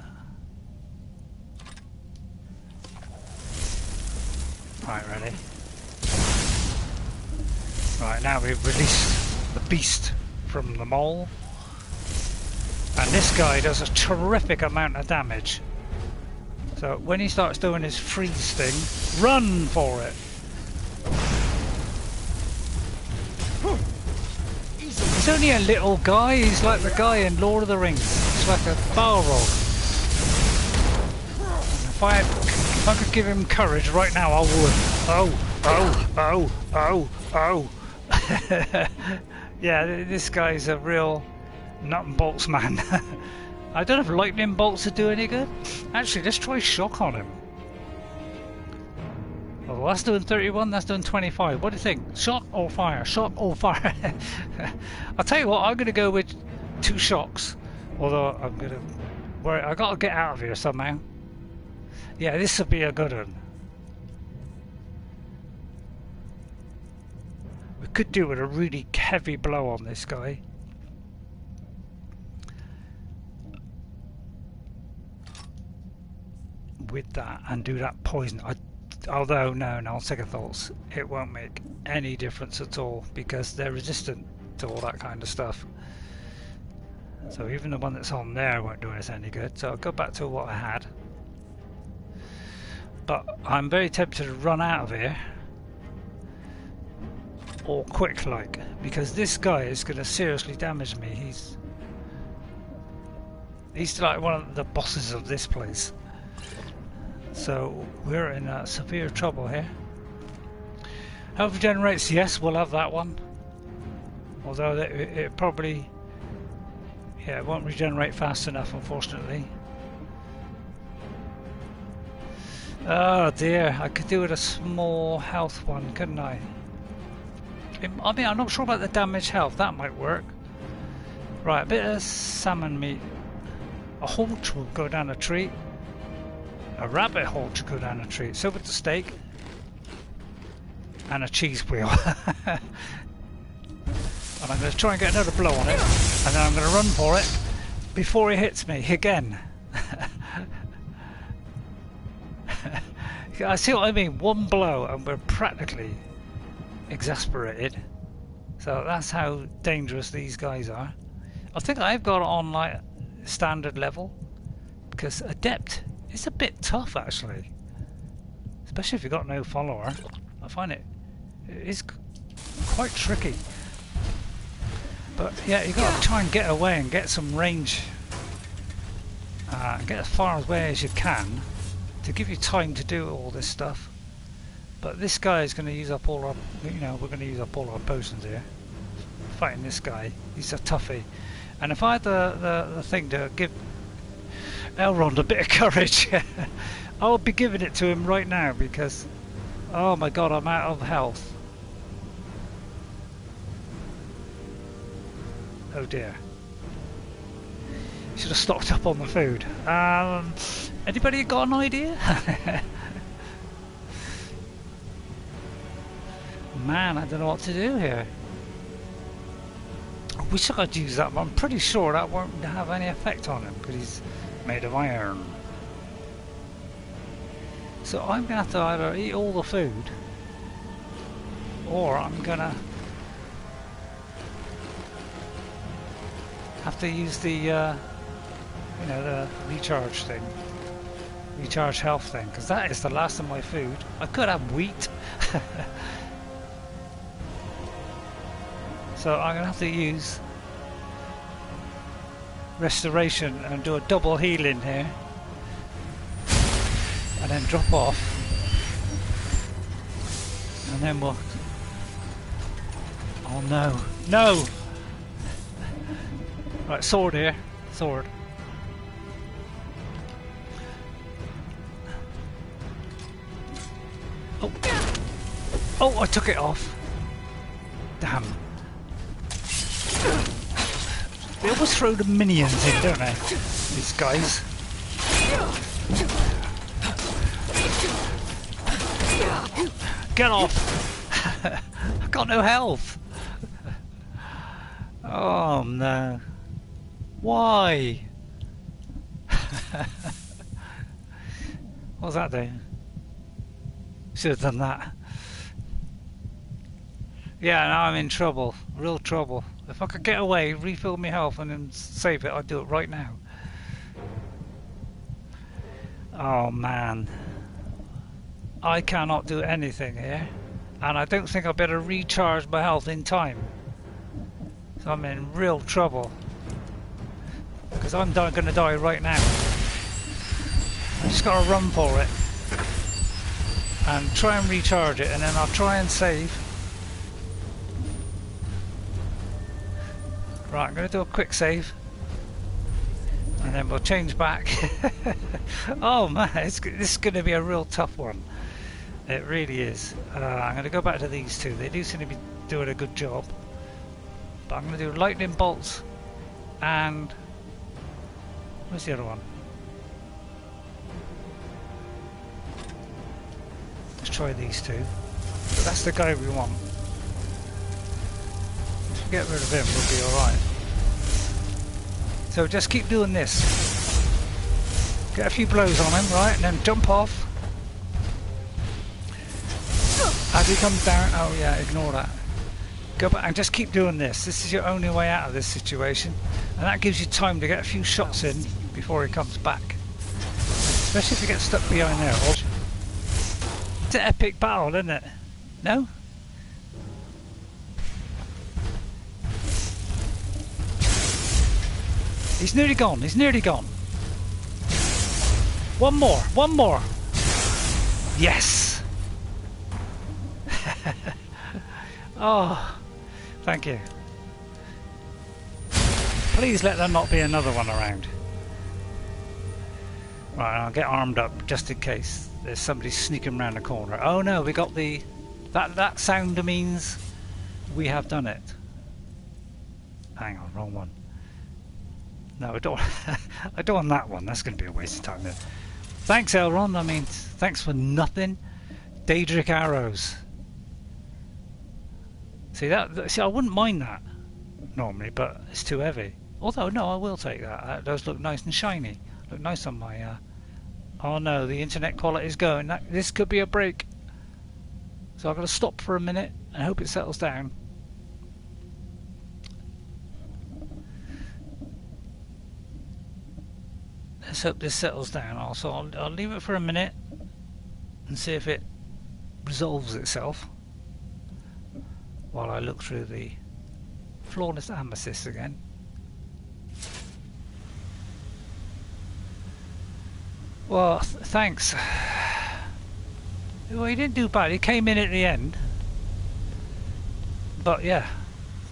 Right, ready? Right, now we've released the beast from the Mjoll. And this guy does a terrific amount of damage. So when he starts doing his freeze thing, run for it! He's only a little guy, he's like the guy in Lord of the Rings. He's like a Balrog. And if I could give him courage right now, I would. Oh. Yeah, this guy's a real nut and bolts man. I don't know if lightning bolts would do any good. Actually, let's try shock on him. Oh, that's doing 31, that's doing 25. What do you think? Shot or fire? Shot or fire? I'll tell you what, I'm going to go with 2 shocks. Although I'm going to... I've got to get out of here somehow. Yeah, this would be a good one. We could do with a really heavy blow on this guy. With that and do that poison. Although no, on second thoughts, it won't make any difference at all because they're resistant to all that kind of stuff. So even the one that's on there won't do us any good. So I'll go back to what I had. But I'm very tempted to run out of here. Or quick like, because this guy is going to seriously damage me. He's like one of the bosses of this place. So we're in severe trouble here. Health regenerates, yes, we'll have that one. Although it probably, yeah, it won't regenerate fast enough, unfortunately. Oh dear, I could do with a small health one, couldn't I? I mean, I'm not sure about the damage health, that might work. Right, a bit of salmon meat. A haunch will go down a tree. A rabbit haunch will go down a tree. So with the steak. And a cheese wheel. And I'm going to try and get another blow on it. And then I'm going to run for it before he hits me again. I see what I mean. One blow and we're practically exasperated. So that's how dangerous these guys are. I think I've got it on like standard level. Because Adept is a bit tough actually. Especially if you've got no follower. I find it is quite tricky. But yeah, you've got to try and get away and get some range. Get as far away as you can to give you time to do all this stuff. But this guy is going to use up all our, we're going to use up all our potions here. Fighting this guy, he's a toughie. And if I had the thing to give Elrond a bit of courage, I'll be giving it to him right now because, oh my god, I'm out of health. Oh dear. Should have stocked up on the food. Anybody got an idea? Man, I don't know what to do here. wish I could use that, but I'm pretty sure that won't have any effect on him because he's made of iron. So I'm gonna have to either eat all the food, or I'm gonna have to use the, you know, the recharge thing, recharge health thing, because that is the last of my food. I could have wheat. So I'm gonna have to use restoration and do a double healing here, and then drop off, and then we'll. Oh no, no! Right, sword here, sword. Oh, oh! I took it off. Damn. They always throw the minions in, don't they? These guys. Get off! I've got no health. Oh no. Why? What's that doing? Should have done that. Yeah, now I'm in trouble. Real trouble. If I could get away, refill my health and then save it, I'd do it right now. Oh man. I cannot do anything here. And I don't think I better recharge my health in time. So I'm in real trouble. Because I'm going to die right now. I just got to run for it. And try and recharge it, and then I'll try and save. Right, I'm going to do a quick save, and then we'll change back. Oh man, this is going to be a real tough one. It really is. I'm going to go back to these two. They do seem to be doing a good job. But I'm going to do lightning bolts and... where's the other one? Let's try these two. But that's the guy we want. Get rid of him, we'll be alright. So just keep doing this. Get a few blows on him, right, and then jump off. As he comes down, oh yeah, ignore that. Go back and just keep doing this. This is your only way out of this situation. And that gives you time to get a few shots in before he comes back. Especially if you get stuck behind there. It's an epic battle, isn't it? No? He's nearly gone, he's nearly gone. One more, one more. Yes! Oh, thank you. Please let there not be another one around. Right, I'll get armed up just in case there's somebody sneaking around the corner. Oh no, we got the... That sound means we have done it. Hang on, wrong one. No, I don't. I don't want that one. That's going to be a waste of time. Then. Thanks, Elrond. I mean, thanks for nothing. Daedric arrows. See that? See, I wouldn't mind that normally, but it's too heavy. Although, no, I will take that. Those look nice and shiny. Look nice on my. Oh no, the internet quality is going. This could be a break. So I've got to stop for a minute and hope it settles down. Let's hope this settles down. Also, I'll leave it for a minute and see if it resolves itself while I look through the flawless amethyst again. Well, thanks. Well, he didn't do bad. He came in at the end. But yeah,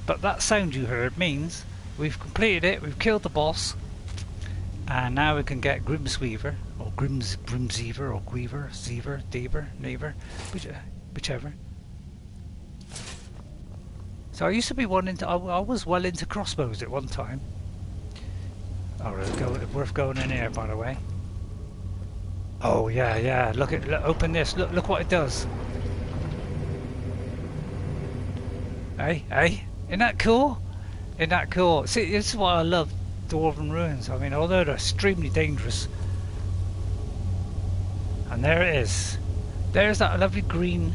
but that sound you heard means we've completed it. We've killed the boss. And now we can get Grimsever, or Grimsever, or Griever, Seaver, Deaver, Neaver, whichever. So I used to be I was well into crossbows at one time. Oh, worth going in here, by the way. Oh yeah, yeah. Look, open this. Look what it does. Hey, isn't that cool? Isn't that cool? See, this is why I love Dwarven Ruins. I mean, although they're extremely dangerous. And there it is. There's that lovely green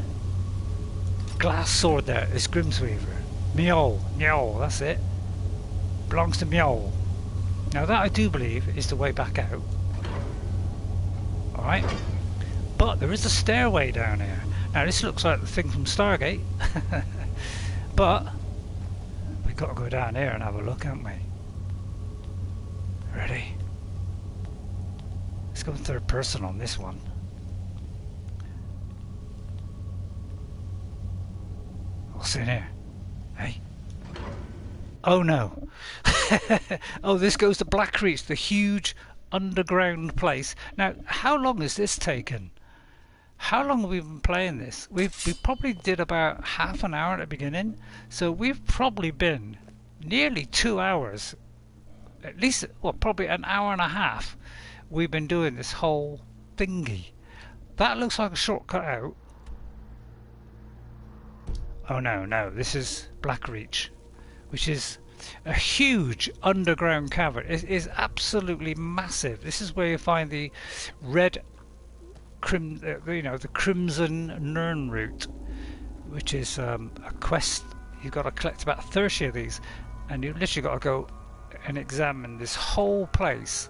glass sword there. It's Grimsever. Mjoll. Mjoll, that's it. Belongs to Mjoll. Now that I do believe is the way back out. Alright. But there is a stairway down here. Now this looks like the thing from Stargate. But we've got to go down here and have a look, haven't we? Ready? Let's go third person on this one. What's in here? Hey? Oh no. Oh, this goes to Blackreach, the huge underground place. Now, how long has this taken? How long have we been playing this? We probably did about half an hour at the beginning, so we've probably been nearly 2 hours, at least, well, probably an hour and a half. We've been doing this whole thingy. That looks like a shortcut out. Oh no, this is Blackreach, which is a huge underground cavern. It is absolutely massive. This is where you find the red, the Crimson Nirn route, which is a quest. You've got to collect about 30 of these, and you've literally got to go and examine this whole place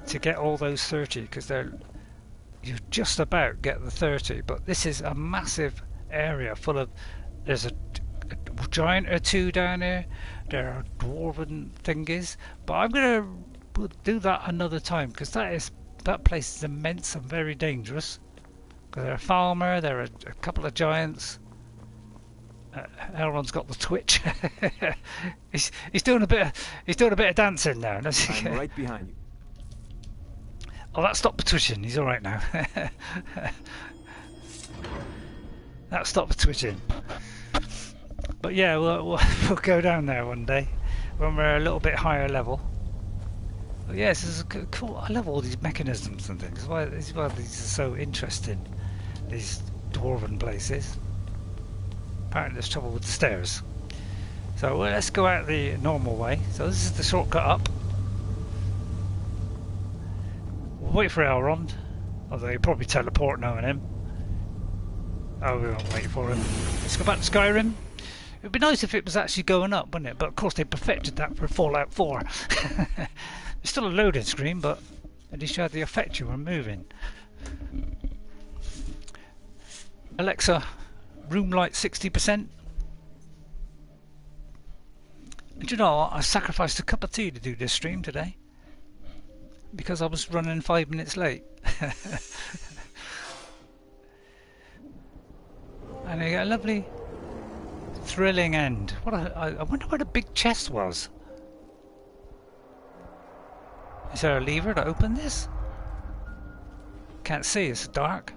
to get all those 30, because you just about get the 30. But this is a massive area full of, there's a giant or two down here, there are dwarven thingies, but I'm gonna do that another time, because that place is immense and very dangerous, because there are falmer, there are a couple of giants. Elrond's got the twitch. he's doing a bit of dancing now. I'm right behind you. Oh, that stopped the twitching. He's all right now. That stopped the twitching. But yeah, we'll go down there one day when we're a little bit higher level. But yeah, this is cool. I love all these mechanisms and things. This is why these are so interesting. These dwarven places. Apparently there's trouble with the stairs. So let's go out the normal way. So this is the shortcut up. We'll wait for Elrond, although he'll probably teleport knowing him. Oh, we won't wait for him. Let's go back to Skyrim. It would be nice if it was actually going up, wouldn't it? But of course they perfected that for Fallout 4. It's still a loading screen, but at least you had the effect you were moving. Alexa, room light 60%. And you know what? I sacrificed a cup of tea to do this stream today, because I was running 5 minutes late. And I got a lovely, thrilling end. I wonder where the big chest was. Is there a lever to open this? Can't see, it's dark.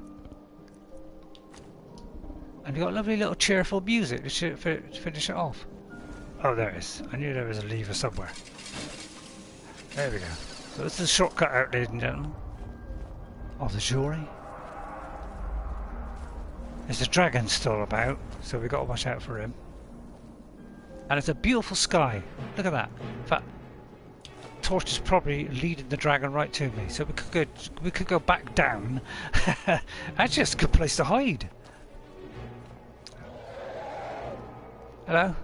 And you got lovely little cheerful music to finish it off. Oh, there it is. I knew there was a lever somewhere. There we go. So this is a shortcut out, ladies and gentlemen. Oh, the jury. There's a dragon still about, so we've got to watch out for him. And it's a beautiful sky. Look at that. In fact, torch is probably leading the dragon right to me, so we could go back down. Actually, it's a good place to hide. Hello.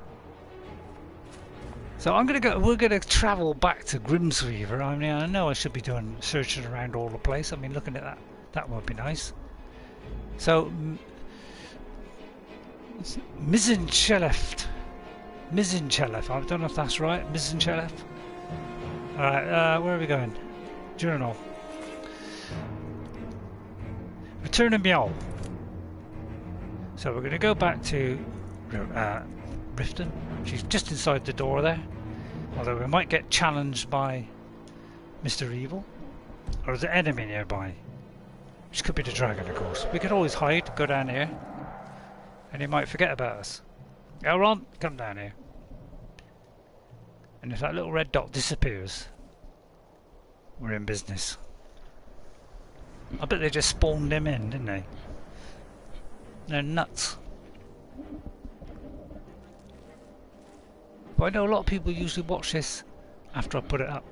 So we're gonna travel back to Grimsever. I mean, I know I should be searching around all the place. I mean, looking at that, that would be nice. So, Mzinchaleft. I don't know if that's right. Mzinchaleft. Alright, where are we going? Journal. Return to Mjoll. So we're going to go back to Riften. She's just inside the door there. Although we might get challenged by Mr. Evil. Or the enemy nearby. Which could be the dragon, of course. We could always hide, go down here. And he might forget about us. Elrond, come down here. And if that little red dot disappears, we're in business. I bet they just spawned him in, didn't they? They're nuts. But I know a lot of people usually watch this after I put it up.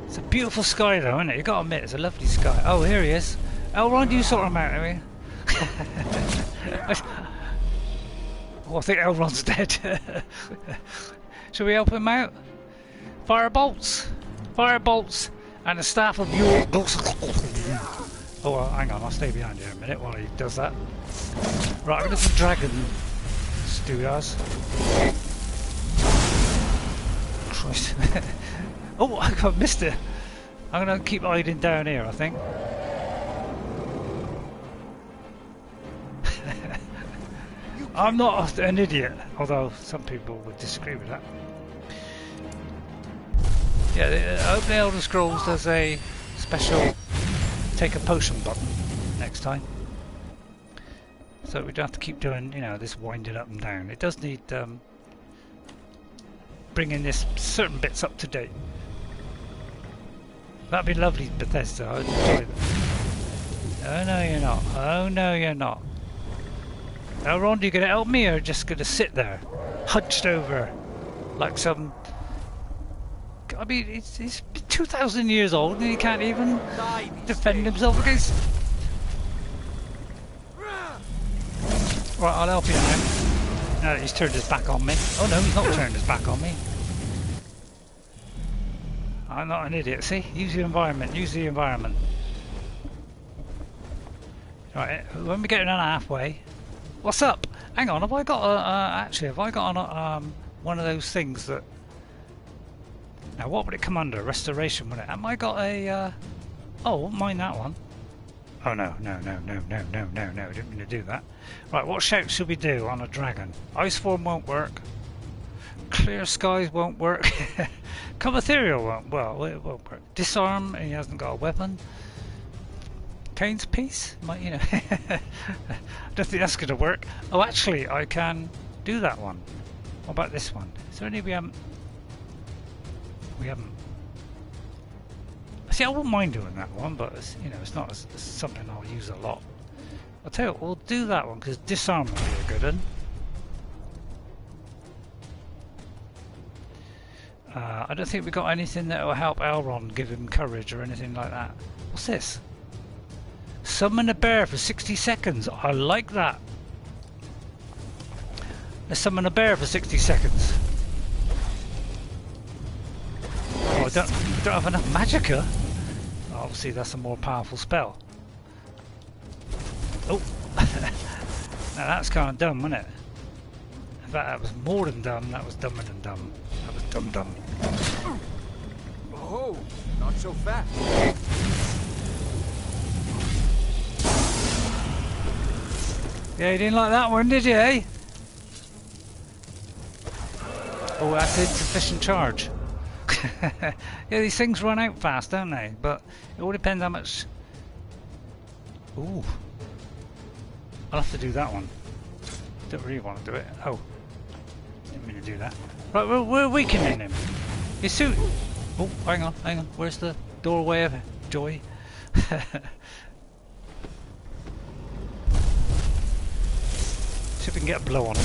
It's a beautiful sky though, isn't it? You gotta admit, it's a lovely sky. Oh, here he is. Elrond, you sort him out, have you? Oh, I think Elrond's dead. Shall we help him out? Fire bolts! Fire bolts! And the staff of Mjoll. Oh, well, hang on, I'll stay behind you a minute while he does that. Right, I'm going to do some dragon stewars. Christ. Oh, I missed it. I'm going to keep hiding down here, I think. I'm not an idiot, although some people would disagree with that. Yeah, Open Elder Scrolls does a special take a potion button next time. So we don't have to keep doing, you know, this winding up and down. It does need bringing this certain bits up to date. That'd be lovely, Bethesda. I'd enjoy that. Oh no, you're not. Oh no, you're not. Elrond, you gonna help me or just gonna sit there, hunched over, like some? I mean, he's 2,000 years old and he can't even defend himself against. Right, I'll help you now. Now that he's turned his back on me. Oh no, he's not turned his back on me. I'm not an idiot. See, use the environment. Use the environment. Right, when we get around halfway. What's up? Hang on, have I got a, actually, have I got one of those things that... Now, what would it come under? Restoration, would it? Have I got a, oh, wouldn't mind that one. Oh, no, no, didn't mean to do that. Right, what shout should we do on a dragon? Ice form won't work. Clear skies won't work. Come ethereal won't, well, it won't work. Disarm, he hasn't got a weapon. Kane's piece? Might, you know, I don't think that's going to work. Oh, actually, I can do that one. What about this one? Is there any we haven't? We haven't. See, I wouldn't mind doing that one, but it's, you know, it's not it's something I'll use a lot. I'll tell you what, we'll do that one because disarm will be a good one. I don't think we got anything that will help Elrond give him courage or anything like that. What's this? Summon a bear for 60 seconds. I like that. Let's summon a bear for 60 seconds. Oh, I don't have enough magicka. Obviously, that's a more powerful spell. Oh, now that's kind of dumb, wasn't it? In fact, that was more than dumb. That was dumber than dumb. That was dumb. Oh, not so fast. Yeah, you didn't like that one, did you, eh? Oh, that's insufficient charge. Yeah, these things run out fast, don't they? But it all depends how much... Ooh. I'll have to do that one. Don't really want to do it. Oh. Didn't mean to do that. Right, we're weakening him. His suit... Oh, hang on. Where's the doorway of joy? See if we can get a blow on him.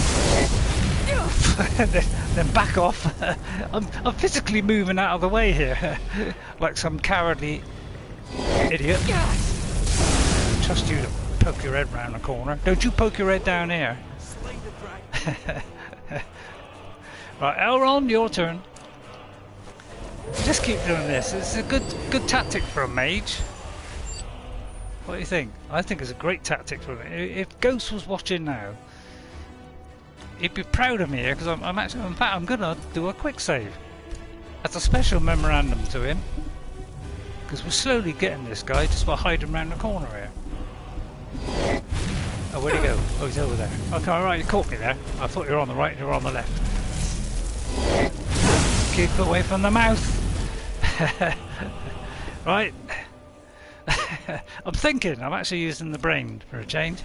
then back off. I'm physically moving out of the way here. Like some cowardly idiot. Trust you to poke your head round the corner. Don't you poke your head down here. Right, Elrond, your turn. Just keep doing this. It's a good tactic for a mage. What do you think? I think it's a great tactic for me. If Ghost was watching now, he'd be proud of me here because I'm actually, in fact, I'm gonna do a quick save. That's a special memorandum to him because we're slowly getting this guy just by hiding around the corner here. Oh, where'd he go? Oh, he's over there. Okay, alright, you caught me there. I thought you were on the right and you were on the left. Keep away from the mouth. Right. I'm thinking. I'm actually using the brain for a change.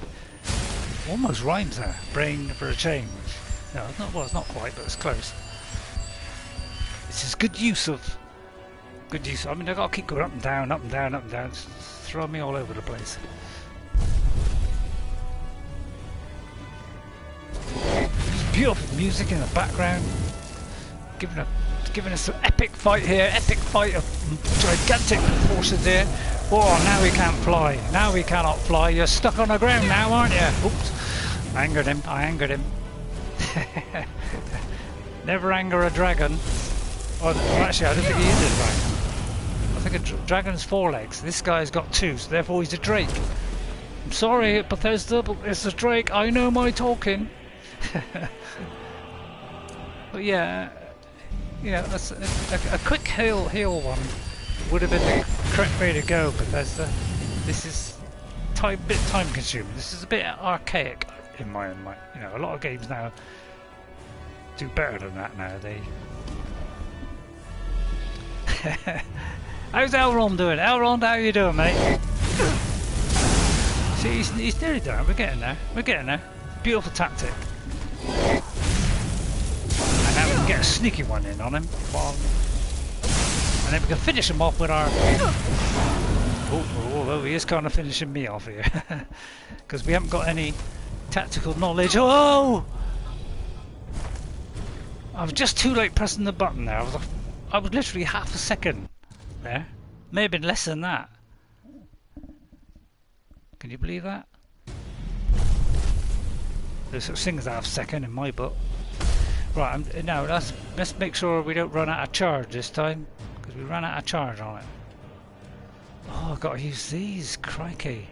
Almost rhymes there. Brain for a change. No, it's not. Well, it's not quite, but it's close. This is good use of. Good use. I mean, I got to keep going up and down, up and down, up and down. It's throwing me all over the place. beautiful music in the background, giving us an epic fight here, epic fight of gigantic proportions here. Oh, now we can't fly. Now we cannot fly. You're stuck on the ground now, aren't you? Oops. I angered him. Never anger a dragon. Oh, actually, I don't think he is a dragon. I think a dragon's 4 legs. This guy's got 2, so therefore he's a drake. I'm sorry, Bethesda, but it's a drake. I know my talking. But yeah, that's a quick heal one would have been the correct way to go, Bethesda. This is bit time consuming. This is a bit archaic in my mind. You know, a lot of games now do better than that now. How's Elrond doing? Elrond, how you doing, mate? See, he's nearly done. We're getting there. Beautiful tactic. And now we can get a sneaky one in on him. And then we can finish him off with our... Oh, he is kind of finishing me off here. Because we haven't got any tactical knowledge. Oh! I was just too late pressing the button there. I was literally half a second there. May have been less than that. Can you believe that? There's such thing as half a second in my book. Right, now let's make sure we don't run out of charge this time. Because we ran out of charge on it. Oh, I've got to use these. Crikey.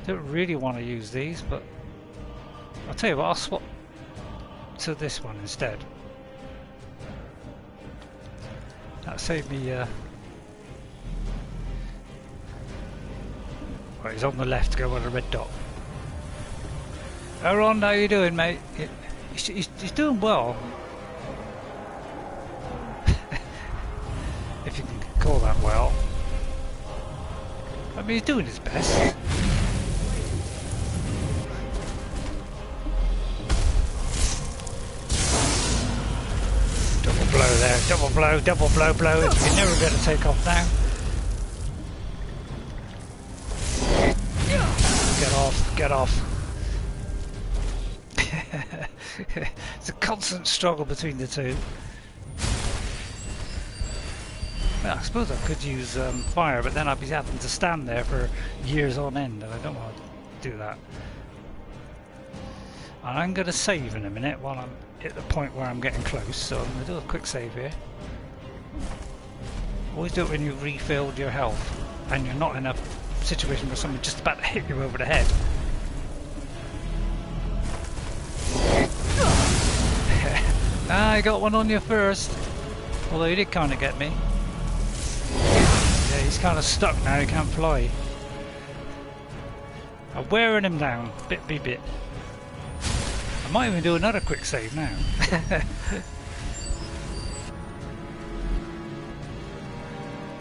Don't really want to use these, but I'll tell you what, I'll swap to this one instead. That'll save me right, he's on the left, go on the red dot. Elrond, how you doing, mate? He's doing well. If you can call that well. I mean, he's doing his best. Double blow there, double blow. You're never going to take off now. Get off. It's a constant struggle between the two. Well, I suppose I could use fire, but then I'd be having to stand there for years on end, and I don't want to do that. And I'm going to save in a minute while I'm at the point where I'm getting close, so I'm going to do a quick save here. Always do it when you've refilled your health and you're not in a situation where someone's just about to hit you over the head. I got one on you first, although he did kind of get me. Yeah, he's kind of stuck now, he can't fly. I'm wearing him down, bit by bit. I might even do another quick save now.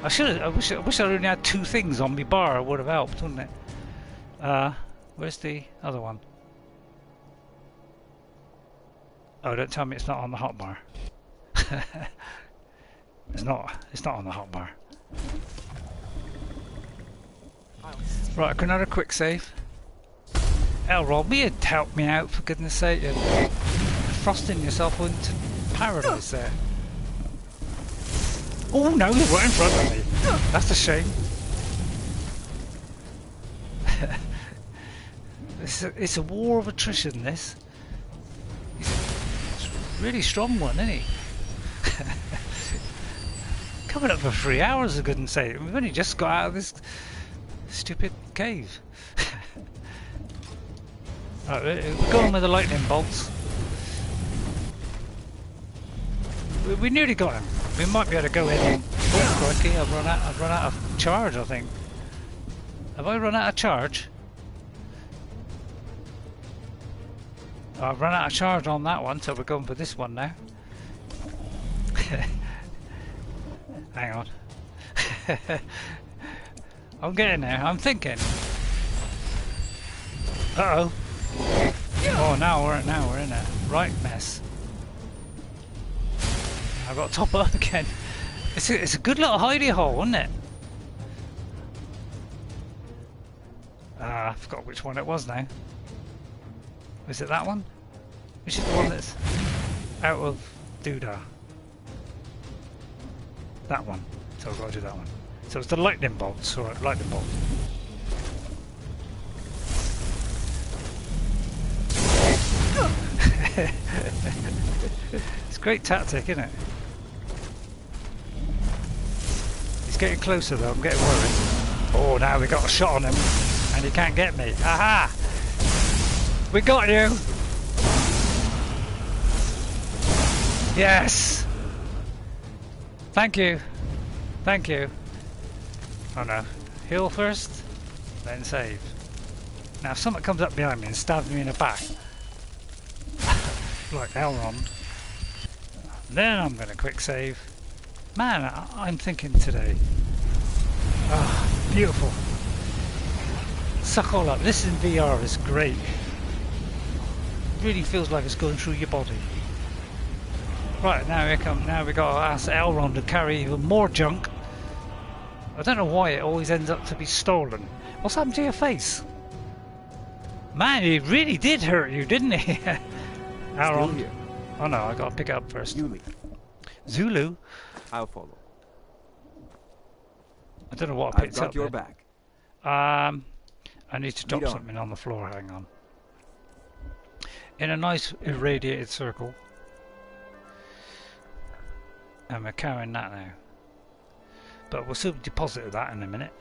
I wish I only had 2 things on my bar, it would have helped, wouldn't it? Where's the other one? Oh, don't tell me it's not on the hotbar. It's not on the hotbar. Right, another quick save. Elrond, you help me out for goodness sake. You're frosting yourself into paradise there. Oh no, you're right in front of me. That's a shame. It's a war of attrition, this. It's a really strong one, isn't he? Coming up for 3 hours, for goodness sake. We've only just got out of this stupid cave. Right, we're going with the lightning bolts. We nearly got him. We might be able to go in and... Oh, crikey, I've run out of charge, I think. Have I run out of charge? Oh, I've run out of charge on that one, so we're going for this one now. Hang on. I'm getting there, I'm thinking. Uh-oh. Oh, now we're in a right mess. I've got to top up again. It's a good little hidey hole, isn't it? I forgot which one it was now. Is it that one? Which is the one that's out of Doodah? That one. So I've got to do that one. So it's the lightning bolts. Alright, lightning bolt. It's a great tactic, isn't it? He's getting closer though, I'm getting worried. Oh, now we got a shot on him and he can't get me. Aha! We got you! Yes! Thank you. Thank you. Oh no. Heal first, then save. Now if something comes up behind me and stabs me in the back, like Elrond, then I'm going to quick save. Man, I'm thinking today. Ah, beautiful. Suck all up. This in VR is great. Really feels like it's going through your body. Right, now here come. Now we got to ask Elrond to carry even more junk. I don't know why it always ends up to be stolen. What's happened to your face? Man, he really did hurt you, didn't he? Elrond. Still here. Oh no, I got to pick it up first. You lead. Zulu. I'll follow. I don't know what I I've picked up. got your there. back. I need to drop Lead on. something on the floor. Hang on. In a nice irradiated circle. And we're carrying that now. But we'll soon deposit that in a minute.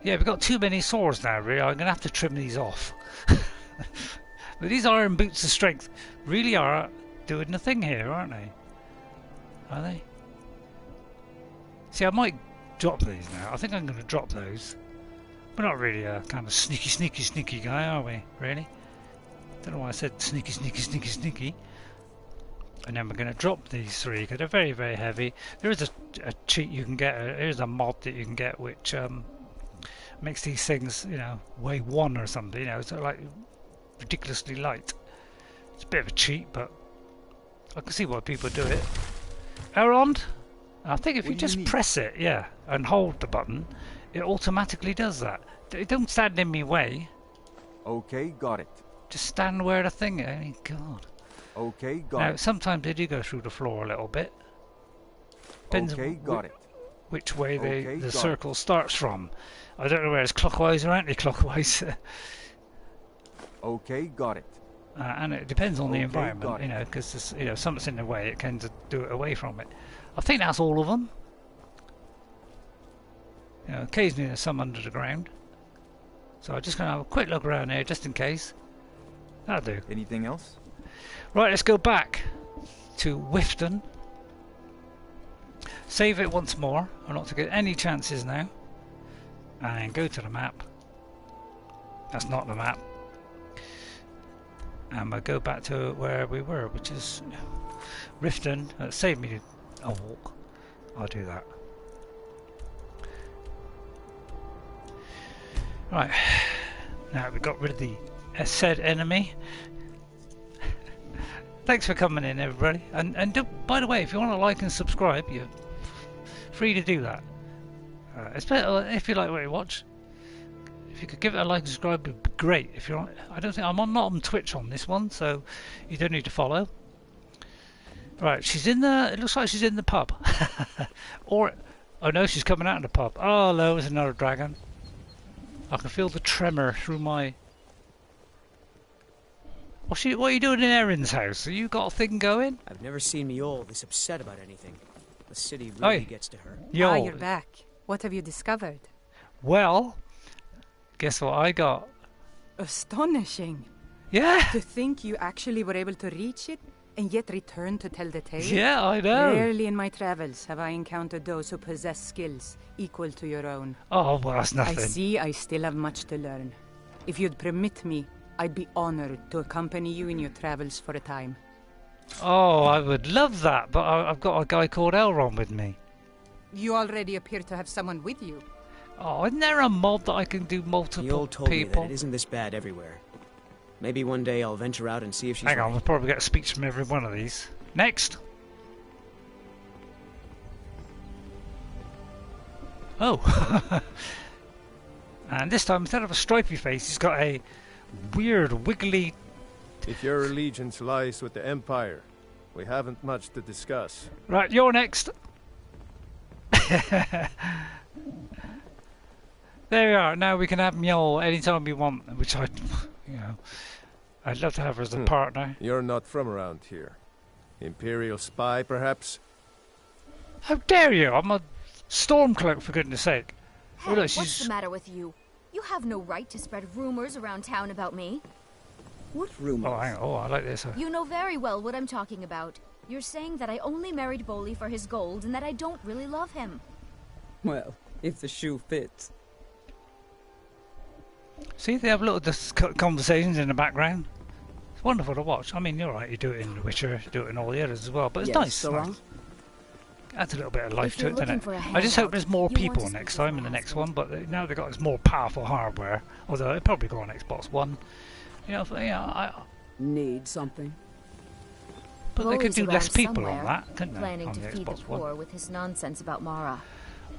Yeah, we've got too many swords now, really. I'm going to have to trim these off. But these iron boots of strength really are doing the thing here, aren't they? Are they? See, I might drop these now. I think I'm going to drop those. We're not really a kind of sneaky guy, are we? Really? Don't know why I said sneaky. And then we're going to drop these three because they're very, very heavy. There is a cheat you can get. There's a mod that you can get which makes these things, you know, weigh 1 or something. You know, it's like ridiculously light. It's a bit of a cheat, but I can see why people do it. Elrond, I think if you just press it, yeah, and hold the button, it automatically does that. Don't stand in my way. Okay, got it. Just stand where the thing is. I mean, God. Okay, got Now, it. sometimes they do go through the floor a little bit. Depends Okay, got it. which way Okay, the got circle starts from. I don't know whether it's clockwise or anti-clockwise. Okay, got it. And it depends on the Okay, environment, got you it. know, because you know, something's in the way, it tends to do it away from it. I think that's all of them. You know, occasionally there's some under the ground. So I'm just going to have a quick look around here, just in case. That'll do. Anything else? Right, let's go back to Riften. Save it once more, or not to get any chances now. And go to the map. That's not the map. And we'll go back to where we were, which is Riften. Save me a walk. I'll do that. Right. Now we got rid of the said enemy. Thanks for coming in, everybody. And by the way, if you want to like and subscribe, you're free to do that. Especially if you like what you watch. If you could give it a like and subscribe, it'd be great. If you're on, I don't think I'm not on Twitch on this one, so you don't need to follow. Right, she's in the. It looks like she's in the pub, or oh no, she's coming out of the pub. Oh no, there's another dragon. I can feel the tremor through my. What are you doing in Erin's house? Have you got a thing going? I've never seen Mjoll this upset about anything. The city really Oi. gets to her. Yo, You're back. What have you discovered? well, guess what I got? Astonishing. Yeah, To think you actually were able to reach it and yet return to tell the tale. yeah, I know. Rarely in my travels have I encountered those who possess skills equal to your own. Oh, well, that's I nothing. see I still have much to learn. If you'd permit me, I'd be honored to accompany you in your travels for a time. Oh, I would love that, but I've got a guy called Elrond with me. You already appear to have someone with you. Oh, isn't there a mod that I can do multiple Mjoll told me people? that it isn't this bad everywhere. Maybe one day I'll venture out and see if she's Hang on, right. we'll probably get a speech from every one of these. Next! Oh! And this time, instead of a stripy face, he's got a weird, wiggly If your allegiance lies with the Empire, we haven't much to discuss. Right, you're next. There we are. Now we can have Mjoll anytime we want, which I'd love to have her as a partner. You're not from around here. Imperial spy, perhaps? How dare you? I'm a stormcloak, for goodness sake. Hey, Look, what's the matter with you? You have no right to spread rumors around town about me. What rumors? Oh, hang on. Oh, I like this. You know very well what I'm talking about. You're saying that I only married Bolli for his gold and that I don't really love him. Well, if the shoe fits. See, they have little conversations in the background. It's wonderful to watch. I mean, you're right, you do it in The Witcher, you do it in all the others as well, but it's nice. Nice. Adds a little bit of life to it, doesn't it? I just hope there's more people next time in the next one, but now they've got this more powerful hardware, although it'll probably go on Xbox One. I need something. But they could do less people on that, couldn't they? Planning to feed the poor with his nonsense about Mara.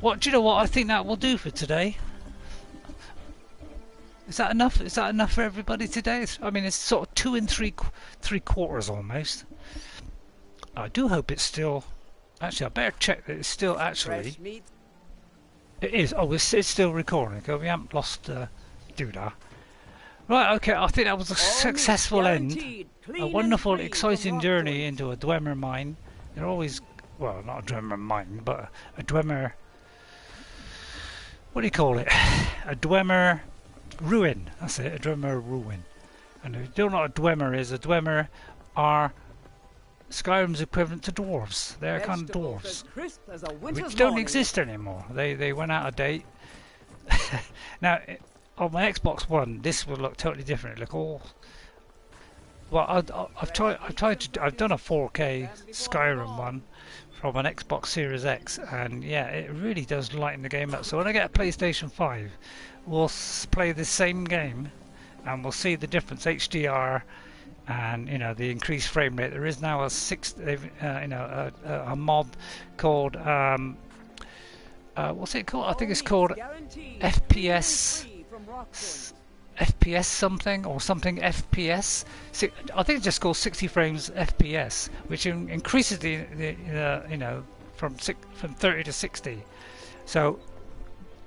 What, do you know what? I think that will do for today. Is that enough? Is that enough for everybody today? I mean, it's sort of 2 and 3/4 almost. I do hope it's still. Actually, I better check that it's still actually. It is. Oh, it's still recording. Okay, we haven't lost Doodah. Right. Okay. I think that was a successful end. A wonderful, exciting journey into a Dwemer mine. They're always, well, not a Dwemer mine, but a Dwemer. What do you call it? A Dwemer ruin. That's it. A Dwemer ruin. And if you don't know what a Dwemer is, a Dwemer are Skyrim's equivalent to dwarves. They're kind of dwarves, which don't exist anymore. They went out of date. Now, on my Xbox One, this will look totally different. It look all. Well, I've done a 4K Skyrim one from an Xbox Series X, and yeah, it really does lighten the game up. So when I get a PlayStation 5, we'll play the same game, and we'll see the difference HDR. And the increased frame rate. There is now a mod called what's it called? I think it's called FPS something or something FPS. I think it's just called 60 frames FPS, which increases the from 30 to 60. So,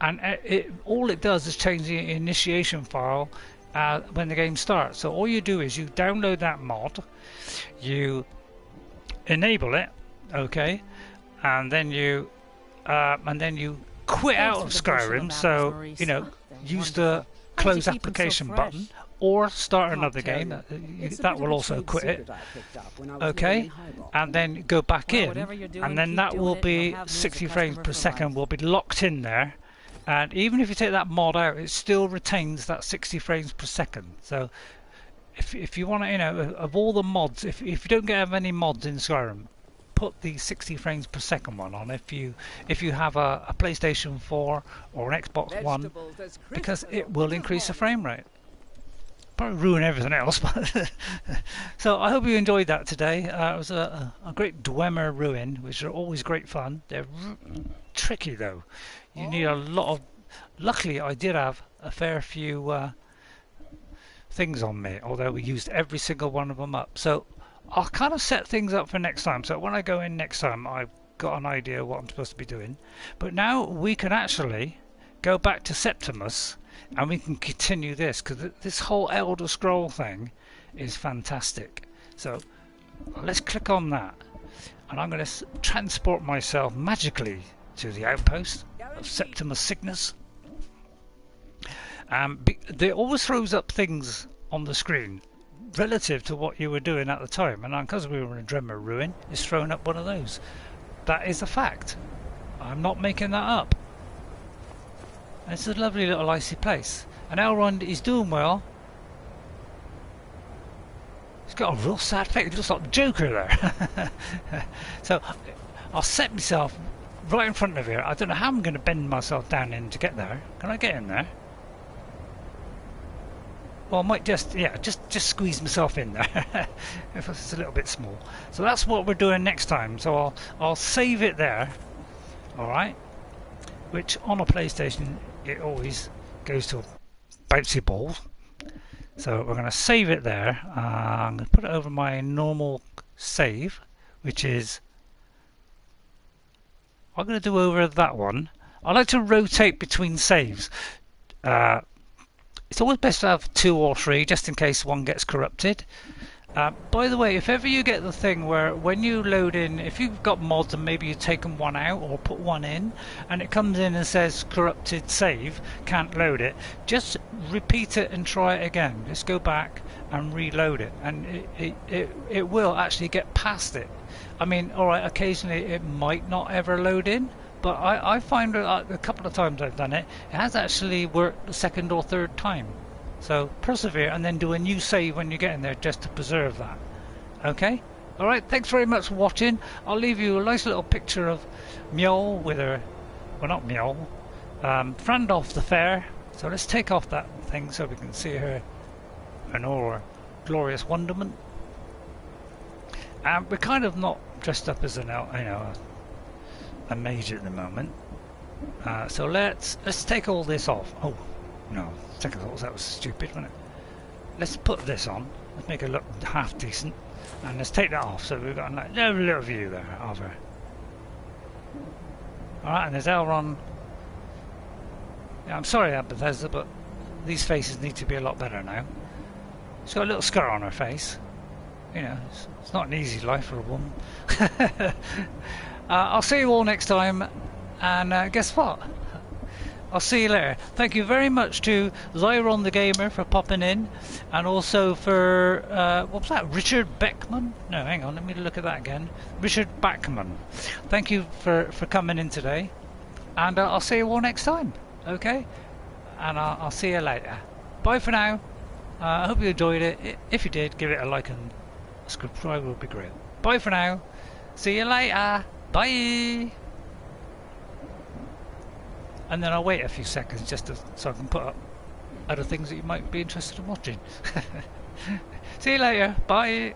and all it does is change the initiation file. When the game starts. So all you do is you download that mod, you enable it, okay, and then you quit out of Skyrim. So use the close application button or start another game. That will also quit it, okay, and then go back in, and then that will be 60 frames per second. Will be locked in there. And even if you take that mod out, it still retains that 60 frames per second. So, if you want to, of all the mods, if you don't have any mods in Skyrim, put the 60 frames per second one on. If you have a PlayStation 4 or an Xbox One, because it will increase the frame rate. Probably ruin everything else. But so I hope you enjoyed that today. It was a great Dwemer ruin, which are always great fun. They're tricky though. You need a lot of. Luckily, I did have a fair few things on me, although we used every single one of them up. So I'll kind of set things up for next time. So when I go in next time, I've got an idea what I'm supposed to be doing. But now we can actually go back to Septimus, and we can continue this, because this whole Elder Scroll thing is fantastic. So let's click on that, and I'm going to transport myself magically to the outpost of Septimus Signus. They always throws up things on the screen relative to what you were doing at the time, and because we were in a Dwemer ruin, it's thrown up one of those. That is a fact. I'm not making that up. And it's a lovely little icy place, and Elrond is doing well. He's got a real sad face. He looks like the Joker there. So I'll set myself right in front of here. I don't know how I'm going to bend myself down in to get there. Can I get in there? Well, I might just squeeze myself in there if it's a little bit small. So that's what we're doing next time. So I'll save it there. All right. Which on a PlayStation it always goes to a bouncy ball. So we're going to save it there. I'm going to put it over my normal save, which is... I'm going to do over that one. I like to rotate between saves. It's always best to have 2 or 3, just in case one gets corrupted. By the way, if ever you get the thing where when you load in, if you've got mods and maybe you've taken one out or put one in, and it comes in and says corrupted save, can't load it, just repeat it and try it again. Just go back and reload it, and it will actually get past it. I mean, alright, occasionally it might not ever load in, but I find that a couple of times I've done it, it has actually worked the 2nd or 3rd time. So persevere and then do a new save when you get in there just to preserve that. Okay? Alright, thanks very much for watching. I'll leave you a nice little picture of Mjoll with her... Well, not Mjoll. Frandalf the Fair. So let's take off that thing so we can see her in all her glorious wonderment. We're kind of not dressed up as an, a mage at the moment. So let's take all this off. Oh, no. Second thoughts, that was stupid, wasn't it? Let's put this on. Let's make it look half decent. And let's take that off so we've got a little view there of her. Alright, and there's Elrond. Yeah, I'm sorry, Bethesda, but these faces need to be a lot better now. She's got a little scar on her face. You know, it's not an easy life for a woman. I'll see you all next time. And guess what? I'll see you later. Thank you very much to Zyron the Gamer for popping in, and also for what was that? Richard Beckman? No, hang on, let me look at that again. Richard Backman. Thank you for coming in today, and I'll see you all next time. Okay, and I'll see you later. Bye for now. I hope you enjoyed it. If you did, give it a like and subscribe would be great. Bye for now. See you later. Bye. And then I'll wait a few seconds just so I can put up other things that you might be interested in watching. See you later. Bye.